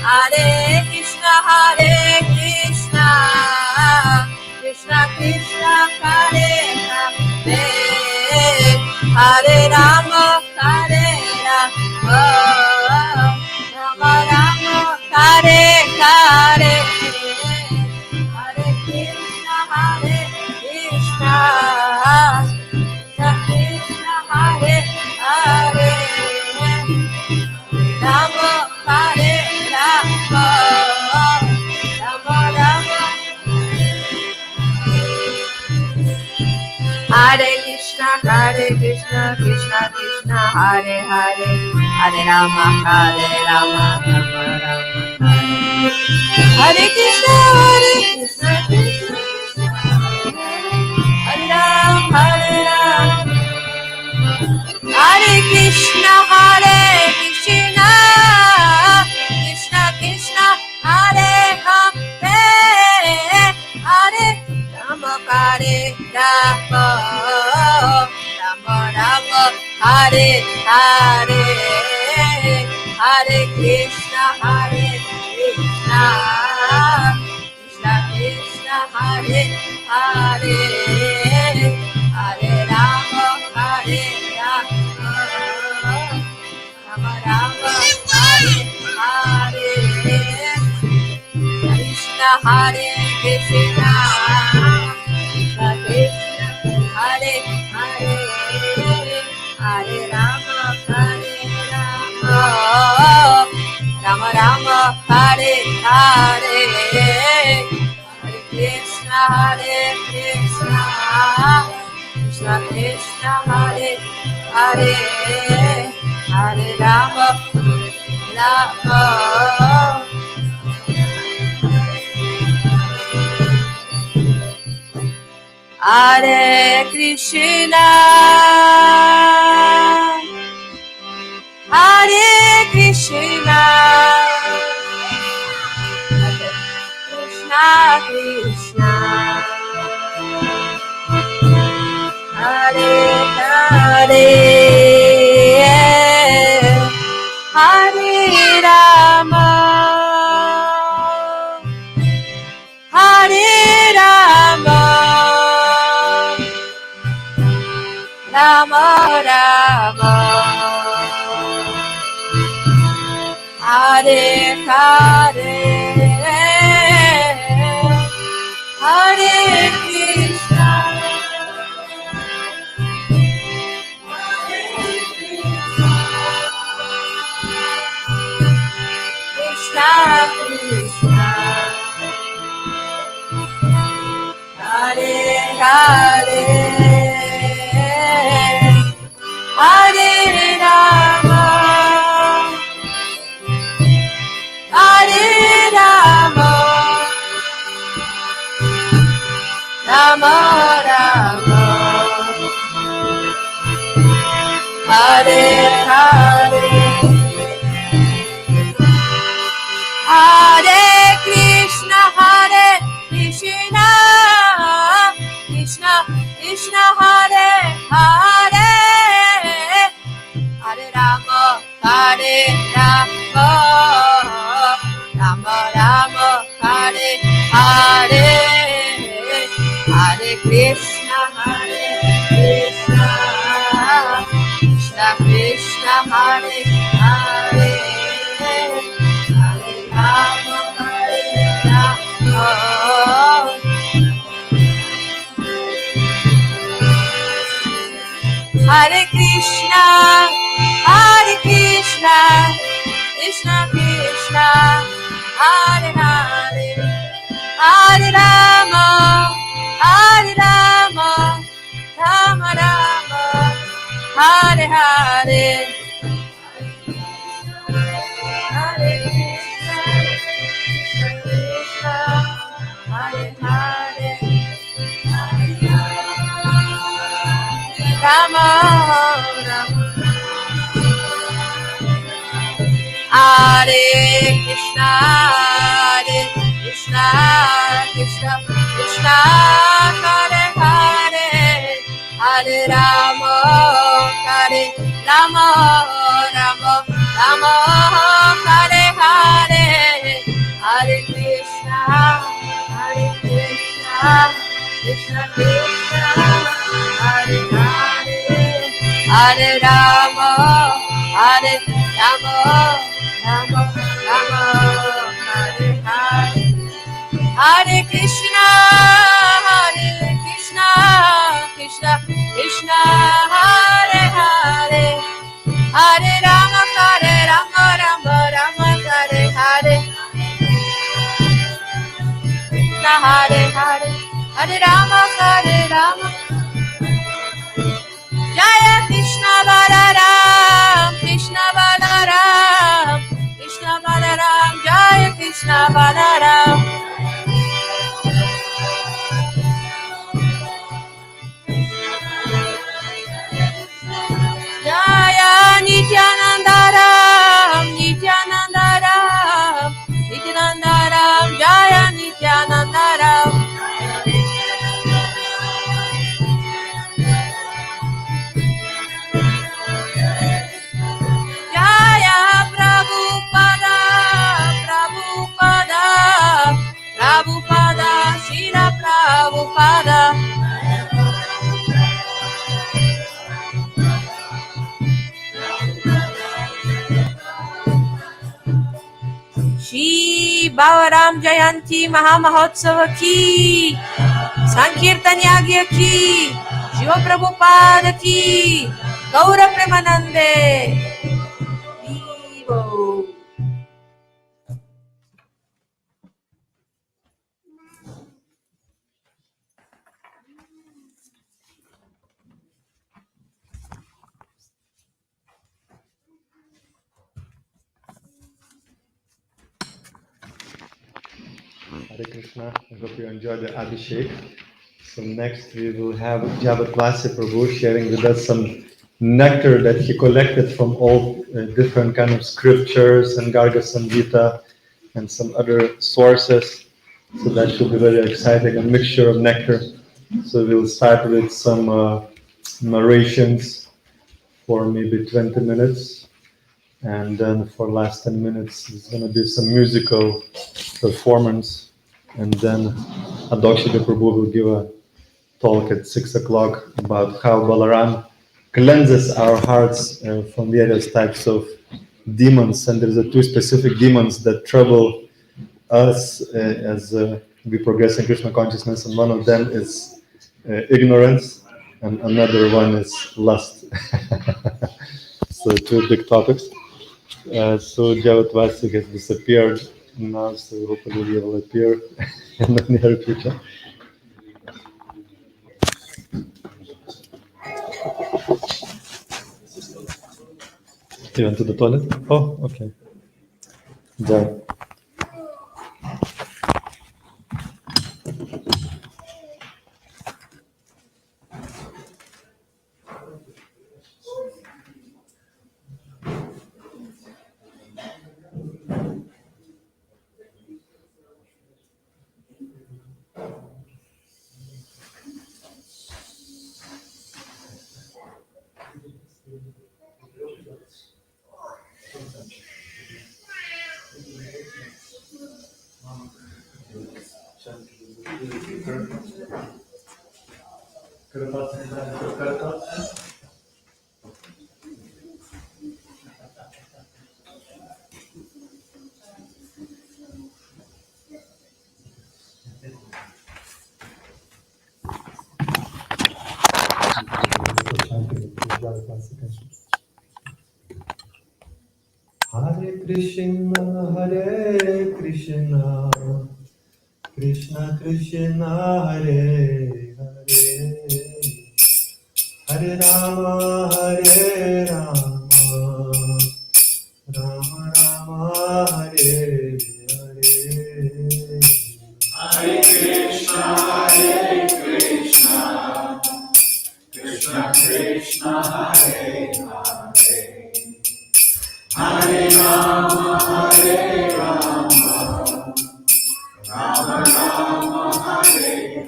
Hare Krishna, Hare Krishna, Krishna Krishna, Hare Hare, Hare Rama, Hare Rama, Rama Rama, Hare Hare, Hare Krishna, Hare Krishna, Krishna Hare Hare, Rama Hare Rama, Rama Rama, Hare Krishna, Krishna Krishna, Hare Hare, Hare Rama, Rama Rama, Hare Krishna, Krishna Krishna, Hare Rama, Hare Krishna, Krishna Krishna, Hare Hare, Hare Rama, Hare Rama, Rama Rama, Hare Hare, Hare Krishna, Krishna Krishna, Hare Hare, Hare Rama, Hare Rama, Rama Rama, Hare Hare, Krishna Hare Krishna, Krishna Krishna, Hare Hare, Hare Rama, Hare Rama, Rama Rama, Hare Hare, Hare Krishna, Krishna Krishna, Hare Hare, Hare Rama, Rama, Hare Krishna, Hare Krishna, Krishna Krishna, Hare Hare, Hare Rama, Hare Rama, Rama Rama, Hare Hare, Hare Krishna, Krishna Krishna, Hare Hare, Hare Rama, Hare Rama, Rama Rama, Hare Hare, Hare Krishna, Krishna Krishna, Hare Hare, Hare Rama, Hare Rama, Rama Rama, Hare Hare, Hare Krishna, Krishna Krishna, Hare Hare, Hare Rama, Hare Rama. Hare Krishna, Krishna Krishna, Hare Hare, Hare Rama, Rama Rama, Hare Hare. Hare Krishna, Krishna, Hare Hare, Rama Rama. Hare Krishna, Krishna Krishna, Hare Hare, Hare Rama, Rama Rama, Hare Hare, Hare Krishna, Krishna Krishna, Hare Hare, Hare Rama, Rama Rama, Hare Hare. Hare Krishna, Krishna Krishna, Hare Hare, Hare Rama, Rama Rama, Hare Hare, Hare Hare, Hare Rama, Jaya Krishna Balaram, Krishna Balaram, Jaya Krishna Balaram. Jaya Nityanandaram, Jaya Nityanandaram. Jaya Prabhupada, Srila Prabhupada. Shri Balaram Jayanti Mahamahotsava ki, Sankirtan Yagya ki, Shiva Prabhupada ki, Goura Premanande. Vivo. Hare Krishna. I hope you enjoyed the Abhishek. So next we will have Jabatvasi Prabhu sharing with us some nectar that he collected from all different kind of scriptures and Garga Samhita and some other sources. So that should be very exciting, a mixture of nectar. So we'll start with some narrations for maybe 20 minutes. And then for last 10 minutes, there's going to be some musical performance. And then Adokshika Prabhu will give a talk at 6 o'clock about how Balaram cleanses our hearts from various types of demons. And there's two specific demons that trouble us as we progress in Krishna consciousness. And one of them is ignorance, and another one is lust. So two big topics. So Javatvasi has disappeared now, so hopefully he will appear in the near future. You went to the toilet? Oh, okay. Done. Hare Krishna, Krishna Krishna, Hare Hare, Hare Rama, Rama Rama, Hare Hare. Hare Krishna, Krishna Krishna, Hare Hare, Hare Rama, Rama Rama, Hare Hare.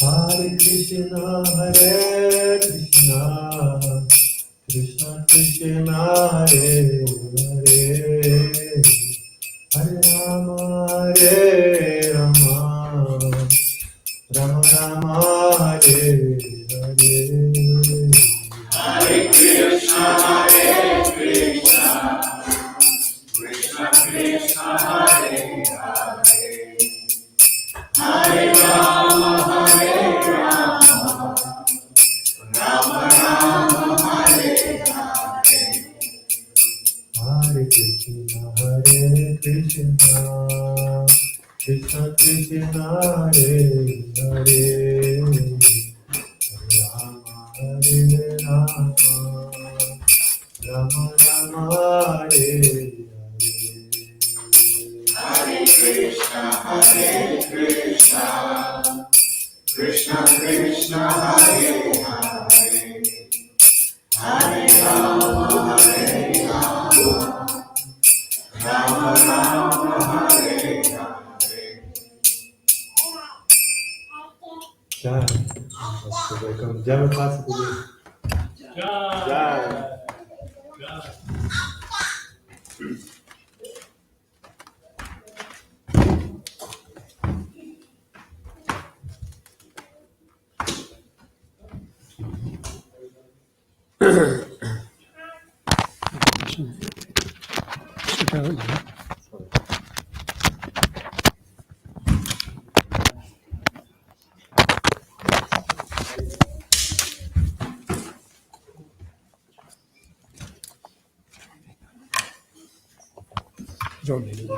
Hare Krishna, Krishna Krishna, Hare Hare, Hare Rama, Rama Rama, Hare Hare. Hare Krishna, Krishna Krishna, Hare Hare, Hare Rama, Rama Rama, Hare Hare. Hare Krishna, Krishna Krishna, Hare Hare, Hare Rama, Rama Rama, Hare Hare. Hare Krishna, Krishna Krishna, Hare Hare, Hare Rama, Rama Rama, Hare Hare. Jai. Welcome. Jai Prabhu. Jai. Don't need it.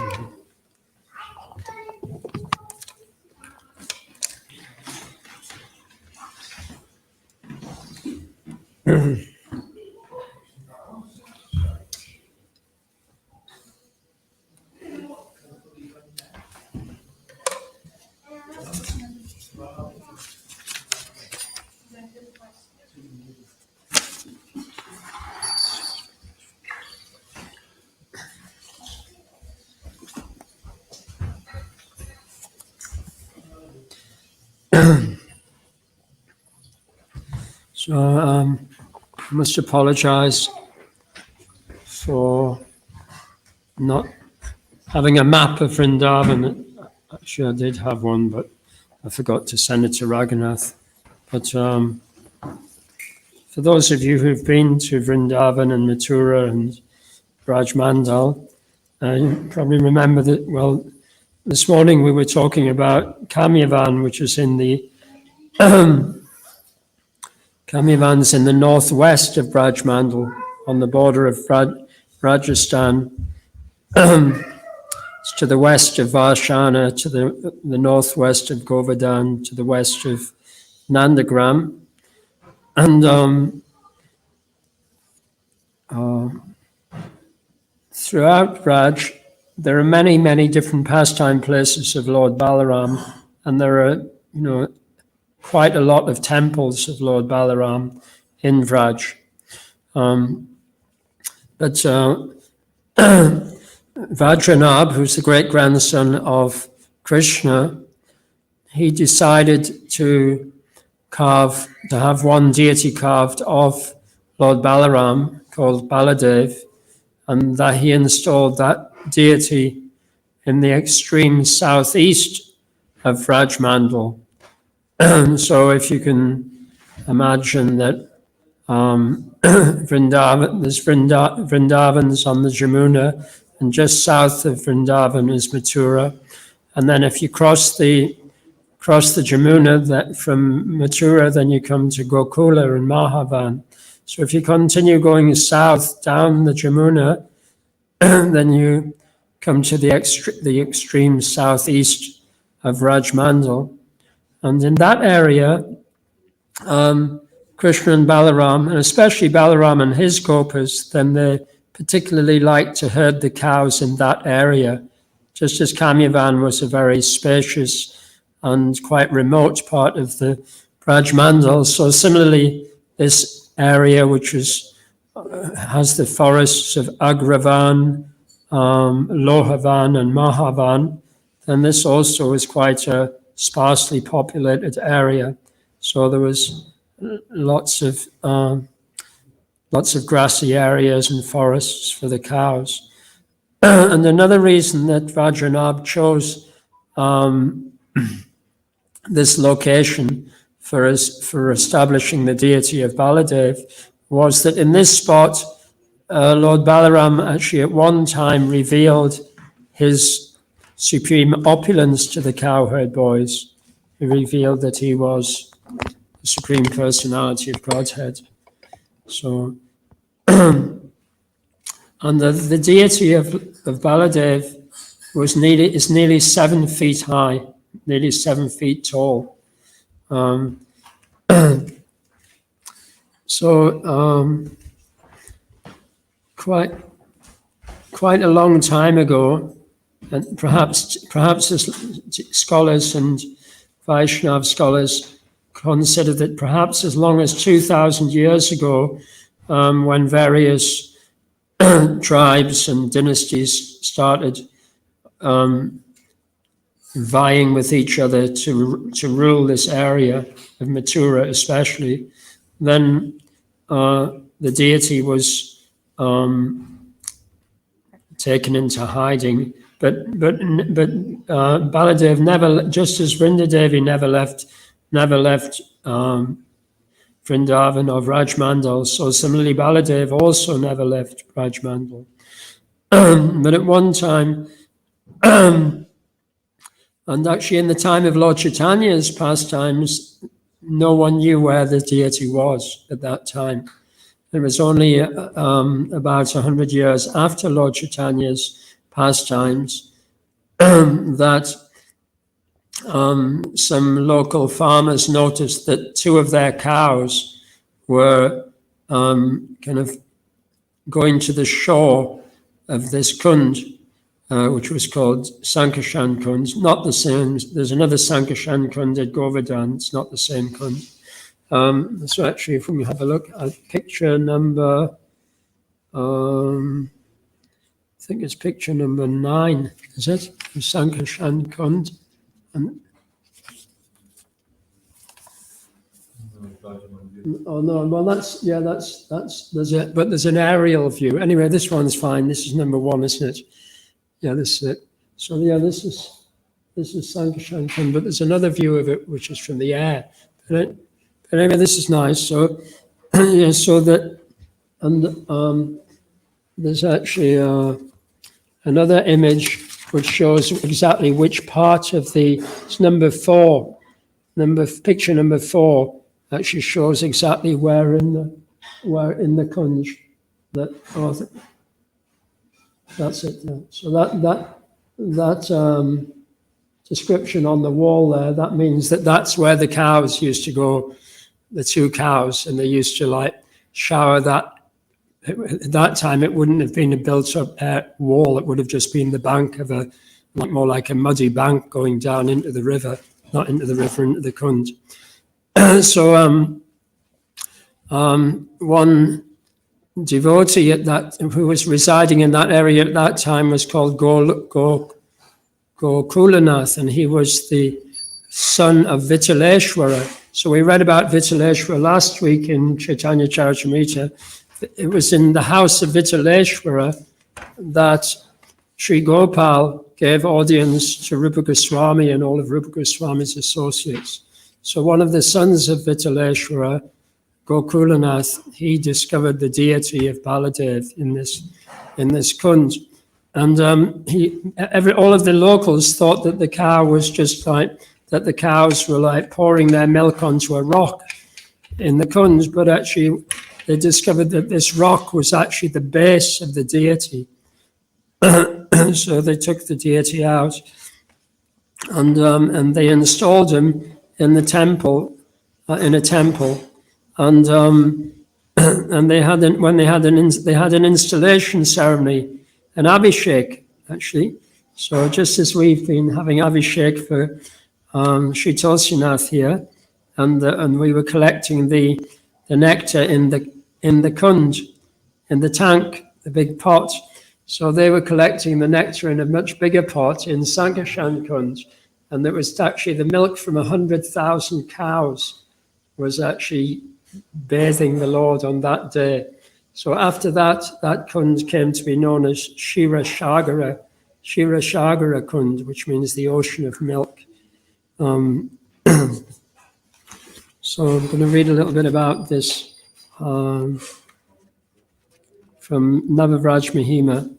So I must apologize for not having a map of Vrindavan. Actually, I did have one, but I forgot to send it to Raghunath. But for those of you who've been to Vrindavan and Mathura and Braj Mandal, you probably remember that, well, this morning we were talking about Kamyavan, which is in the Kamyavan's in the northwest of Braj Mandal, on the border of Rajasthan. It's to the west of Varshana, to the northwest of Govardhan, to the west of Nandagram. And throughout Braj, there are many, many different pastime places of Lord Balaram, and there are, quite a lot of temples of Lord Balaram in Vraj. But Vajranabh, who's the great-grandson of Krishna, he decided to have one deity carved of Lord Balaram called Baladev, and that he installed that deity in the extreme southeast of Vraj Mandal. So if you can imagine that Vrindavan's on the Jamuna, and just south of Vrindavan is Mathura, and then if you cross the cross the Jamuna, that from Mathura, then you come to Gokula and Madhavan. So if you continue going south down the Jamuna, then you come to the extreme southeast of Rajmandal. And in that area, Krishna and Balaram, and especially Balaram and his gopas, then they particularly like to herd the cows in that area, just as Kamyavan was a very spacious and quite remote part of the Rajmandal. So similarly, this area, which has the forests of Agravan, Lohavan and Madhavan, then this also is quite a sparsely populated area. So there was lots of grassy areas and forests for the cows. And another reason that Vajranabh chose this location for establishing the deity of Baladev was that in this spot, Lord Balaram actually at one time revealed his supreme opulence to the cowherd boys. He revealed that he was the Supreme Personality of Godhead. So, and the deity of Baladev is nearly 7 feet high, nearly 7 feet tall. Quite a long time ago, and perhaps as scholars and Vaishnav scholars consider that perhaps as long as 2,000 years ago, when various tribes and dynasties started vying with each other to rule this area of Mathura especially, then the deity was taken into hiding. But Baladev never, just as Vrindadevi never left Vrindavan or Rajmandal, so similarly Baladev also never left Rajmandal. But at one time, and actually in the time of Lord Chaitanya's pastimes, no one knew where the deity was at that time. It was only about 100 years after Lord Chaitanya's pastimes that some local farmers noticed that 2 of their cows were kind of going to the shore of this kund, which was called Sankashan Kund. Not the same. There's another Sankashan Kund at Govardhan. It's not the same kund. So actually, if we have a look at picture number, I think it's picture number 9, is it? Sankashan Kund. Oh no, well that's there's it, but there's an aerial view. Anyway, this one's fine. This is number 1, isn't it? Yeah, this is it. So yeah, this is Sankashan Kund, but there's another view of it which is from the air. But anyway, this is nice. So yeah, so that, and there's actually another image which shows exactly which part of it's number 4. Picture number 4 actually shows exactly where in the kunj that's it. Yeah. So that description on the wall there, that means that's where the cows used to go, the 2 cows, and they used to shower that. At that time, it wouldn't have been a built-up wall. It would have just been the bank of more like a muddy bank going down into the river, not into the river, into the kund. So one devotee who was residing in that area at that time was called Gokulanath, and he was the son of Vitaleshwara. So we read about Vitaleshwara last week in Chaitanya Charitamrita. It was in the house of Vitaleshwara that Sri Gopal gave audience to Rupa Goswami and all of Rupa Goswami's associates. So one of the sons of Vitaleshwara, Gokulanath, he discovered the deity of Baladev in this kund. And all of the locals thought that the cow was just like that the cows were like pouring their milk onto a rock in the Kund, but actually they discovered that this rock was actually the base of the deity. So they took the deity out and they installed him in the temple, in a temple, and they had an installation ceremony, an Abhishek actually. So just as we've been having Abhishek for Sri Tulsinath here, and we were collecting the nectar in the Kund, in the tank, the big pot. So they were collecting the nectar in a much bigger pot in Sankashan Kund, and it was actually the milk from 100,000 cows was actually bathing the Lord on that day. So after that, that Kund came to be known as Shira Shagara Kund, which means the ocean of milk. So I'm going to read a little bit about this from Navavraj Mahima.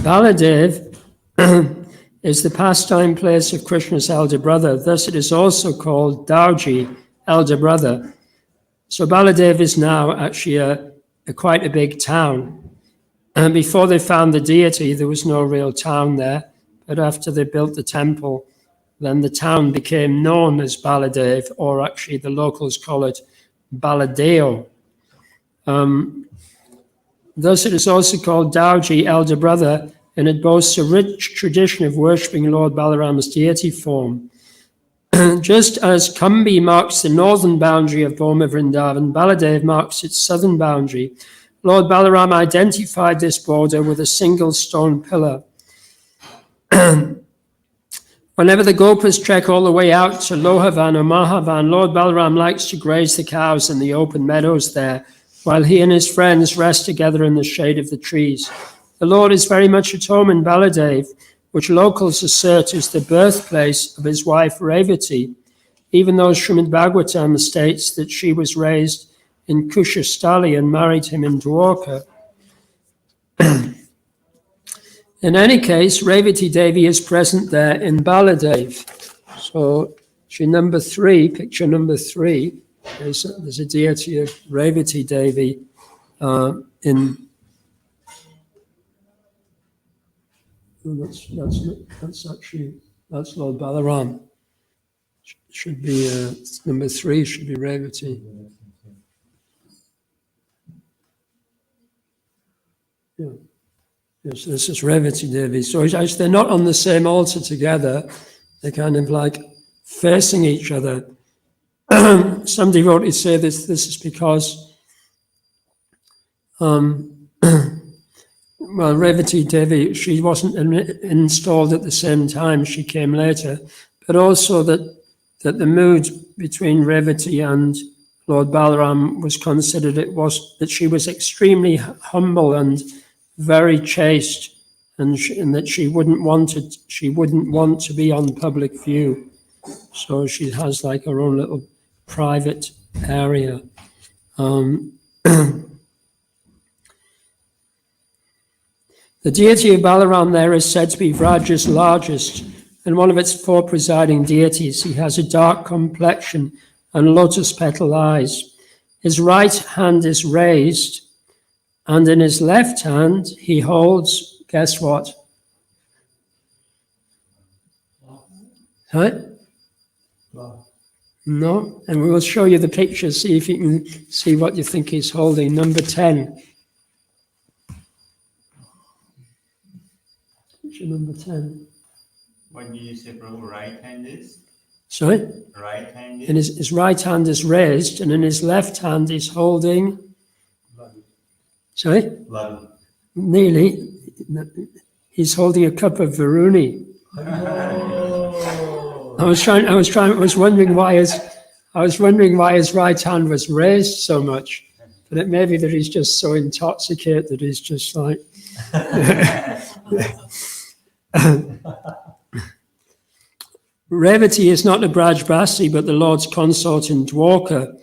Baladev is the pastime place of Krishna's elder brother. Thus it is also called Dauji, elder brother. So Baladev is now actually quite a big town. And before they found the deity, there was no real town there. But after they built the temple, then the town became known as Baladev, or actually the locals call it Baladeo. Thus it is also called Dauji, elder brother, and it boasts a rich tradition of worshipping Lord Balarama's deity form. Just as Kambi marks the northern boundary of Boma Vrindavan, Baladev marks its southern boundary. Lord Balarama identified this border with a single stone pillar. Whenever the Gopas trek all the way out to Lohavan or Mahavan, Lord Balaram likes to graze the cows in the open meadows there, while he and his friends rest together in the shade of the trees. The Lord is very much at home in Baladev, which locals assert is the birthplace of his wife Revati, even though Srimad Bhagavatam states that she was raised in Kushastali and married him in Dwarka. In any case, Revati Devi is present there in Baladev. So, number 3, picture number 3, there's a deity of Revati Devi that's Lord Balaram. Should be number 3 should be Revati. Yeah. Yes, this is Revati Devi. So they're not on the same altar together. They're kind of like facing each other. Some devotees say this is because well, Revati Devi, she wasn't installed at the same time, she came later, but also that the mood between Revati and Lord Balaram was considered, that she was extremely humble and very chaste, and that she wouldn't want to be on public view. So she has like her own little private area. The deity of Balaram there is said to be Vraja's largest, and one of its 4 presiding deities. He has a dark complexion and lotus petal eyes. His right hand is raised, and in his left hand he holds, guess what? Huh? No, and we will show you the picture, see if you can see what you think he's holding. Number 10. Picture number 10. What do you say, Prabhu? Right hand is? Sorry? Right hand is? And his right hand is raised, and in his left hand he's holding... Sorry? Blood. Nearly. He's holding a cup of Varuni. I was wondering why his right hand was raised so much. But it may be that he's just so intoxicated that he's just like... Revati is not the Brajbasi, but the Lord's consort in Dwarka,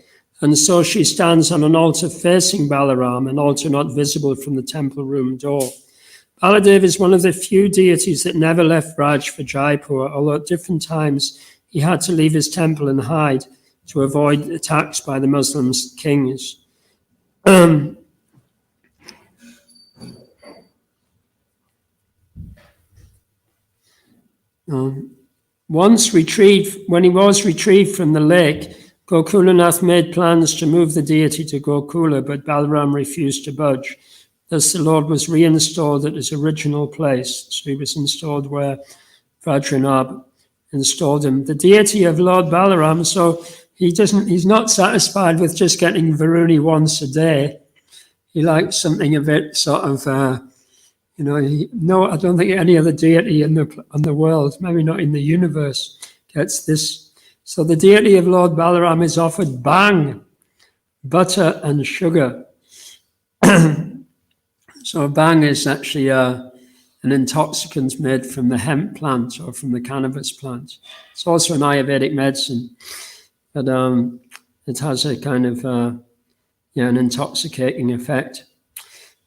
and so she stands on an altar facing Balaram, an altar not visible from the temple room door. Baladev is one of the few deities that never left Braj for Jaipur, although at different times he had to leave his temple and hide to avoid attacks by the Muslim kings. When he was retrieved from the lake, Gokulanath made plans to move the deity to Gokula, but Balaram refused to budge. Thus the Lord was reinstalled at his original place. So he was installed where Vajranab installed him. The deity of Lord Balaram, so he's not satisfied with just getting Varuni once a day. He likes something a bit sort of, I don't think any other deity in the world, maybe not in the universe, gets this. So the deity of Lord Balaram is offered bhang, butter and sugar. So bhang is actually an intoxicant made from the hemp plant or from the cannabis plant. It's also an Ayurvedic medicine, but it has a kind of an intoxicating effect.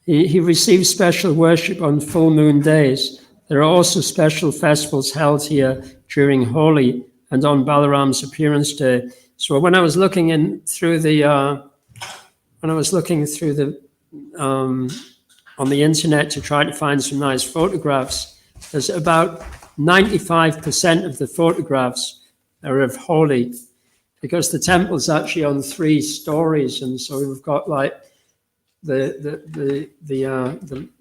He receives special worship on full moon days. There are also special festivals held here during Holi and on Balaram's appearance day. So when I was looking through the on the internet to try to find some nice photographs, there's about 95% of the photographs are of Holi, because the temple's actually on 3 stories, and so we've got like the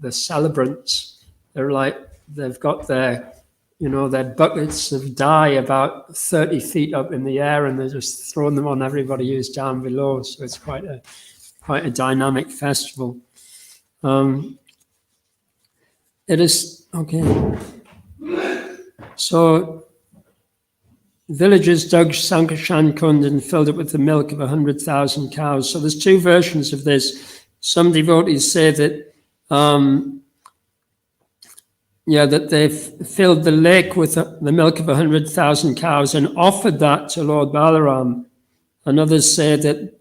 celebrants. They're like, they've got their buckets of dye about 30 feet up in the air, and they're just throwing them on everybody who's down below. So it's quite a dynamic festival. It is okay. So villagers dug Sankashan Kund and filled it with the milk of 100,000 cows. So there's 2 versions of this. Some devotees say that that they've filled the lake with the milk of 100,000 cows and offered that to Lord Balaram. And others say that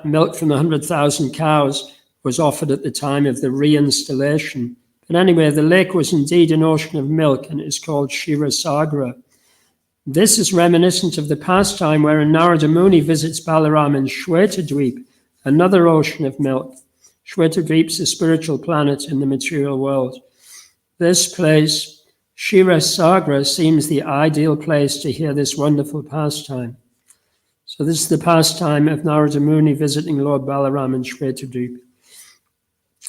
milk from the 100,000 cows was offered at the time of the reinstallation. But anyway, the lake was indeed an ocean of milk, and it is called Shira Sagra. This is reminiscent of the pastime wherein Narada Muni visits Balaram in Shwetadweep, another ocean of milk. Shwetadweep is a spiritual planet in the material world. This place, Shira Sagra, seems the ideal place to hear this wonderful pastime. So this is the pastime of Narada Muni visiting Lord Balaram in Shwetadweep.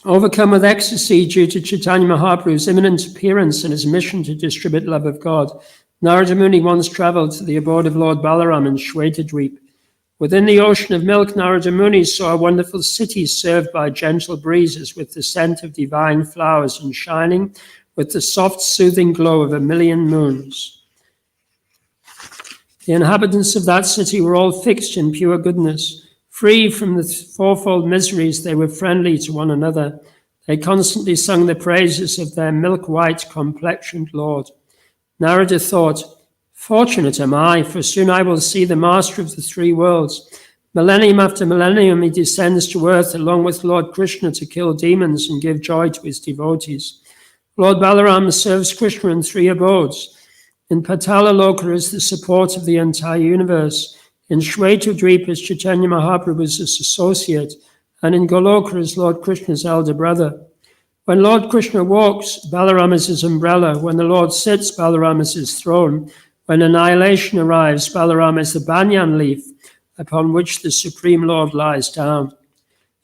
Overcome with ecstasy due to Chaitanya Mahaprabhu's imminent appearance and his mission to distribute love of God, Narada Muni once travelled to the abode of Lord Balaram in Shwetadweep. Within the ocean of milk, Narada Muni saw a wonderful city served by gentle breezes with the scent of divine flowers and shining with the soft, soothing glow of 1,000,000 moons. The inhabitants of that city were all fixed in pure goodness. Free from the 4-fold miseries, they were friendly to one another. They constantly sung the praises of their milk-white complexioned Lord. Narada thought, "Fortunate am I, for soon I will see the master of the 3 worlds. Millennium after millennium, he descends to earth along with Lord Krishna to kill demons and give joy to his devotees. Lord Balaram serves Krishna in 3 abodes. In Patala Loka is the support of the entire universe. In Shwetadweep is Chaitanya Mahaprabhu's associate, and in Goloka is Lord Krishna's elder brother. When Lord Krishna walks, Balaram is his umbrella. When the Lord sits, Balaram is his throne. When annihilation arrives, Balaram is the banyan leaf upon which the Supreme Lord lies down."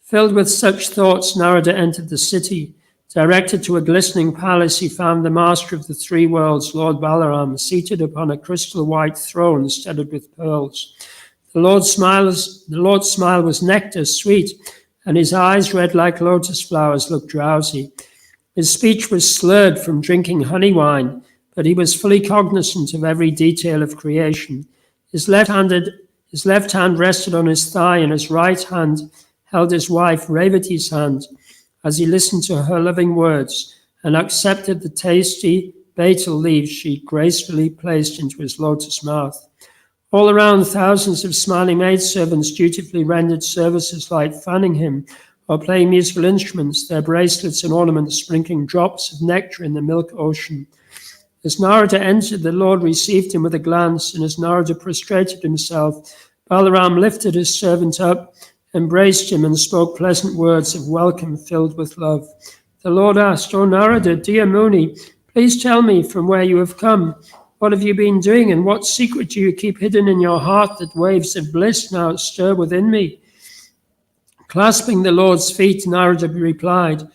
Filled with such thoughts, Narada entered the city. Directed to a glistening palace, he found the master of the 3 worlds, Lord Balaram, seated upon a crystal white throne studded with pearls. The Lord's smile was nectar sweet, and his eyes, red like lotus flowers, looked drowsy. His speech was slurred from drinking honey wine, but he was fully cognizant of every detail of creation. His left hand rested on his thigh, and his right hand held his wife Revati's hand as he listened to her loving words and accepted the tasty betel leaves she gracefully placed into his lotus mouth. All around, thousands of smiling maidservants dutifully rendered services like fanning him or playing musical instruments, their bracelets and ornaments sprinkling drops of nectar in the milk ocean. As Narada entered, the Lord received him with a glance, and as Narada prostrated himself, Balaram lifted his servant up, embraced him, and spoke pleasant words of welcome filled with love. The Lord asked, "O Narada, dear Muni, please tell me from where you have come. What have you been doing, and what secret do you keep hidden in your heart that waves of bliss now stir within me?" Clasping the Lord's feet, Narada replied,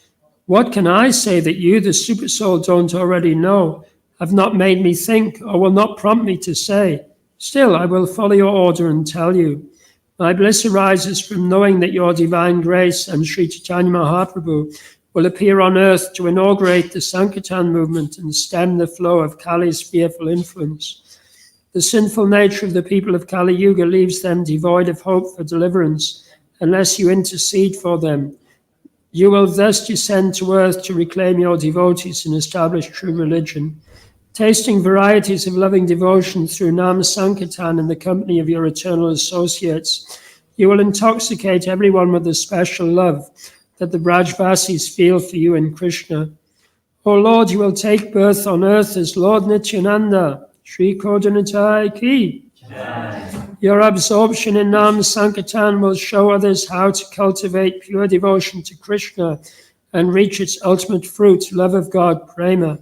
"What can I say that you, the Supersoul, don't already know, have not made me think, or will not prompt me to say? Still, I will follow your order and tell you. My bliss arises from knowing that your divine grace and Sri Chaitanya Mahaprabhu will appear on earth to inaugurate the Sankirtan movement and stem the flow of Kali's fearful influence. The sinful nature of the people of Kali Yuga leaves them devoid of hope for deliverance unless you intercede for them. You will thus descend to earth to reclaim your devotees and establish true religion. Tasting varieties of loving devotion through Nam Sankirtan in the company of your eternal associates, you will intoxicate everyone with the special love that the Brajvasis feel for you and Krishna. O Lord, you will take birth on earth as Lord Nityananda, Sri Kodanatai Ki. Your absorption in Nam Sankirtan will show others how to cultivate pure devotion to Krishna and reach its ultimate fruit, love of God, prema.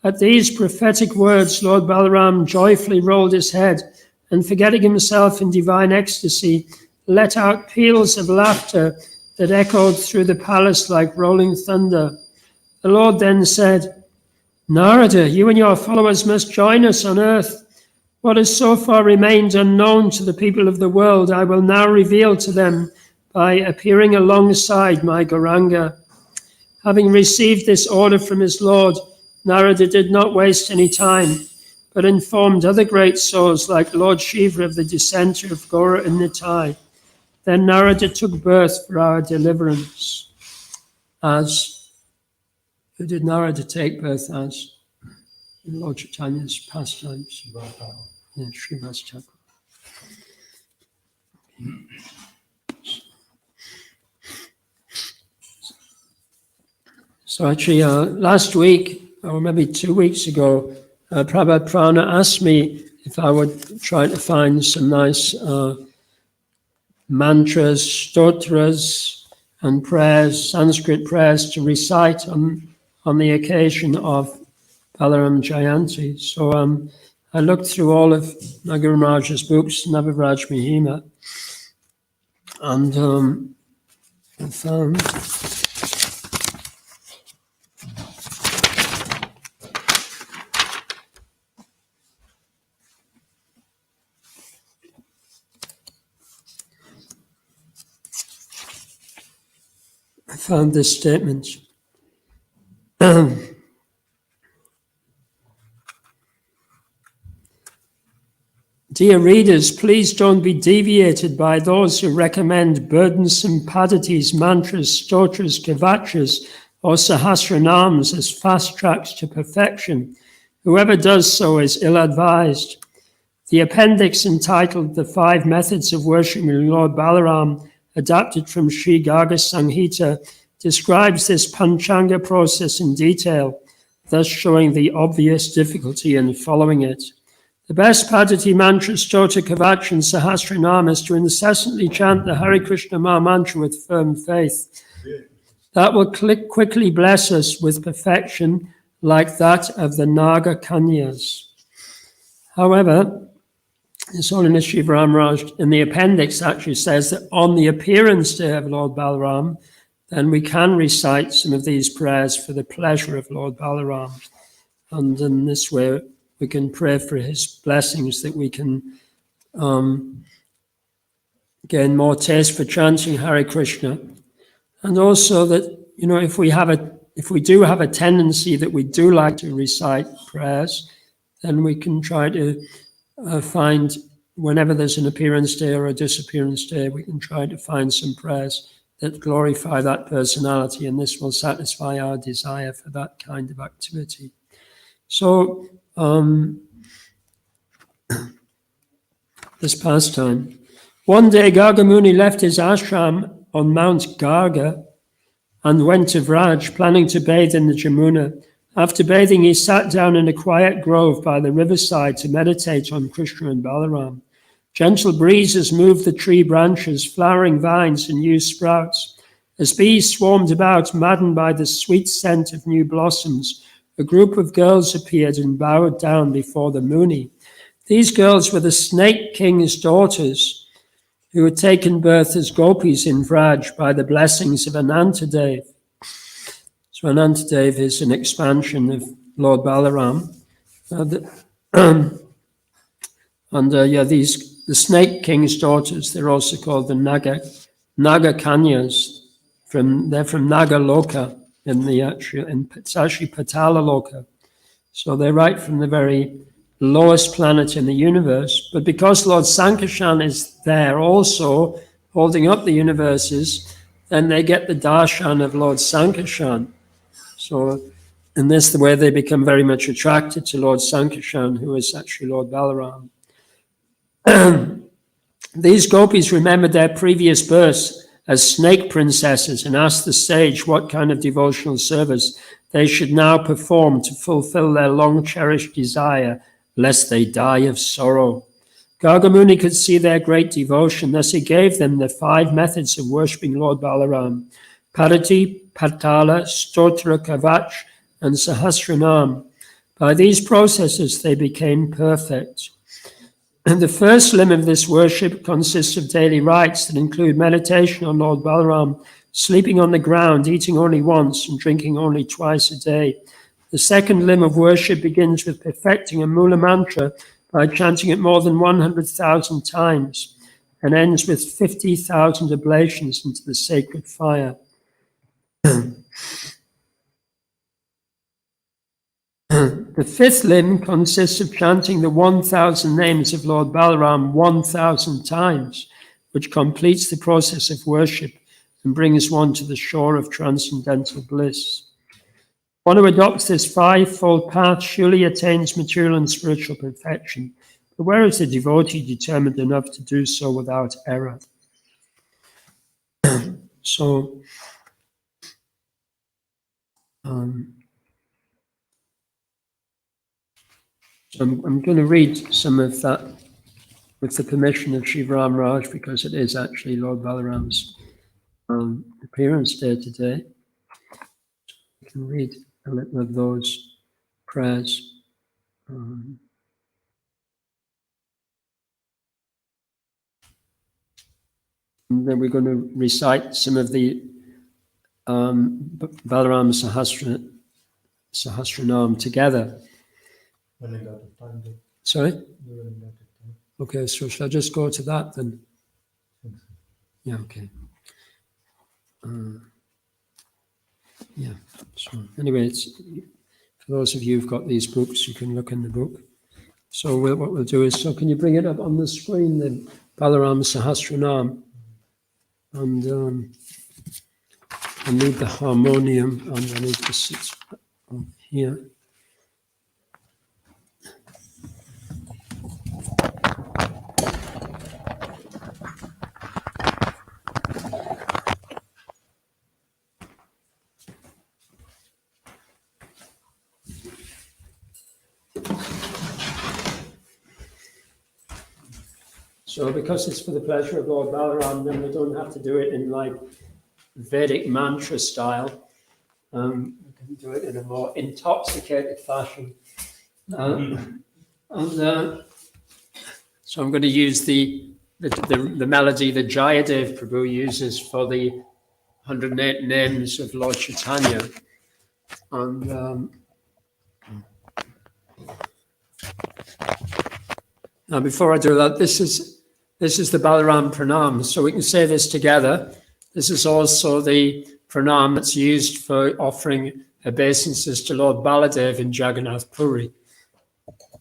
At these prophetic words, Lord Balaram joyfully rolled his head and, forgetting himself in divine ecstasy, let out peals of laughter that echoed through the palace like rolling thunder. The Lord then said, "Narada, you and your followers must join us on earth. What has so far remained unknown to the people of the world, I will now reveal to them by appearing alongside my Gauranga." Having received this order from his Lord, Narada did not waste any time, but informed other great souls like Lord Shiva of the descent of Goura and Nitai. Then Narada took birth for our deliverance. Who did Narada take birth as? In Lord Chaitanya's pastimes. Yeah, Srimad Chakra. So actually, last week, or maybe 2 weeks ago, Prabhat Prana asked me if I would try to find some nice mantras, stotras, and prayers, Sanskrit prayers to recite on the occasion of Balaram Jayanti. So I looked through all of Nagara Maharaj's books, Navavraj Mahima, and I found this statement. Dear readers, please don't be deviated by those who recommend burdensome padatis, mantras, stotras, kavachas, or sahasranams as fast tracks to perfection. Whoever does so is ill-advised. The appendix entitled The 5 Methods of Worshipping Lord Balaram, adapted from Sri Garga Samhita, describes this Panchanga process in detail, thus showing the obvious difficulty in following it. The best padati, mantra, stota, kavach, and sahasranam is to incessantly chant the Hare Krishna Maha Mantra with firm faith. That will quickly bless us with perfection like that of the Naga Kanyas. However, His Holiness Shiva Ramaraj in the appendix actually says that on the appearance day of Lord Balaram, then we can recite some of these prayers for the pleasure of Lord Balaram. And in this way, we can pray for his blessings, that we can gain more taste for chanting Hare Krishna. And also that, you know, if we do have a tendency that we do like to recite prayers, then we can try to find whenever there's an appearance day or a disappearance day, we can try to find some prayers that glorify that personality, and this will satisfy our desire for that kind of activity. So, this pastime. One day, Garga Muni left his ashram on Mount Garga and went to Vraj, planning to bathe in the Jamuna. After bathing, he sat down in a quiet grove by the riverside to meditate on Krishna and Balaram. Gentle breezes moved the tree branches, flowering vines and new sprouts. As bees swarmed about, maddened by the sweet scent of new blossoms, a group of girls appeared and bowed down before the Muni. These girls were the Snake King's daughters, who had taken birth as gopis in Vraj by the blessings of Anantadev. So Anantadev is an expansion of Lord Balaram. The Snake King's daughters, they're also called the Naga Kanyas. They're from Naga Loka, it's actually Patala Loka. So they're right from the very lowest planet in the universe. But because Lord Sankarshan is there also, holding up the universes, then they get the darshan of Lord Sankarshan. So in this the way they become very much attracted to Lord Sankarshan, who is actually Lord Balaram. These gopis remembered their previous births as snake princesses and asked the sage what kind of devotional service they should now perform to fulfill their long-cherished desire, lest they die of sorrow. Garga Muni could see their great devotion, thus he gave them the 5 methods of worshipping Lord Balaram: Parati, Patala, Stotra, Kavach, and Sahasranam. By these processes they became perfect. And the first limb of this worship consists of daily rites that include meditation on Lord Balaram, sleeping on the ground, eating only once, and drinking only twice a day. The second limb of worship begins with perfecting a Mula mantra by chanting it more than 100,000 times, and ends with 50,000 oblations into the sacred fire. The fifth limb consists of chanting the 1,000 names of Lord Balaram 1,000 times, which completes the process of worship and brings one to the shore of transcendental bliss. One who adopts this 5-fold path surely attains material and spiritual perfection, but where is the devotee determined enough to do so without error? So, I'm going to read some of that with the permission of Shivaram Raj, because it is actually Lord Balaram's appearance day today. I can read a little of those prayers. And then we're going to recite some of the Balaram Sahasranam together. Sorry? Okay, so shall I just go to that then? Yeah, okay. Yeah, so anyway, for those of you who've got these books, you can look in the book. So what we'll do is, so can you bring it up on the screen then, Balaram Sahasranam? And I need the harmonium, and I need to sit up here. So because it's for the pleasure of Lord Balaram, then we don't have to do it in like Vedic mantra style. We can do it in a more intoxicated fashion. So I'm going to use the melody that Jayadev Prabhu uses for the 108 names of Lord Chaitanya. And now before I do that, this is the Balaram Pranam, so we can say this together. This is also the pranam that's used for offering obeisances to Lord Baladev in Jagannath Puri.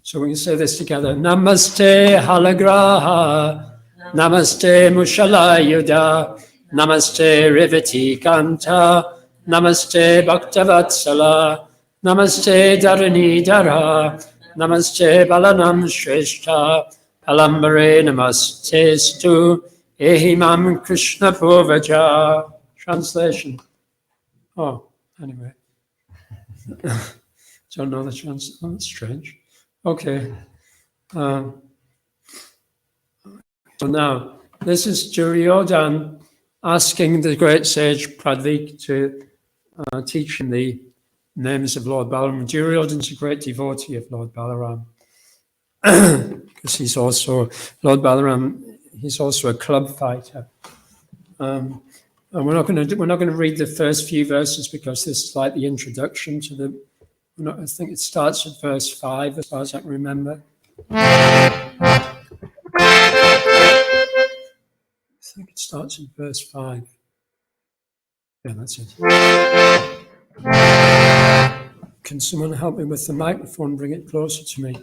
So we can say this together. Namaste Halagraha, Namaste Mushalayuda, Namaste Rivati Kanta, Namaste Bhaktavatsala, Namaste Dharani Dhara, Namaste Balanam Shrestha, Palambare Namaste Stu, Ehimam Krishna Purvaja. Translation. Oh, anyway. Don't know the translation. Oh, that's strange. Okay. So now, this is Duryodhan asking the great sage Pradvik to teach him the names of Lord Balaram. Duryodhan's a great devotee of Lord Balaram. Because he's also, Lord Balaram, he's also a club fighter. And we're not going to read the first few verses because this is like the introduction to the. I think it starts at verse 5, as far as I can remember. I think it starts at verse 5. Yeah, that's it. Can someone help me with the microphone? Bring it closer to me.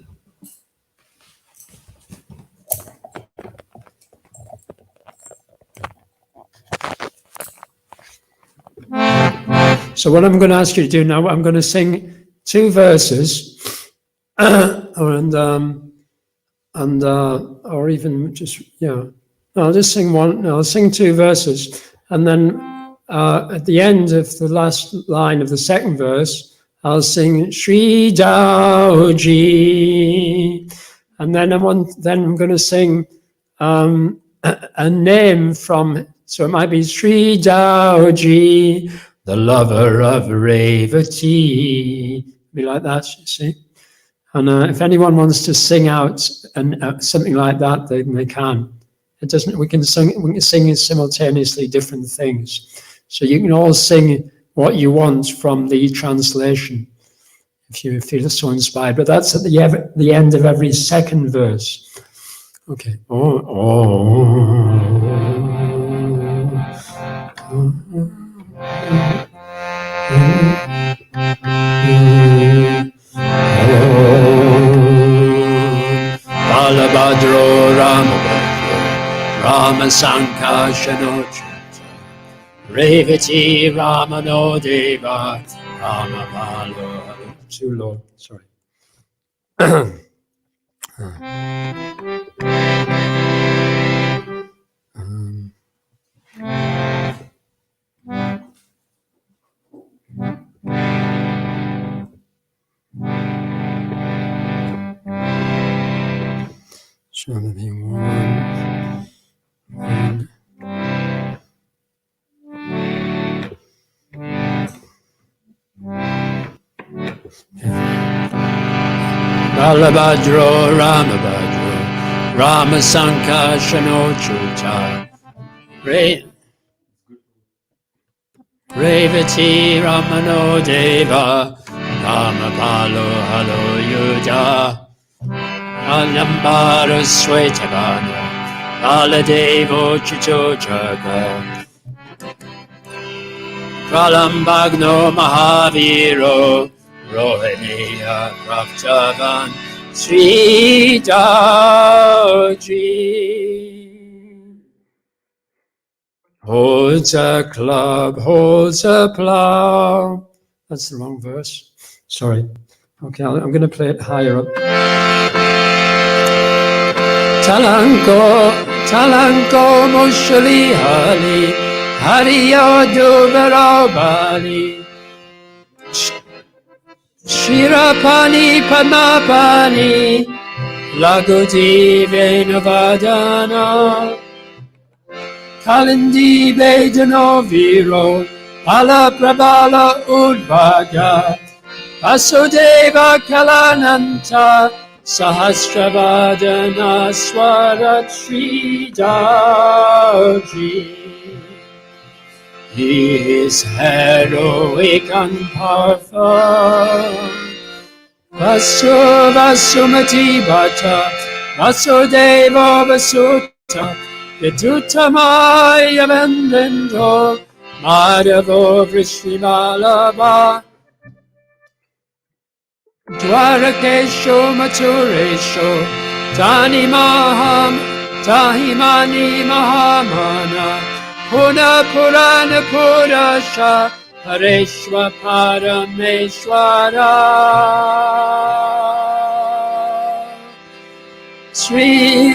So what I'm going to ask you to do now, I'm going to sing 2 verses, or even just, I'll just sing one. I'll sing 2 verses, and then at the end of the last line of the second verse, I'll sing Sri Dauji, and then I'm going to sing a name from. So it might be Sri Dauji, the lover of Revati. Be like that, you see. And if anyone wants to sing out and something like that, they can. It doesn't. We can sing simultaneously different things. So you can all sing what you want from the translation if you feel so inspired. But that's at the end of every second verse. Okay. Balabhadro Ramabhadro Rama Sankashanochita Revati Ramano Deva Rama Balo. Too low, sorry. So maybe one. Balabhadro Ramabhadro Rama Sankashanochuta Revati Ramano Deva Rama Palo Halo Yuja Alyambara Svetavana Baladevo Chichojaga Pralambagno Mahaviro Rohiniya Praptavan Sri Dauji holds a club, holds a plough. That's the wrong verse. Sorry. Okay, I'm going to play it higher up. Talanko Moshali Hari Hariyodu Barabali Shirapani Padmapani Lagudi Venavadana Kalindi Vedano Viro Pala Prabhala Udvaga Vasudeva Kalananta Sahasravadana Swarat Sri Dauji. He is heroic and powerful. Vasumati Bhatta Vasudeva Vasuta Vidutamaya Vendendo Madhavo Vrishnimalava Dwarakesho Maturesho Tahimani Mahamana Puna Purana Purasha Pareshwa Parameshwara Sri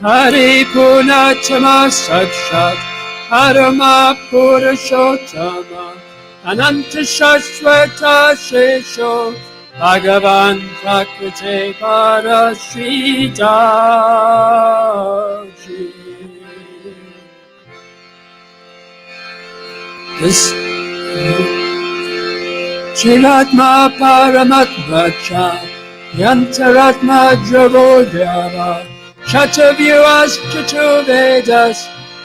Hari Punatama Sakshat Parama Purushottama Ananta Shashwata Shesho Bhagavan Prakriti Parashritaji. This Chiratma Paramatma Cha Yantaratma Javodhyava Chatuvyas Chatuvedas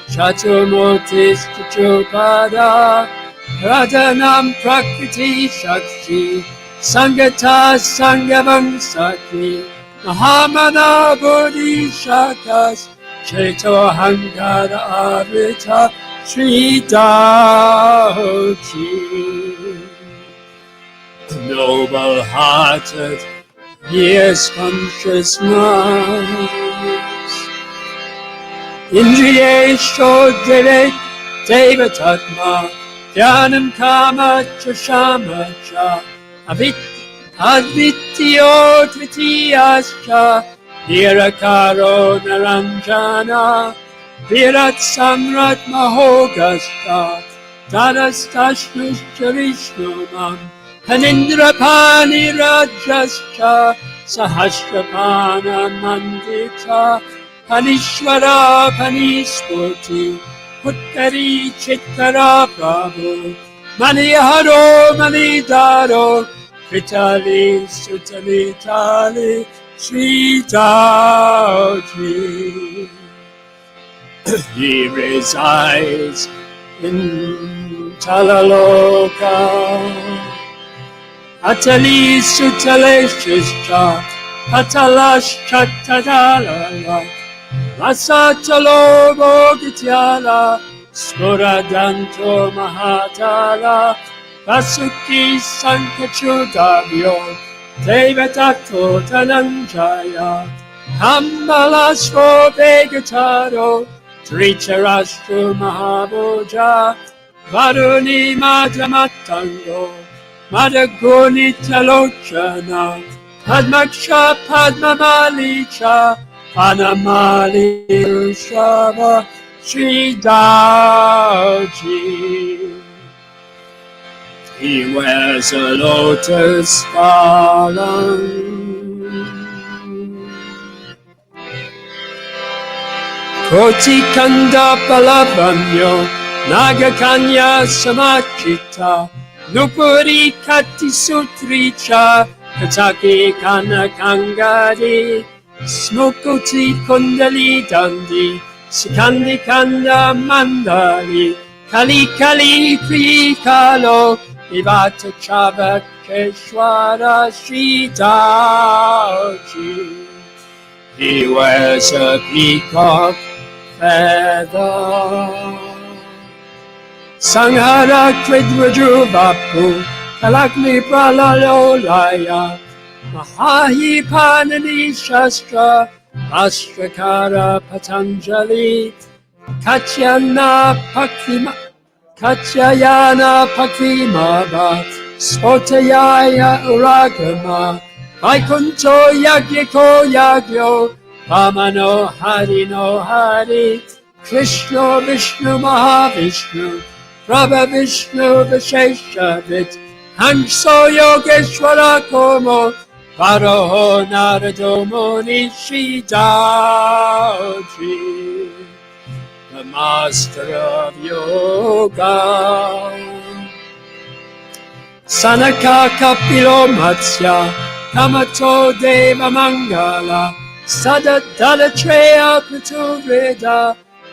Chaturmurtis Chatupada Radhanam Prakriti Shakti Sangata Sangavam Sakti Mahamana Bodhishakas Cheto Hangara Avita Sridhauji. Noble-hearted, yes, consciousness. Indriyesho Devatatma Dhyanam Kama Cha Shama Cha Advityo Tritiyascha Nirakaro Naranjana Virat Samrat Mahogascha Tarastashnushcha Vishnumam Panindrapani Rajascha Sahasrapana Mandita Panishwara Panispurti Puttari Chittara Prabhu Maniharo Manidaro Vitali Sutali Tali Sridhauji. He resides in Talaloka Atali Sutale Shishcha Atalash Chatadala Rasatalo Bogityala Sporadanto Mahatala Vasuki Sankachudabhyo Devatato Tananjaya Hambalasro Vegataro Tricharastro Mahaboja Varuni Madhamatango Madaguni Talochana Padmaksha Padmamalicha Panamali Shava Sridhauji. He wears a lotus garland. Koti Kanda Palavamyo Nagakanya Samachita Nupuri Kati Sutricha Kataki Kana Kangadi Smukoti Kundali Dandi Sikandi Kanda Mandali Kali Kali Prikalo Vivata Chavakeshwara Sridhauji. He wears a peacock feather. Sanghara Kvidvajuvapu Kalakni Pralalolaya Mahahi Panani Shastra Astrakara Patanjali Katyayana Pakimava Spotayaya Uragama Vaikunto Yagyako Yagyo Vamano Harino Hari Krishna Vishnu Mahavishnu Prabha Vishnu Visheshavit Hanso Yogeshwara Komo Varoho Narado Muni Sridhauji, the master of yoga. Sanaka Kapilo Matsya Kamato Deva Mangala Sadadala Treya Prituveda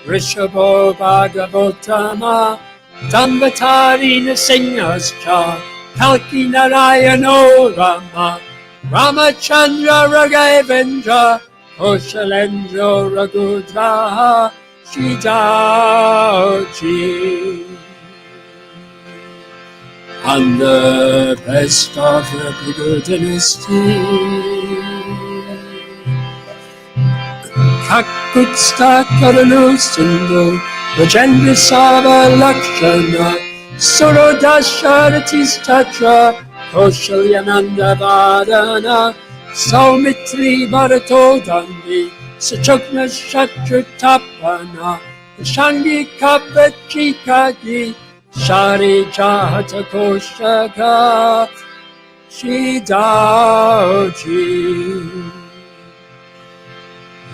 Rishabho Bhagavatama Dambatari Nasinghascha Kalki Narayano Rama Ramachandra Raghavendra Koshalendra Raghudraha Sridhauji. and the best of the Bhikkhu dynasty. Kakutsta Karanu Sindhu Rajendra Sava Lakshana Surodasharati Statra Kaushalyananda Vadana Saumitri Bharato Dandi Sachukna Shatrutapana Shangi Kapachikagi Shari Jahata Koshaka Shidaoji.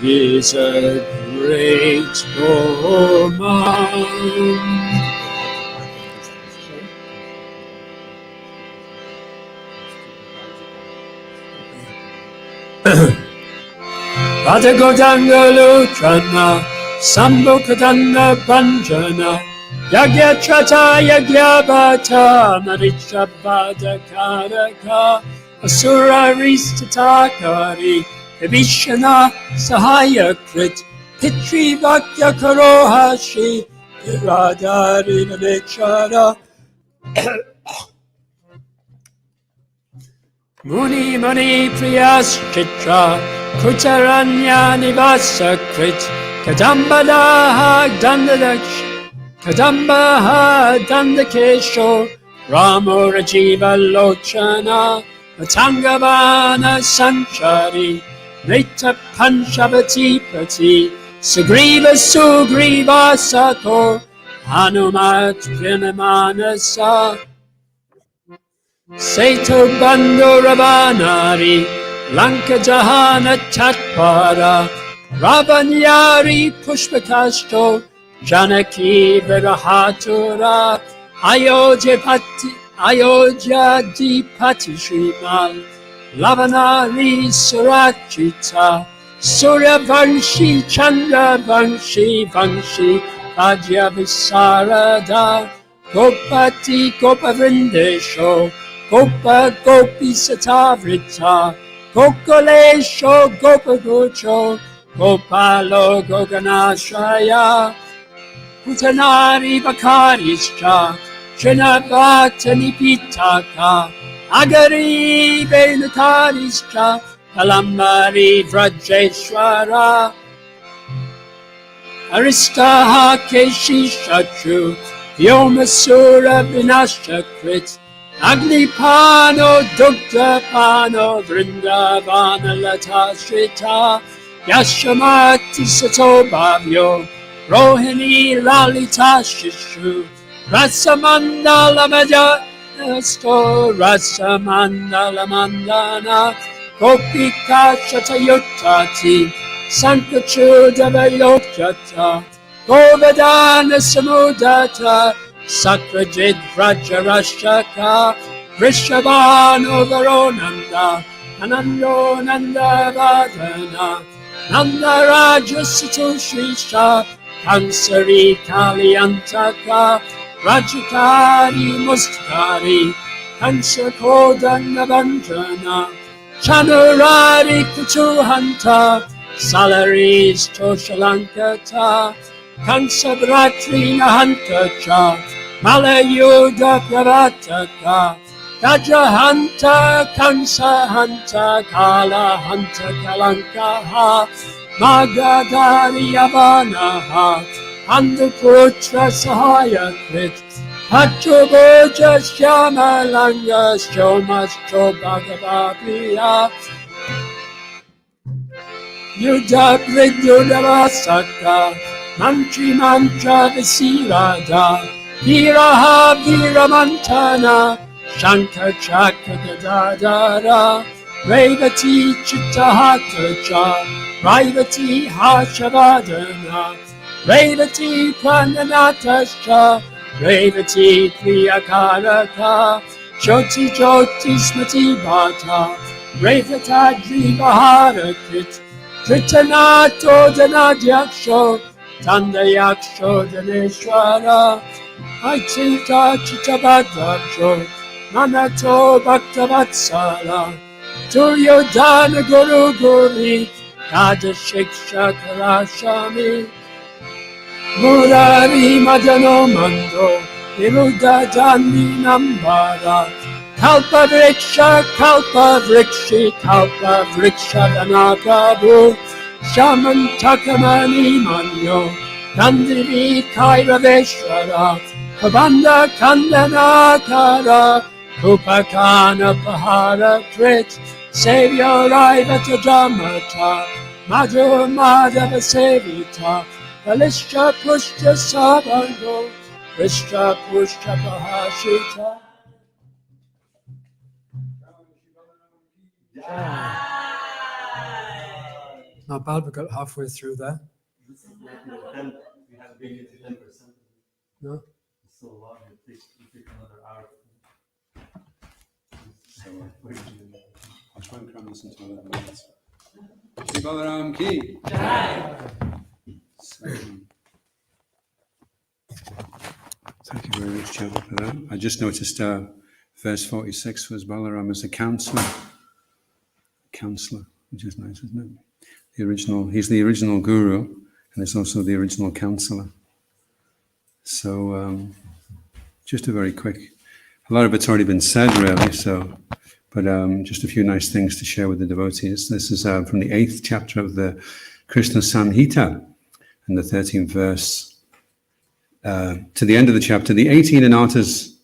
He's a great woman. Padagodangalutrana, Sambhukadana Banjana, Yagyachata Yagyabhata, Marichabhadakaraka, Asura Ristatakari, Vibhishana Sahayakrit, Pitri Vakya Karohashi, Radhari Nechara, Muni Mani Priyas Chitra, Kutaranya Nivasakrit, Kadambadaha Dandadaksh, Kadambaha Dandakesho, Ramo Rajiva Lochana, Matangavana Sanchari, Neta Panchavati Pati, Sugriva Sugriva Sato, Hanumat Pinamanasa, Seto Bando Ravanari, Lanka Jahana Tatpara, Ravanyari Pushpakasto, Janaki Virahatura, Ayodhya Dipati Shrimal, Lavanari Surachita, Surya Vanshi Chandra Vanshi Vanshi Vajya Visarada, Gopati Gopavrindesho, Gopa Gopi Satavrita, Gokulesho Gopagucho, Gopalo Goganashaya, Putanari Bakarischa, Chinabhatani Pitaka, Agari Venatarischa, Kalambari Vrajeshwara, Aristaha Keshi Shatru, Yomasura Vinashakrit, Agnipano Dugdapano Vrindavana Latashrita, Yashamati Satobhavyo, Rohini Lalita Shishu, Rasamandala Madanasto, Rasamandala Mandana, Gopika Shatayutati, Sankachudavayotata, Govardhana Samudata, Sakrajit Vrajarashaka, Vrishabhano Varonanda, Anando Nanda Vadana, Nanda Raja Satushrisha, Kansari Kaliantaka, Rajikari Mustkari, Kansakodanna Bandhana, Chanurari Kutuhanta, Salaris Toshalankata, Kansabratri Nahantacha, Malayuda Pravataka, Gajahanta, Kansahanta, Kalahanta Kalankaha, Magadari Yavanaha, Andaputra Sahayakrit, Pachuboja Shyamalanga, Shomasto Bhagavapriya, Yuda Vridyudavasaka, Mantri Mantra Visirada, Viraha Viramantana, Shankar Chakra Gadadara, Revati Chittahatacha, Raivati Hashavadana, Revati Prananatascha, Revati Priyakaraka, Jyoti Jyoti Smati Bhata, Revata Drivaharakrit, Tritanato Danadyaksho, Tandayaksho Daneshwara, Aitita Chitabhadraksho, Manato Bhaktavatsala, Duryodhana Guru Guri, Raja Shiksha Karashami, Murari Madano Mando, Viruddha Jani Nambara, Kalpa Vriksha, Kalpa Vrikshi, Kalpa Vriksha Dhanakabu, Shaman Takamani Manyo, Kandivi Kairaveshwara, Kabanda Kandanakara, Upakana Pahara Krit, Savior Ivata Dhamata, Madhu Madhava Sevita, Kalishcha Pushcha Sabango, Krishna Pushcha Pahashita. Not bad, we got halfway through there. No? I'll try and cram this into 11 minutes. Sri Balaram Ki. Thank you very much, Chairman, for that. I just noticed verse 46 was Balaram as a counselor. Counselor, which is nice, isn't it? He's the original guru, and he's also the original counselor. So, just a very quick, a lot of it's already been said, really, but just a few nice things to share with the devotees. This is from the 8th chapter of the Krishna Samhita, and the 13th verse. To the end of the chapter, the 18 anartas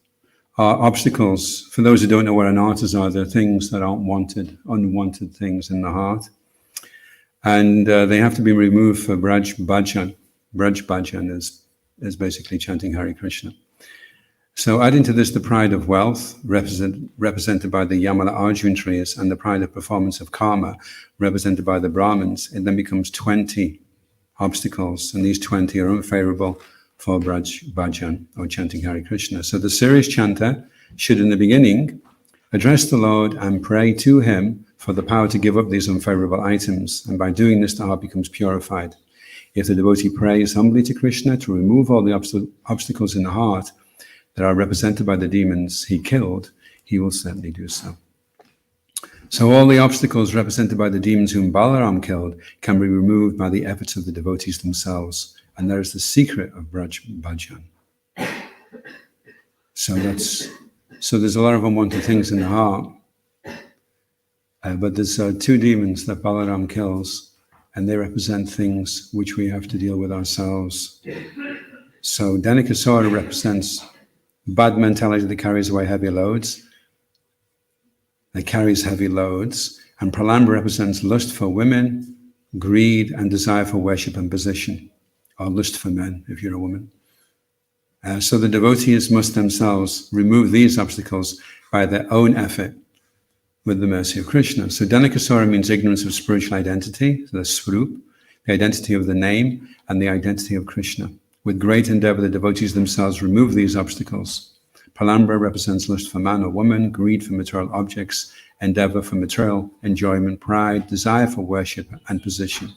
are obstacles. For those who don't know what anartas are, they're things that aren't wanted, unwanted things in the heart. And they have to be removed for Braj Bhajan. Braj Bhajan is basically chanting Hare Krishna. So adding to this the pride of wealth, represented by the Yamala Arjun trees, and the pride of performance of karma, represented by the Brahmins, it then becomes 20 obstacles, and these 20 are unfavorable for Braj Bhajan, or chanting Hare Krishna. So the serious chanter should in the beginning address the Lord and pray to him for the power to give up these unfavorable items, and by doing this the heart becomes purified. If the devotee prays humbly to Krishna to remove all the obstacles in the heart that are represented by the demons he killed, he will certainly do so. So all the obstacles represented by the demons whom Balaram killed can be removed by the efforts of the devotees themselves. And there is the secret of Braj Bhajan. So there's a lot of unwanted things in the heart. But there's 2 demons that Balaram kills, and they represent things which we have to deal with ourselves. So Dhanakasura represents bad mentality that carries away heavy loads. That carries heavy loads. And Pralamba represents lust for women, greed, and desire for worship and position, or lust for men, if you're a woman. So the devotees must themselves remove these obstacles by their own effort with the mercy of Krishna. So Dhanakasura means ignorance of spiritual identity, the Swarup, the identity of the name, and the identity of Krishna. With great endeavor, the devotees themselves remove these obstacles. Pralamba represents lust for man or woman, greed for material objects, endeavor for material enjoyment, pride, desire for worship, and position.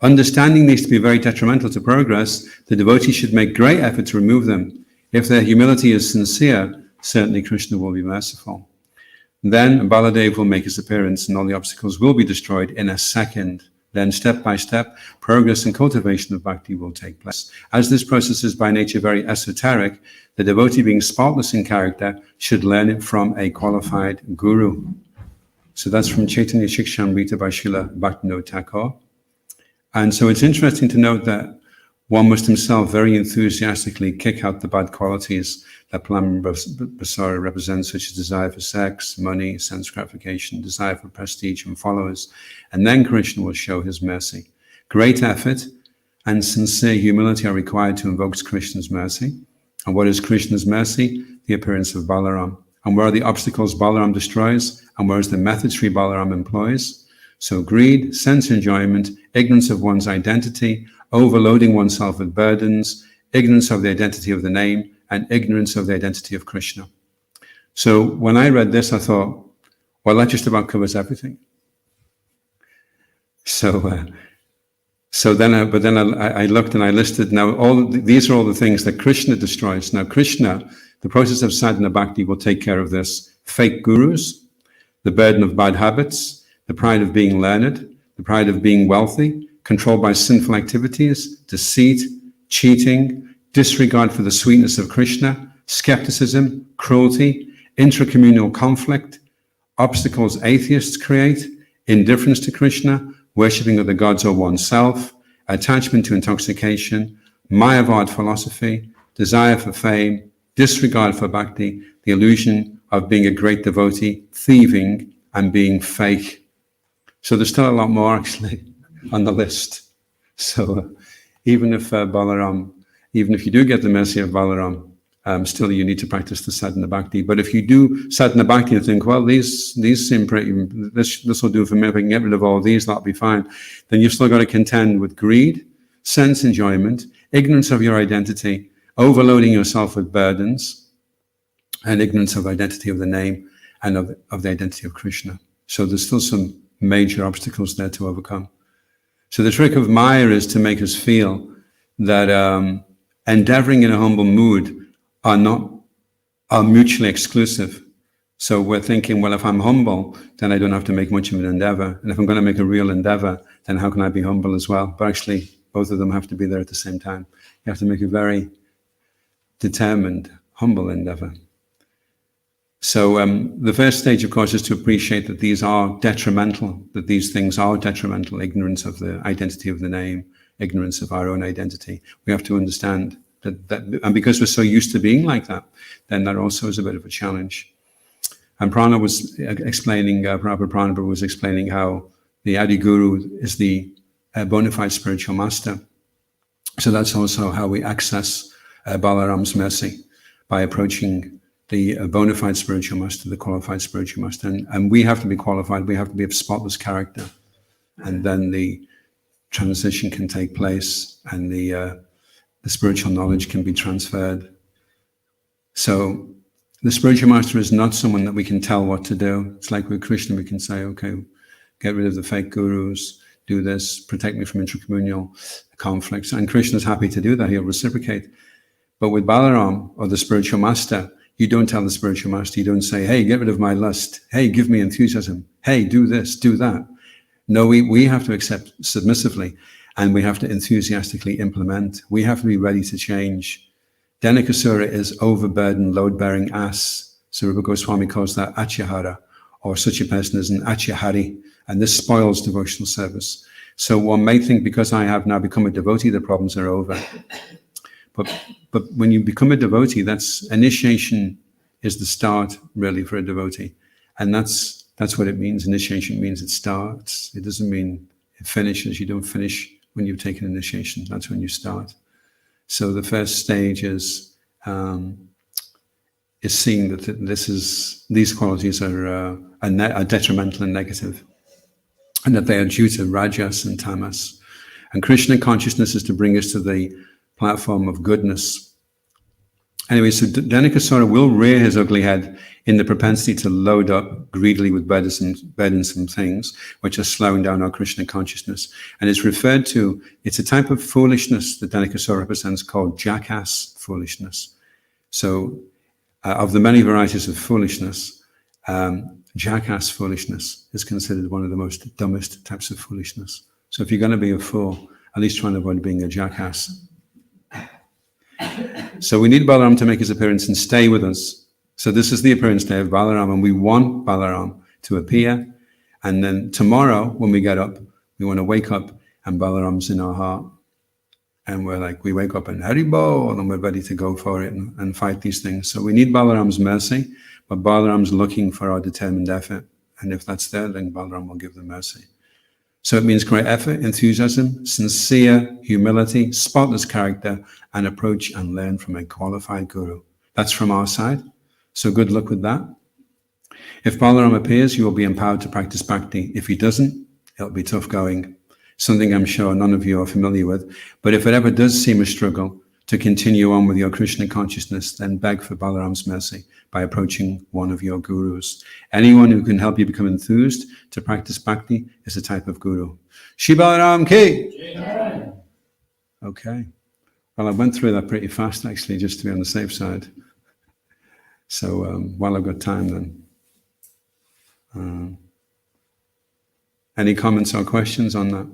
Understanding these to be very detrimental to progress, the devotee should make great effort to remove them. If their humility is sincere, certainly Krishna will be merciful. Then Baladev will make his appearance and all the obstacles will be destroyed in a second. Then step by step, progress and cultivation of bhakti will take place. As this process is by nature very esoteric, the devotee, being spotless in character, should learn it from a qualified guru. So that's from Chaitanya Shikshamrita by Srila Bhaktivinoda Thakur. And so it's interesting to note that one must himself very enthusiastically kick out the bad qualities that Pralambasura represents, such as desire for sex, money, sense gratification, desire for prestige and followers. And then Krishna will show his mercy. Great effort and sincere humility are required to invoke Krishna's mercy. And what is Krishna's mercy? The appearance of Balaram. And where are the obstacles Balaram destroys? And where is the method Sri Balaram employs? So greed, sense enjoyment, ignorance of one's identity, overloading oneself with burdens, ignorance of the identity of the name, and ignorance of the identity of Krishna. So when I read this, I thought, well, that just about covers everything. So then I looked and I listed, now these are all the things that Krishna destroys. Now Krishna, the process of sadhana bhakti will take care of this. Fake gurus, the burden of bad habits, the pride of being learned, the pride of being wealthy, controlled by sinful activities, deceit, cheating, disregard for the sweetness of Krishna, skepticism, cruelty, intracommunal conflict, obstacles atheists create, indifference to Krishna, worshipping of the gods or oneself, attachment to intoxication, Mayavad philosophy, desire for fame, disregard for bhakti, the illusion of being a great devotee, thieving, and being fake. So there's still a lot more actually on the list. So even if you do get the mercy of Balaram, still you need to practice the sadhana bhakti. But if you do sadhana bhakti and think, well, these seem pretty, this will do for me, if I can get rid of all these, that'll be fine. Then you've still got to contend with greed, sense enjoyment, ignorance of your identity, overloading yourself with burdens, and ignorance of identity of the name and of the identity of Krishna. So there's still some major obstacles there to overcome. So the trick of Maya is to make us feel that endeavoring in a humble mood are mutually exclusive. So we're thinking, well, if I'm humble, then I don't have to make much of an endeavor. And if I'm going to make a real endeavor, then how can I be humble as well? But actually, both of them have to be there at the same time. You have to make a very determined, humble endeavor. So the first stage, of course, is to appreciate that these are detrimental, that these things are detrimental, ignorance of the identity of the name, ignorance of our own identity. We have to understand that, and because we're so used to being like that, then that also is a bit of a challenge. And Prana was explaining, Prabhupada Pranabha was explaining how the Adi Guru is the bona fide spiritual master. So that's also how we access Balaram's mercy, by approaching the bona fide spiritual master, the qualified spiritual master. And we have to be qualified, we have to be of spotless character. And then the transition can take place and the spiritual knowledge can be transferred. So the spiritual master is not someone that we can tell what to do. It's like with Krishna, we can say, okay, get rid of the fake gurus, do this, protect me from intracommunal conflicts. And Krishna's happy to do that, he'll reciprocate. But with Balaram, or the spiritual master, you don't tell the spiritual master, you don't say, hey, get rid of my lust. Hey, give me enthusiasm. Hey, do this, do that. No, we have to accept submissively, and we have to enthusiastically implement. We have to be ready to change. Dhenukasura is overburdened, load-bearing ass. So Rupa Goswami calls that atyahara, or such a person is an atyahari, and this spoils devotional service. So one may think, because I have now become a devotee, the problems are over. But when you become a devotee, that's initiation is the start, really, for a devotee. And that's what it means. Initiation means it starts. It doesn't mean it finishes. You don't finish when you've taken initiation. That's when you start. So the first stage is seeing that these qualities are detrimental and negative, and that they are due to rajas and tamas. And Krishna consciousness is to bring us to the platform of goodness. Anyway, so Dhenukasura will rear his ugly head in the propensity to load up greedily with burdensome things, which are slowing down our Krishna consciousness. And it's referred to, it's a type of foolishness that Dhenukasura represents called jackass foolishness. So of the many varieties of foolishness, jackass foolishness is considered one of the most dumbest types of foolishness. So if you're going to be a fool, at least try and avoid being a jackass. So we need Balaram to make his appearance and stay with us. So this is the appearance day of Balaram, and we want Balaram to appear. And then tomorrow, when we get up, we want to wake up and Balaram's in our heart. And we wake up and Haribo, and we're ready to go for it and fight these things. So we need Balaram's mercy, but Balaram's looking for our determined effort. And if that's there, then Balaram will give the mercy. So it means great effort, enthusiasm, sincere humility, spotless character, and approach and learn from a qualified guru. That's from our side. So good luck with that. If Balaram appears, you will be empowered to practice bhakti. If he doesn't, it'll be tough going. Something I'm sure none of you are familiar with. But if it ever does seem a struggle to continue on with your Krishna consciousness, then beg for Balaram's mercy by approaching one of your gurus. Anyone who can help you become enthused to practice bhakti is a type of guru. Shri Balaram ki! Okay. Well, I went through that pretty fast, actually, just to be on the safe side. So while I've got time, then. Any comments or questions on that?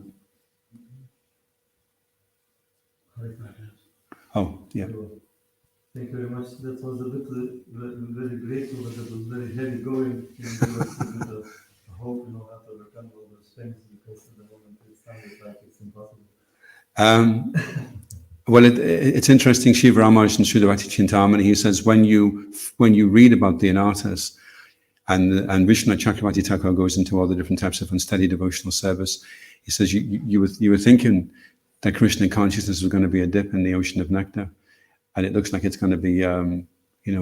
Oh, yeah. Thank you very much. That was a bit very grateful, but it was very heavy going. And there was a bit of hope, how to overcome all those things, because at the moment it sounded like it's impossible. Well, it's interesting. Shiva Ramanujan in Sridharati Chintamani, he says when you read about the anatas, and Vishnu Chakravarti Thakur goes into all the different types of unsteady devotional service, he says you were thinking that Krishna consciousness was going to be a dip in the ocean of nectar, and it looks like it's going to be a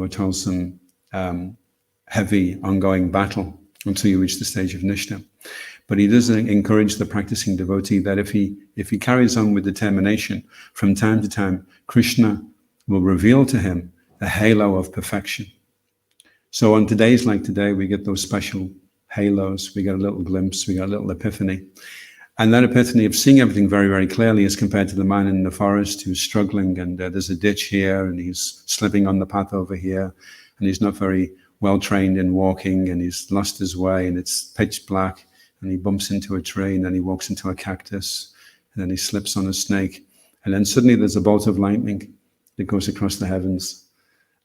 toilsome, heavy, ongoing battle until you reach the stage of Nishta. But he does encourage the practicing devotee that if he carries on with determination, from time to time, Krishna will reveal to him the halo of perfection. So on days like today, we get those special halos, we get a little glimpse, we get a little epiphany. And that epiphany of seeing everything very, very clearly as compared to the man in the forest who's struggling, and there's a ditch here, and he's slipping on the path over here, and he's not very well trained in walking, and he's lost his way, and it's pitch black, and he bumps into a tree, and then he walks into a cactus, and then he slips on a snake, and then suddenly there's a bolt of lightning that goes across the heavens.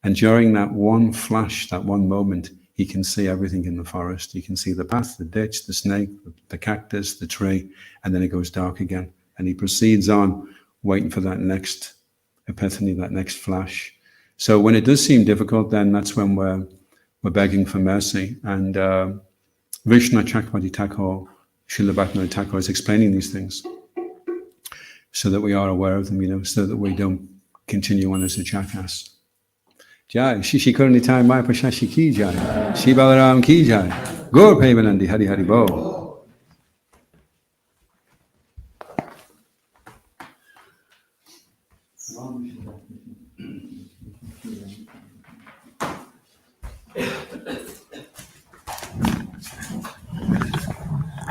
And during that one flash, that one moment, he can see everything in the forest. He can see the path, the ditch, the snake, the cactus, the tree, and then it goes dark again. And he proceeds on, waiting for that next epiphany, that next flash. So when it does seem difficult, then that's when we're begging for mercy. And Vishnu Chakravarti Thakur, Srila Bhaktivinoda Thakur is explaining these things so that we are aware of them, so that we don't continue on as a jackass. Jai, Shishi Karni Thai Maya Pashashi Ki Jai, Sri Balaram Ki Jai, Gaur Premanandi Hari Hari Bo.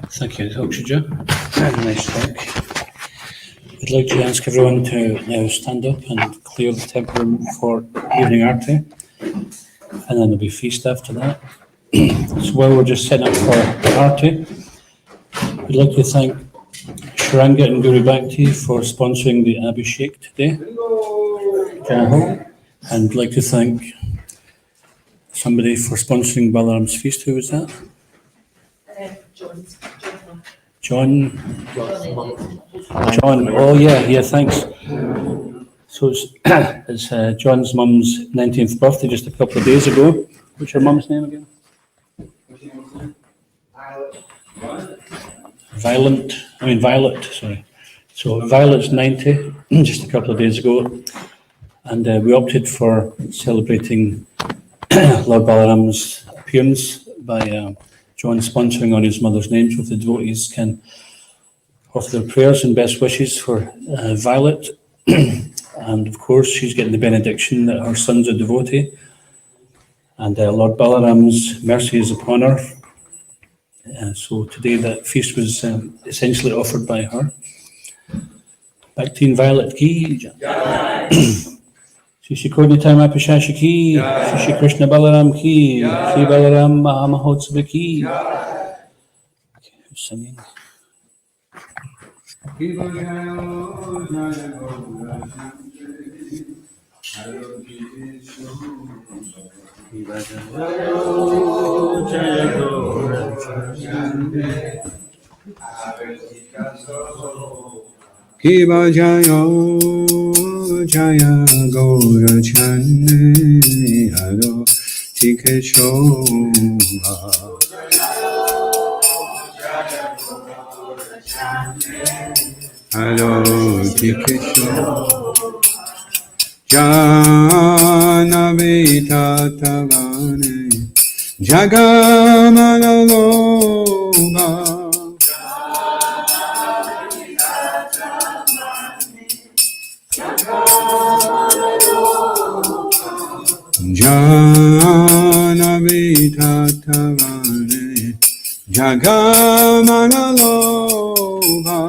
Thank you, Hokshaja. Very nice talk. I'd like to ask everyone to now stand up and clear the temple room for evening arati, and then there'll be feast after that. So while we're just setting up for arati, we'd like to thank Sharanga and Guru Bhakti for sponsoring the Abhishek today. And I'd like to thank somebody for sponsoring Balaram's feast. Who was that? John. Oh yeah, thanks. So it's John's mum's 19th birthday just a couple of days ago. What's your mum's name again? Violet, sorry. So Violet's 90, just a couple of days ago. And we opted for celebrating Lord Balaram's appearance by John sponsoring on his mother's name, so if the devotees can offer their prayers and best wishes for Violet. And of course, she's getting the benediction that her son's a devotee. And Lord Balaram's mercy is upon her. So today that feast was essentially offered by her. Back to Violet Ki. Shri Korni Tama Pashashi Ki, Shri Krishna Balaram Ki, Shri Balaram Mahamahotsava Ki. Okay, who's singing? Kiva Jayo Jaya Goura Arati Haro Tikeshobha. Haro Tikeshobha. Janavita Tavane Jagamanaloba. Janavithatavane Jagamanalobha.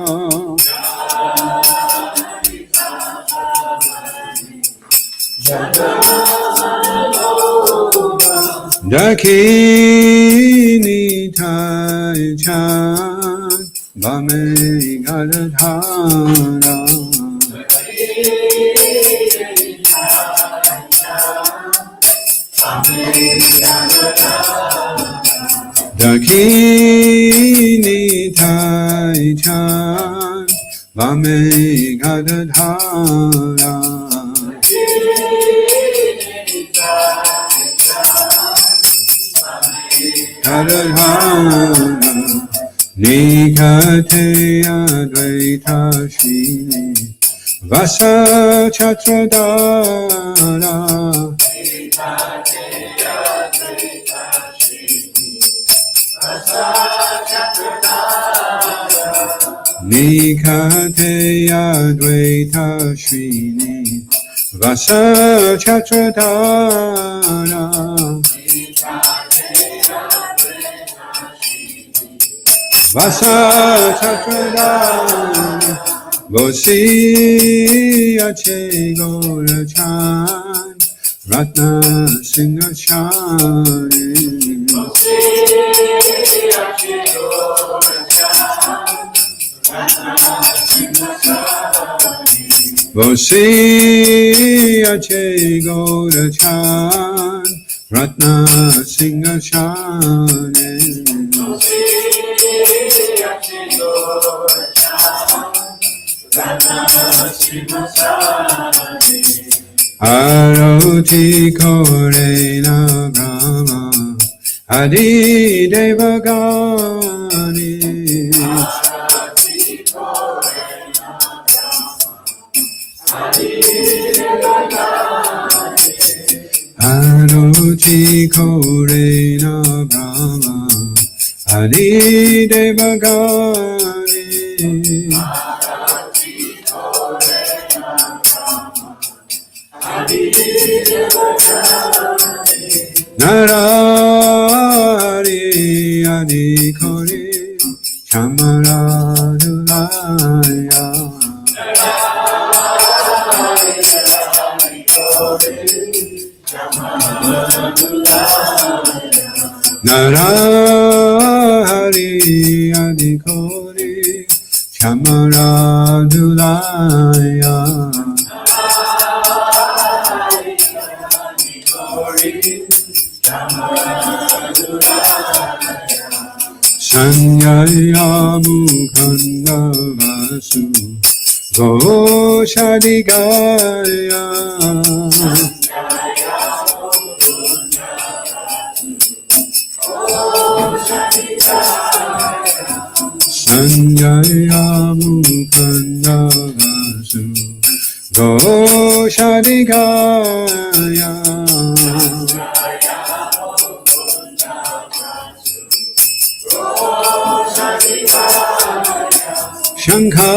Dakini Tai Chan Bame Gadadhara. Dakini Tai Chan Vame Gadadhara Gadadhara Nikate Advaita Shini Vasa Chatradara Nikate Advaita Shrini Vasa Chatradara Vasa Chatradara Vosi Ache Goura Chan Ratna Singha Chani Vosi Ache Goura Chan Ratna Singha Chani Aroti Korena Brahma Adi Devagani Aroti Korena Brahma Adi Devagani Narari Adi Kori Chamaradulaya Narari Adi Kori Chamaradulaya Sanyaya Mukhanda Vasu Goshadigaya Sanyaya Mukhanda Vasu Goshadigaya Shankha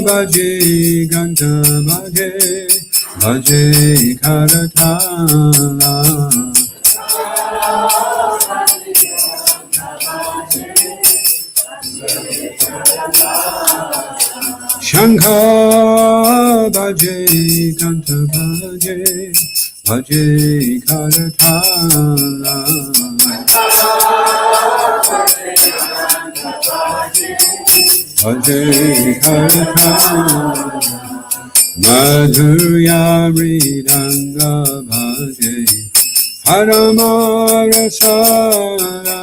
Bhaje Ganta Bhaje Bhaje Karatala Shankha Bhaje Ganta Bhaje Bhaje Karatala Bhaje Karatala Madhurya Ridanga Bhaje Haramarasala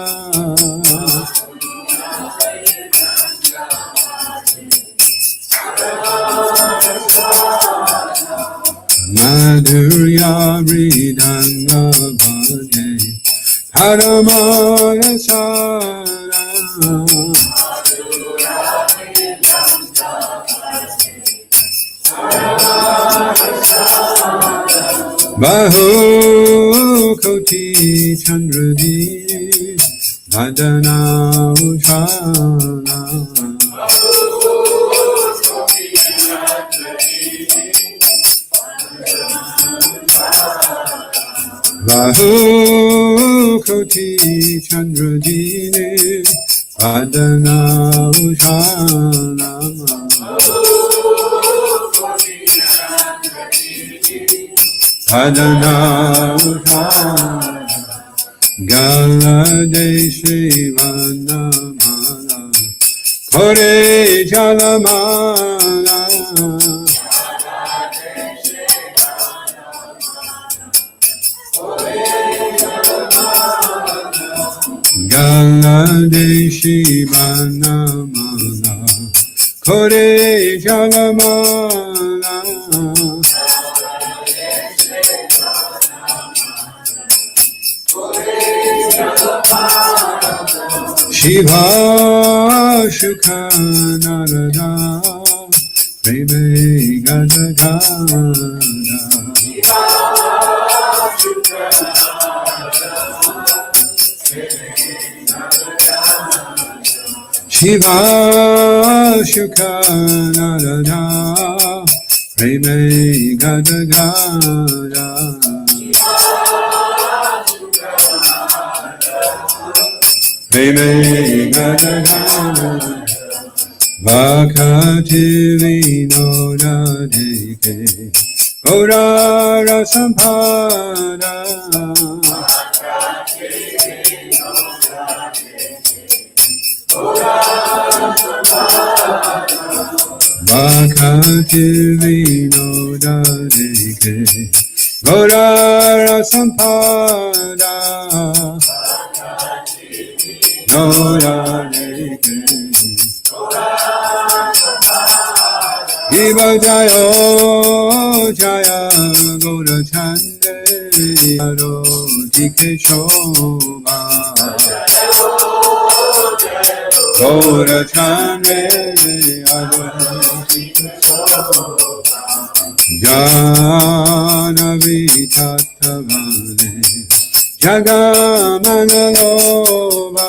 Madhurya Ridanga Bhaje Haramarasala Bahu Koti Chandradini Vadana Ujjvala Bahu Koti Chandradini Vadana Ujjvala Vadana Ujjvala Galade Shri Vanamala Kore Jalamala Kore Galadeshi Banamala Kore Jalamala Shiva Shukha Narada Preme Gadagada Shiva Shukha Narada Preme Gadagada Preme Gadagada Bhakati Vinoda Deke Goura Rasampada Bhakati Vinoda Deke Goura Rasampada Goura Deke Iva Jayo Jaya Goura Chande Aro Dike Shobha Goura Chande Aro Dike Shobha Janavi Tattavane Jagamanaloba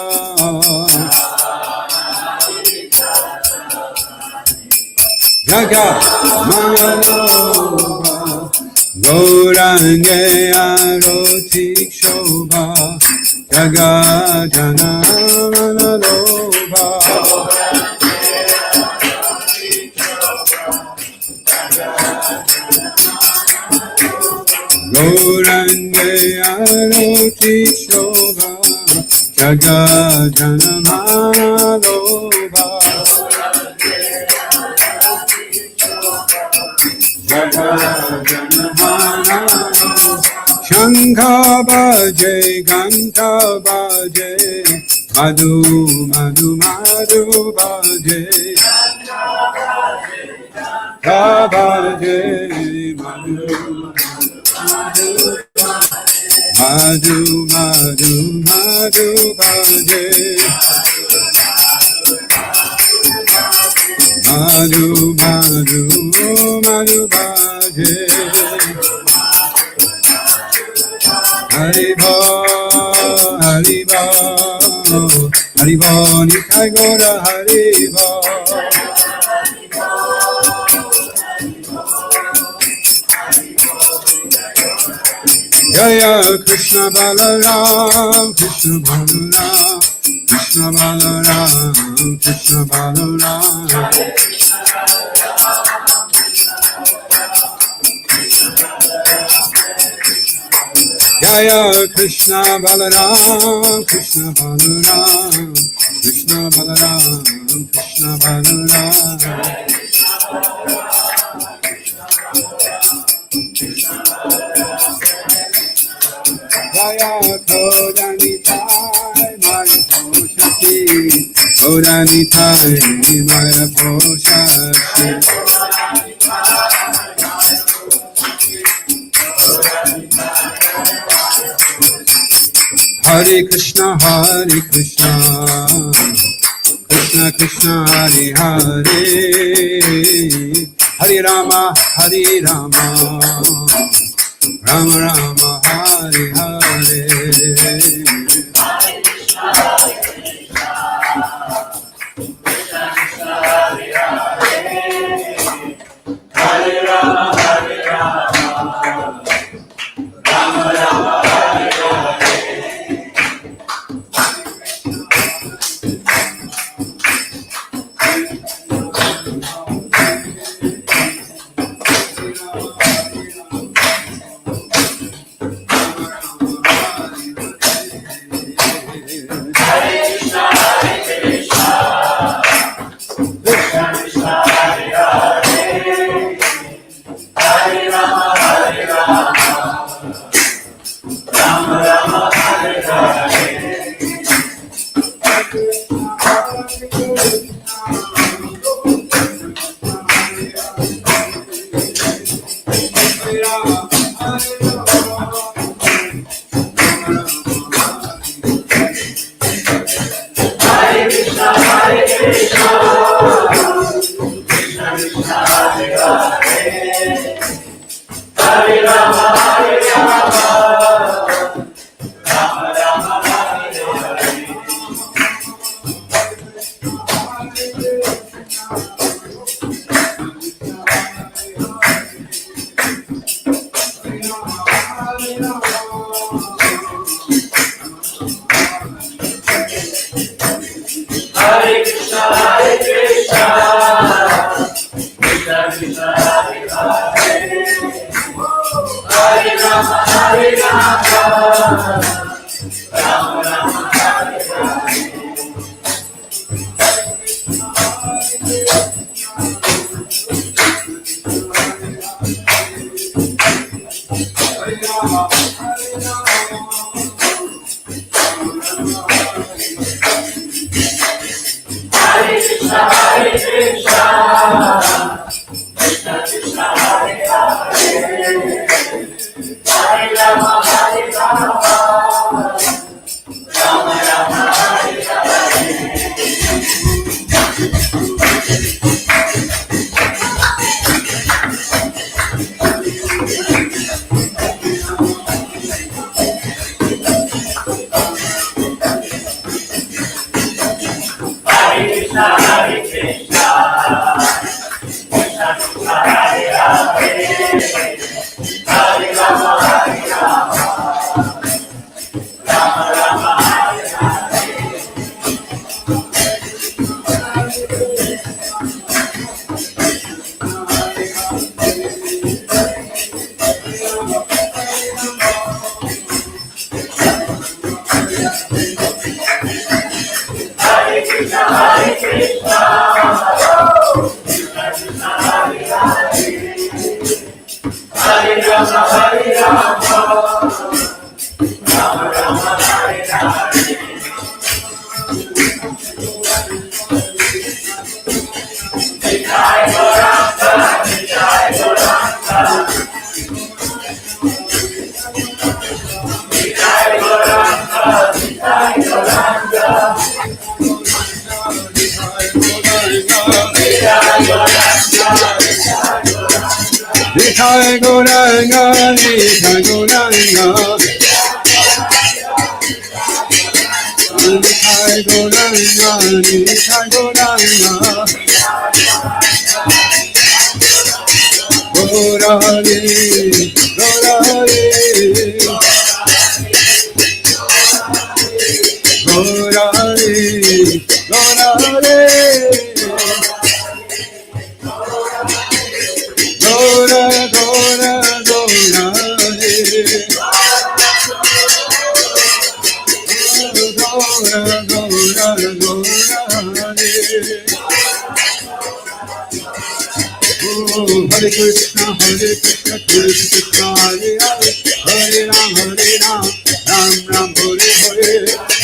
Jaga Manaloba Gourange Arotik Shobha Jaga Jana Manaloba Gourange Arotik Shobha Jaga Jana Manaloba Shankha Bhaje, Ganta Bhaje, Madhu, Madhu, Madhu Bhaje, Bhaje, Madhu, Madhu, Madhu, Madhu Bhaje, Madhu, Madhu, Madhu Bhaje. Haribo, Haribo, Haribo, Nitai Goura Haribo. Jaya Krishna Balaram, Krishna Balaram, Krishna Balaram, Krishna Balaram. Jaya Krishna Balaram, Krishna Balaram, Krishna Balaram, Krishna Balaram. Jaya Kodanitai Maya Poshati, Kodanitai Maya Poshati. Hare Krishna, Krishna Krishna, Hare Hare, Hare Rama, Rama Rama, Hare Hare. Nitai Gauranga, Nitai Gauranga, Nitai Gauranga, Nitai Gauranga, Goura Arati, Goura Arati, Goura Arati, Goura Arati. Goura, Goura, Goura, Goura, Goura, Goura, oh, Hare Krishna, Krishna Krishna, Hare Hare, Hare Ram, Ram Ram, Hare Hare.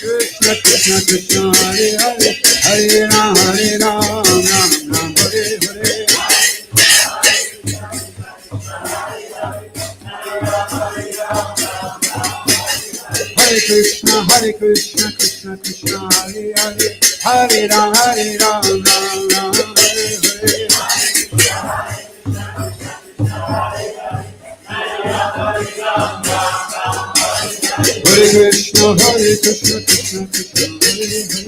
Krishna Krishna Krishna Hare Hare Hare Ram Ram Ram Hare Hare. Hare Krishna Krishna Krishna Hare Hare Hare Ram Ram Ram Hare Hare. Hare Krishna Krishna Krishna Hare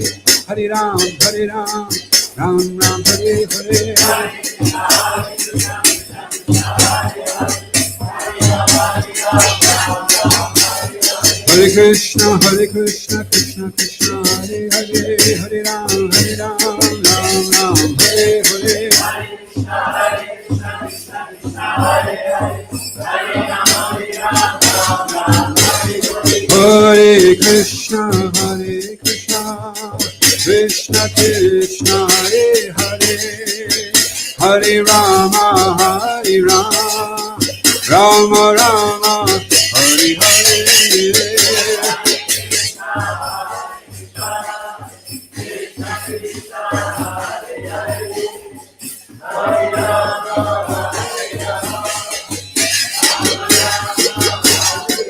Hare Hare Ram Ram Ram Hare Hare. Hare Krishna Krishna Krishna Hare Hare Hare Ram Ram Ram Hare Hare. Hare Krishna Krishna Krishna Hare Hare Hare Rama Rama Rama Hare Hare.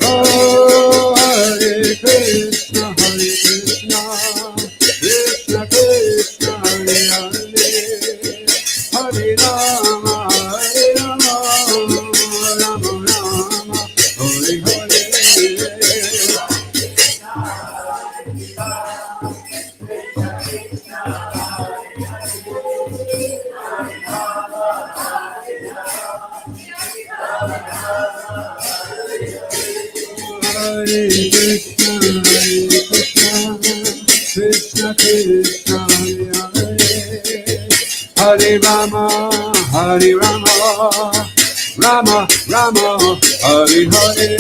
Oh, Hare Krishna Krishna Krishna Hare Hare Hare Rama Rama Rama Hare Hare. Hare Krishna Krishna Krishna Hare Hare Hare Rama, Hare Rama, Rama Rama, Hare Hare.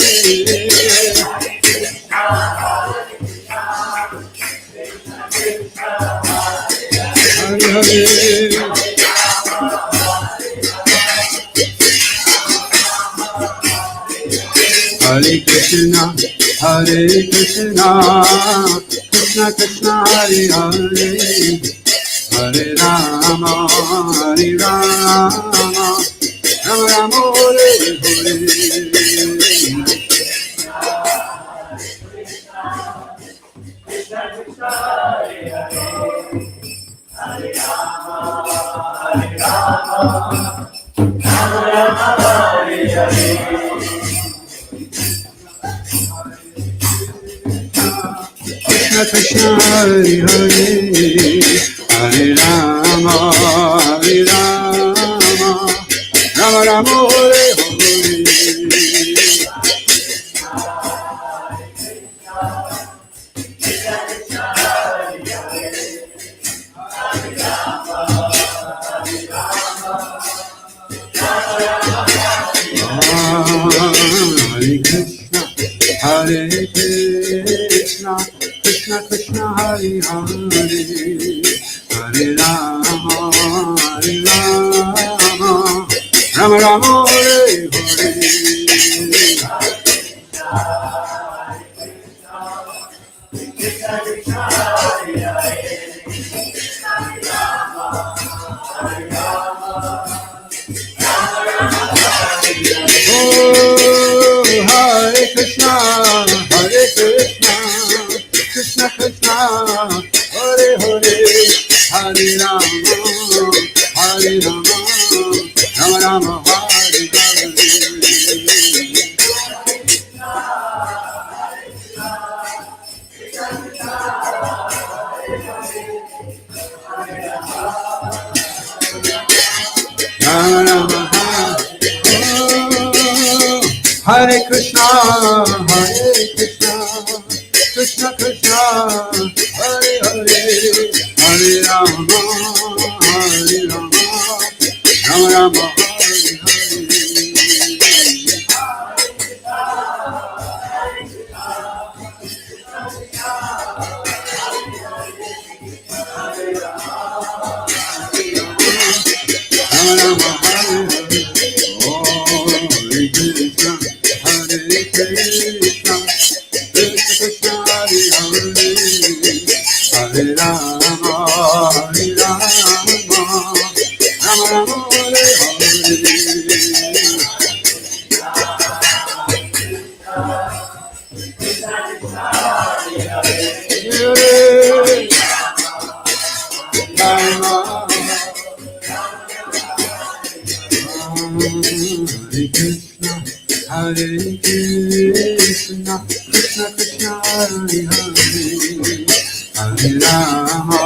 Hare Hare. Hare Krishna, Hare Krishna, Krishna Krishna, Hare Hare, Hare Rama, Hare Rama, Rama Rama, Hare Hare. Krishna Krishna, Hare Hare, Hare Rama, Hare Rama, Rama Rama, Hare Hare. Hare Krishna, Hare Krishna, Krishna Krishna, Hare Hare, Hare Rama, Hare Rama, Rama Rama, Hare Hare. Oh, Hare Krishna, Hare Krishna, Krishna Krishna, Hare Hare, Hare Rama, Hare Rama, Rama Rama, Hare Hare. Rama Rama, Hare Krishna, Hare Krishna, Krishna Krishna, Hare Hare, Hare Rama, Hare Rama, Rama Rama, Hare Hare. Rama Rama, Hare Hare. Oh, Hare Krishna, Hare Krishna, Krishna Krishna, Hare Hare, Hare Rama, Hare Rama, Rama Rama, Hare Hare. Hare Krishna, Hare Krishna, Krishna Krishna, Hare Hare, Hare Rama,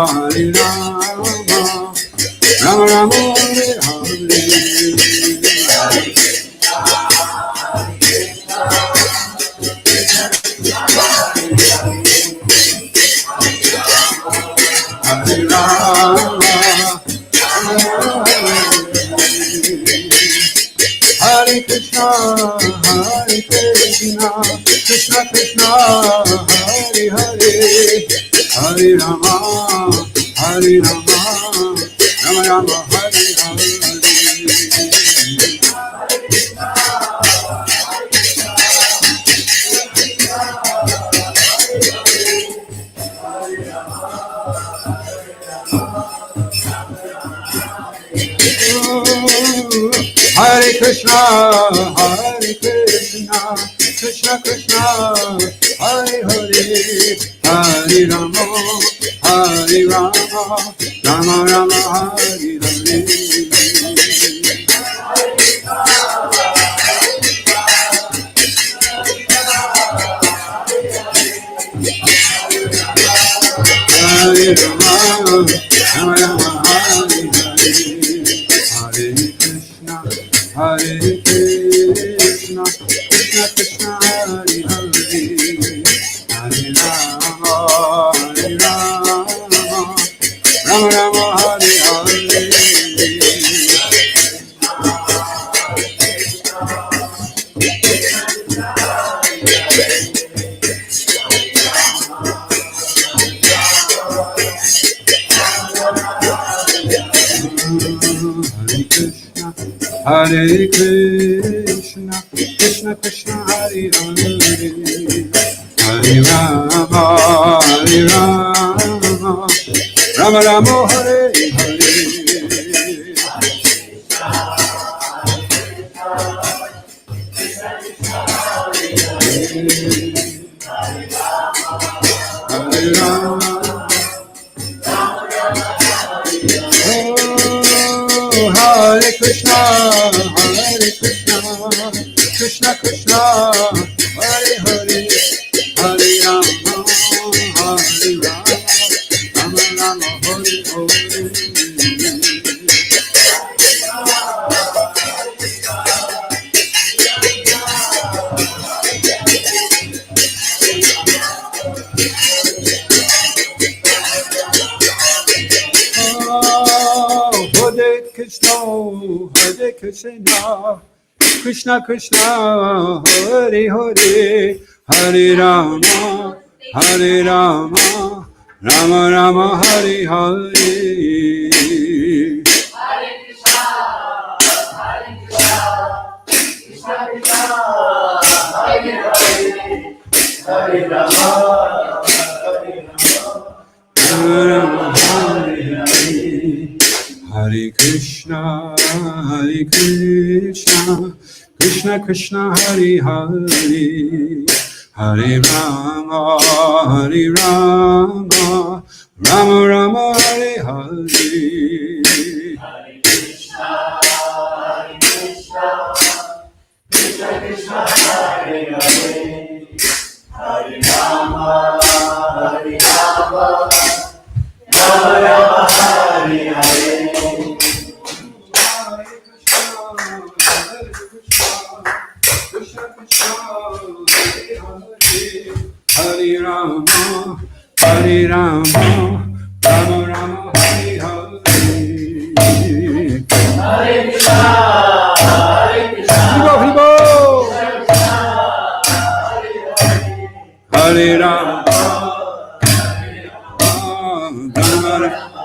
Hare Rama, Rama Rama, Hare Hare. Hare Rama, Hare Krishna, Hare Krishna, Krishna Krishna, Hare Hare, Hare Rama, Hare Rama, Rama Rama, Hare Hare. Hare Krishna, Hare Krishna, Krishna Krishna, Hare Hare, Hare Rama, Hare Rama, Rama Rama, Hare Hare. Hare Rama, Rama Rama, Hare Hare, Hare Krishna, Hare Krishna, Krishna Krishna, Hare Hare, Hare Rama, Hare Rama, Rama Rama, Hare Hare. Hare Krishna, Krishna Krishna, Hare Hare, Hare Rama, Hare Rama, Rama Rama, Hare Hare. Hare Rama, oh, Hare Krishna, Krishna Krishna, Hare Hare, Hare Rama, Hare Rama, Rama Rama, Hare Hare. Hare Krishna, Hare Krishna, Krishna Krishna, Hare Hare, Hare Rama, Hare Rama, Rama Rama, Hare Hare. Hare Krishna, Hare Krishna, Krishna Krishna, Hare Hare, Hare Rama, Hare Rama, Rama Rama, Hare Hare. Hare Krishna, Hare Krishna, Krishna Krishna, Hare Hare, Hare Rama, Hare Rama, Rama Rama, Hare Hare. Hare Rama, Hare Rama, Rama Rama, Hare Hare. Hare Krishna, Hare Krishna, Hare Rama, Rama Rama,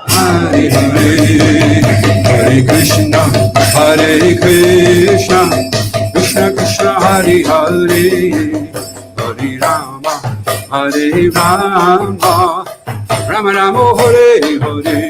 Hare Hare. Hare Krishna, Hare Krishna, Krishna Krishna, Hare Hare, Hare Rama, Hare Rama, Rama Rama, Hare Hare.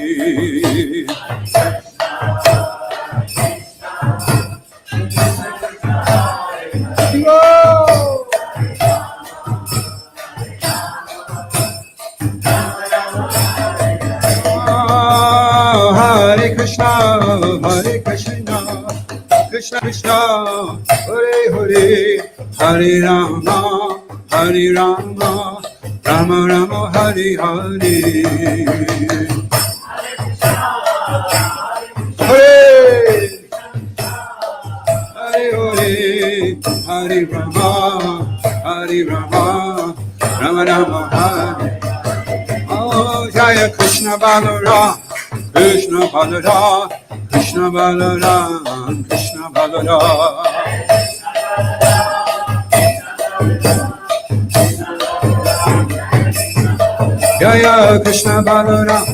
Hare Krishna, Hare Krishna, Krishna Krishna, Hare Hare, Hare Rama, Hare Rama, Rama Rama, Hare Hare. Hare Hare Hare, Hare Rama, Hare Rama, Rama Rama, Hare. Oh, Jaya Krishna Balaram, Krishna Balaram, Krishna Balaram, Krishna Balaram. Jaya Krishna Balaram,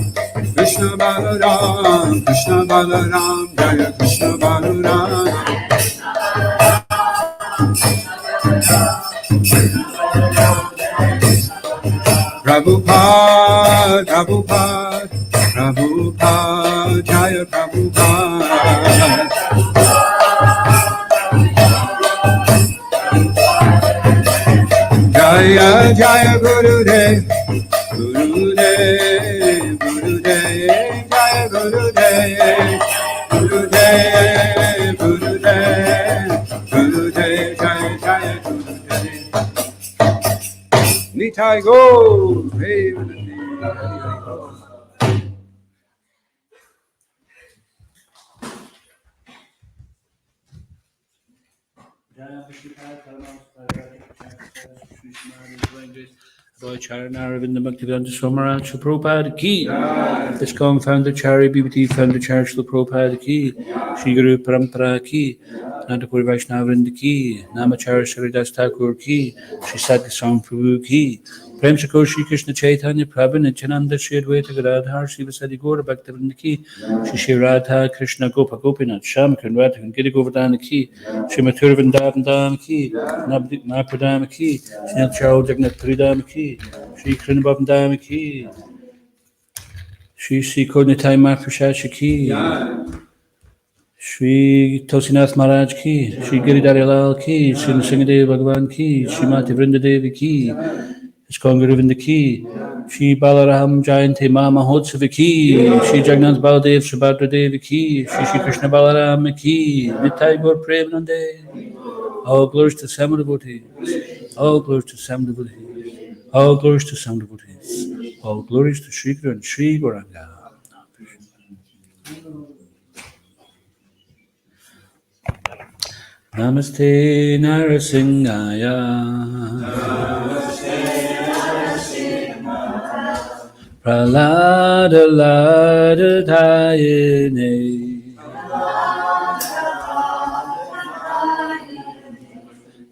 Krishna Balaram, Krishna Balaram, Jaya Krishna Balaram. Prabhupada, Prabhupada, Prabhupada, Jaya Prabhupada. Jaya Jaya Gurudev, Gurudev, Gurudev, Jaya Gurudev, Gurudev, Gurudev, Gurudev, Jaya Jaya Gurudev. Nitai go, hey, Charanaravindra Bhaktivedanta Swamaraj Srila Prabhupada ki, ISKCON founder Chari BBT founder Chari Srila Prabhupada ki, Shri Guru Parampara ki, Nandapur Vaishnavrinda ki, Namacharya Saridas Thakur ki, Shri Sadgoswami Prabhu ki, Prem Shako Shri Krishna Chaitanya Prabhu Nityananda Shri Advaita Gadadhar Shiva Sadi Gaura Bhakta Vrindaki Shri Shri Radha Krishna Gopa Gopinath Sham Kan Radha Kan Giri Govardhana Ki Shri Mathura Vrindavan Ki Nabdik Mapradama Ki Shri Chao Jagannath Paridama Ki Shri Krinabhavan Dama Ki Shri Sri Kodnitai Mahaprasad Ki Shri Tosinath Maharaj Ki, Shri Giridhari Lal Ki, Shri Nrsingadev Bhagavan Ki, Shri Mati Vrindadevi Ki, Iskon Govinda Ki, Shri Balaram Jayanti Mahotsav Ki, Shri Jagannath Baladev Subhadra Devi Ki, Shri Shri Krishna Balaram Ki, Nitai Gaur Premanande. All glories to Sam devotees. All glories to Sam devotees. All glories to Sam devotees. All glories to Shri Guru and Shri Gauranga. Namaste Narasimhaya. Pralada Lada Dayane.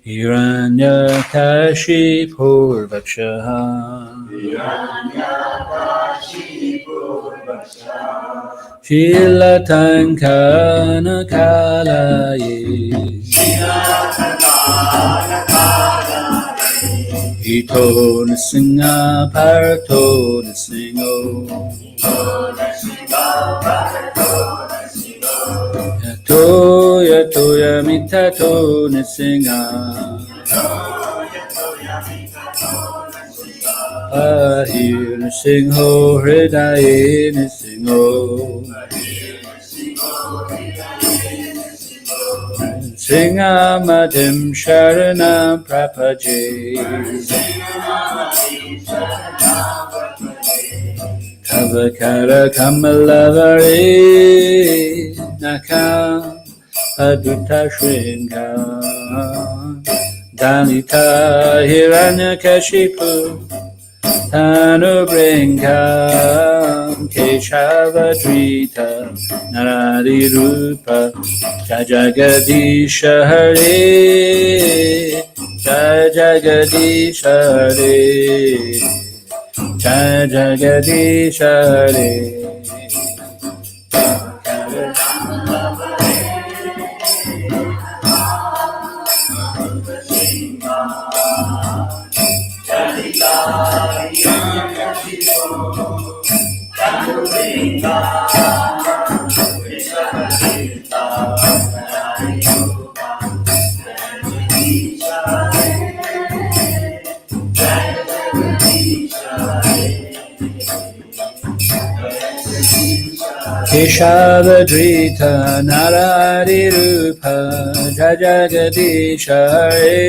Hiranya Kashipur Vakshaha. Shilatankana Kalaye. Ito Nisinga Parto Nisingo. Yato Yamitato Nisinga. Ahir Nisingho Hridaye Nisingo. Singamadim Sharanam Prapaje. Tavakara Kamalavari Nakam Adutta Shringa Dalita Hiranyakashipu Tanubringam Keshavadrita Naradi Rupa Jajagadisha Hare Jajagadisha Hare Jajagadisha Hare Keshavadrita Naradi Rupa Jajagadisha Hare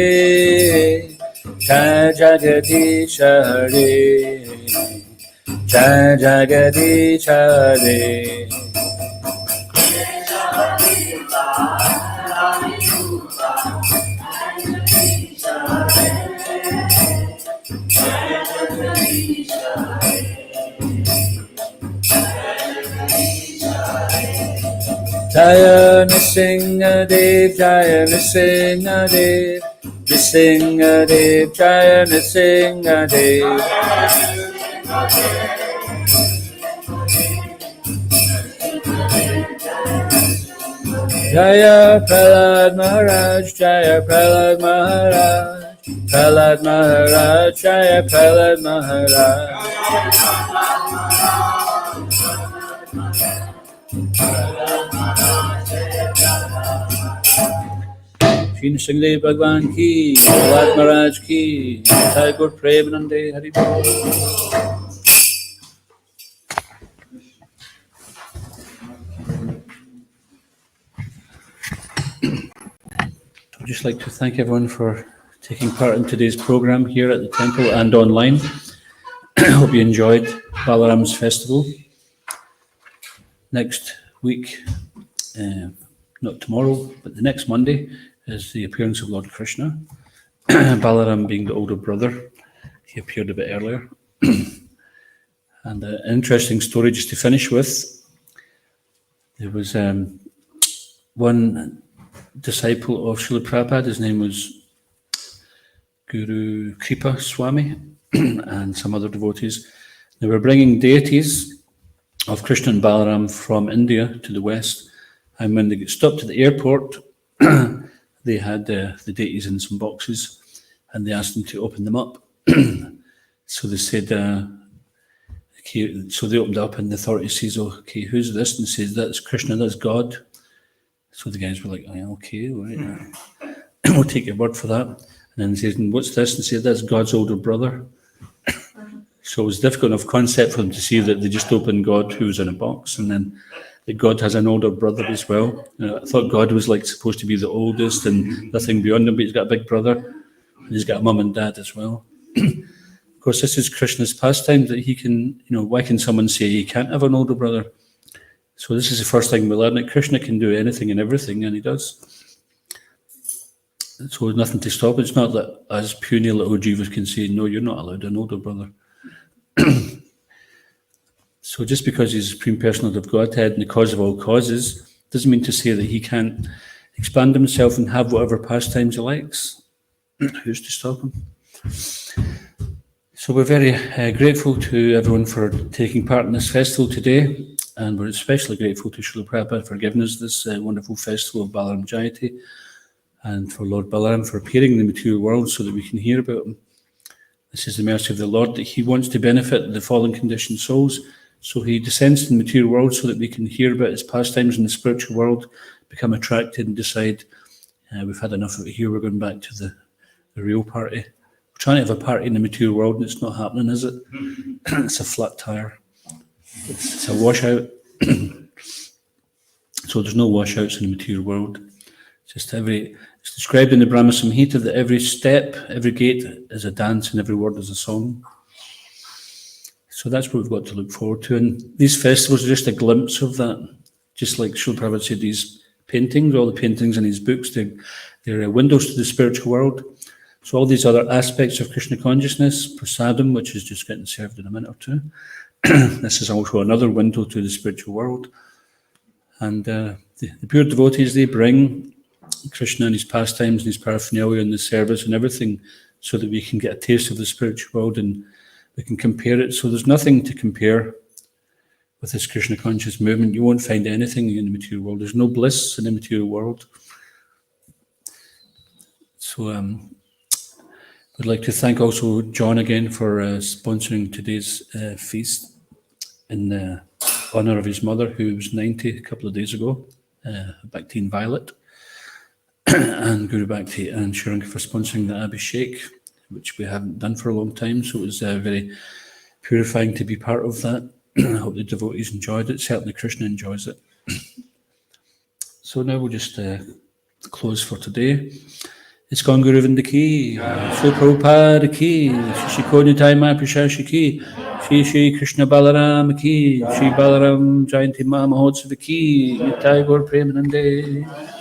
Jajagadisha Hare Jajagadisha Hare Jaya Nrsingadev, Jaya Nrsingadev, Nrsingadev, Jaya Nrsingadev. Jaya Prahlad Maharaj, Jaya Prahlad Maharaj, Prahlad Maharaj, Jaya Prahlad Maharaj. Shri Nrsingadev Bhagwan Ki, Prahlad Maharaj Ki, Nitai Gaur Premanande, Hari Bol. I'd just like to thank everyone for taking part in today's program here at the temple and online. I hope you enjoyed Balaram's festival. Next week, not tomorrow, but the next Monday, is the appearance of Lord Krishna. Balaram being the older brother, he appeared a bit earlier. And an interesting story just to finish with. There was one disciple of Srila Prabhupada, his name was Guru Kripa Swami, and some other devotees. They were bringing deities of Krishna and Balaram from India to the West, and when they got stopped at the airport, they had the deities in some boxes, and they asked them to open them up. So they said, okay, so they opened up, and the authority says, okay, who's this? And says, that's Krishna, that's God. So the guys were like, oh, okay, right, we'll take your word for that. And then he says, and what's this? And says, that's God's older brother. So it was a difficult enough concept for them to see that they just opened God, who was in a box, and then that God has an older brother as well. I thought God was like supposed to be the oldest and nothing beyond him, but he's got a big brother, and he's got a mum and dad as well. Of course, this is Krishna's pastime, that he can, why can someone say he can't have an older brother? So this is the first thing we learn, that Krishna can do anything and everything, and he does. So there's nothing to stop. It's not that as puny little jivas can say, no, you're not allowed an older brother. So just because he's the Supreme Personality of Godhead and the cause of all causes, doesn't mean to say that he can't expand himself and have whatever pastimes he likes. Who's to stop him? So we're very grateful to everyone for taking part in this festival today, and we're especially grateful to Srila Prabhupada for giving us this wonderful festival of Balaram Jayanti, and for Lord Balaram for appearing in the material world so that we can hear about him. This is the mercy of the Lord, that he wants to benefit the fallen conditioned souls, so he descends to the material world so that we can hear about his pastimes in the spiritual world, become attracted and decide, we've had enough of it here, we're going back to the real party. We're trying to have a party in the material world and it's not happening, is it? It's a flat tire. It's a washout. So there's no washouts in the material world. It's described in the Brahma Samhita that every step, every gate is a dance and every word is a song. So that's what we've got to look forward to. And these festivals are just a glimpse of that. Just like Srila Prabhupada said, these paintings, all the paintings in his books, they're windows to the spiritual world. So all these other aspects of Krishna consciousness, prasadam, which is just getting served in a minute or two, this is also another window to the spiritual world. And the pure devotees, they bring Krishna and his pastimes and his paraphernalia and the service and everything so that we can get a taste of the spiritual world and we can compare it. So there's nothing to compare with this Krishna conscious movement. You won't find anything in the material world. There's no bliss in the material world. So I'd like to thank also John again for sponsoring today's feast in honour of his mother, who was 90 a couple of days ago, Bhakti Violet, and Guru Bhakti and Sharanka for sponsoring the Abhishek, which we haven't done for a long time, so it was very purifying to be part of that. I hope the devotees enjoyed it. Certainly Krishna enjoys it. So now we'll just close for today. ISKCON Guru Vrinda ki, Srila Prabhupada ki, Shri Konyatai Mahaprashashi ki, Shri Krishna Balaram ki, Shri Balaram Jayanti Mahamahotsav ki, Nitai Gaur Premanande.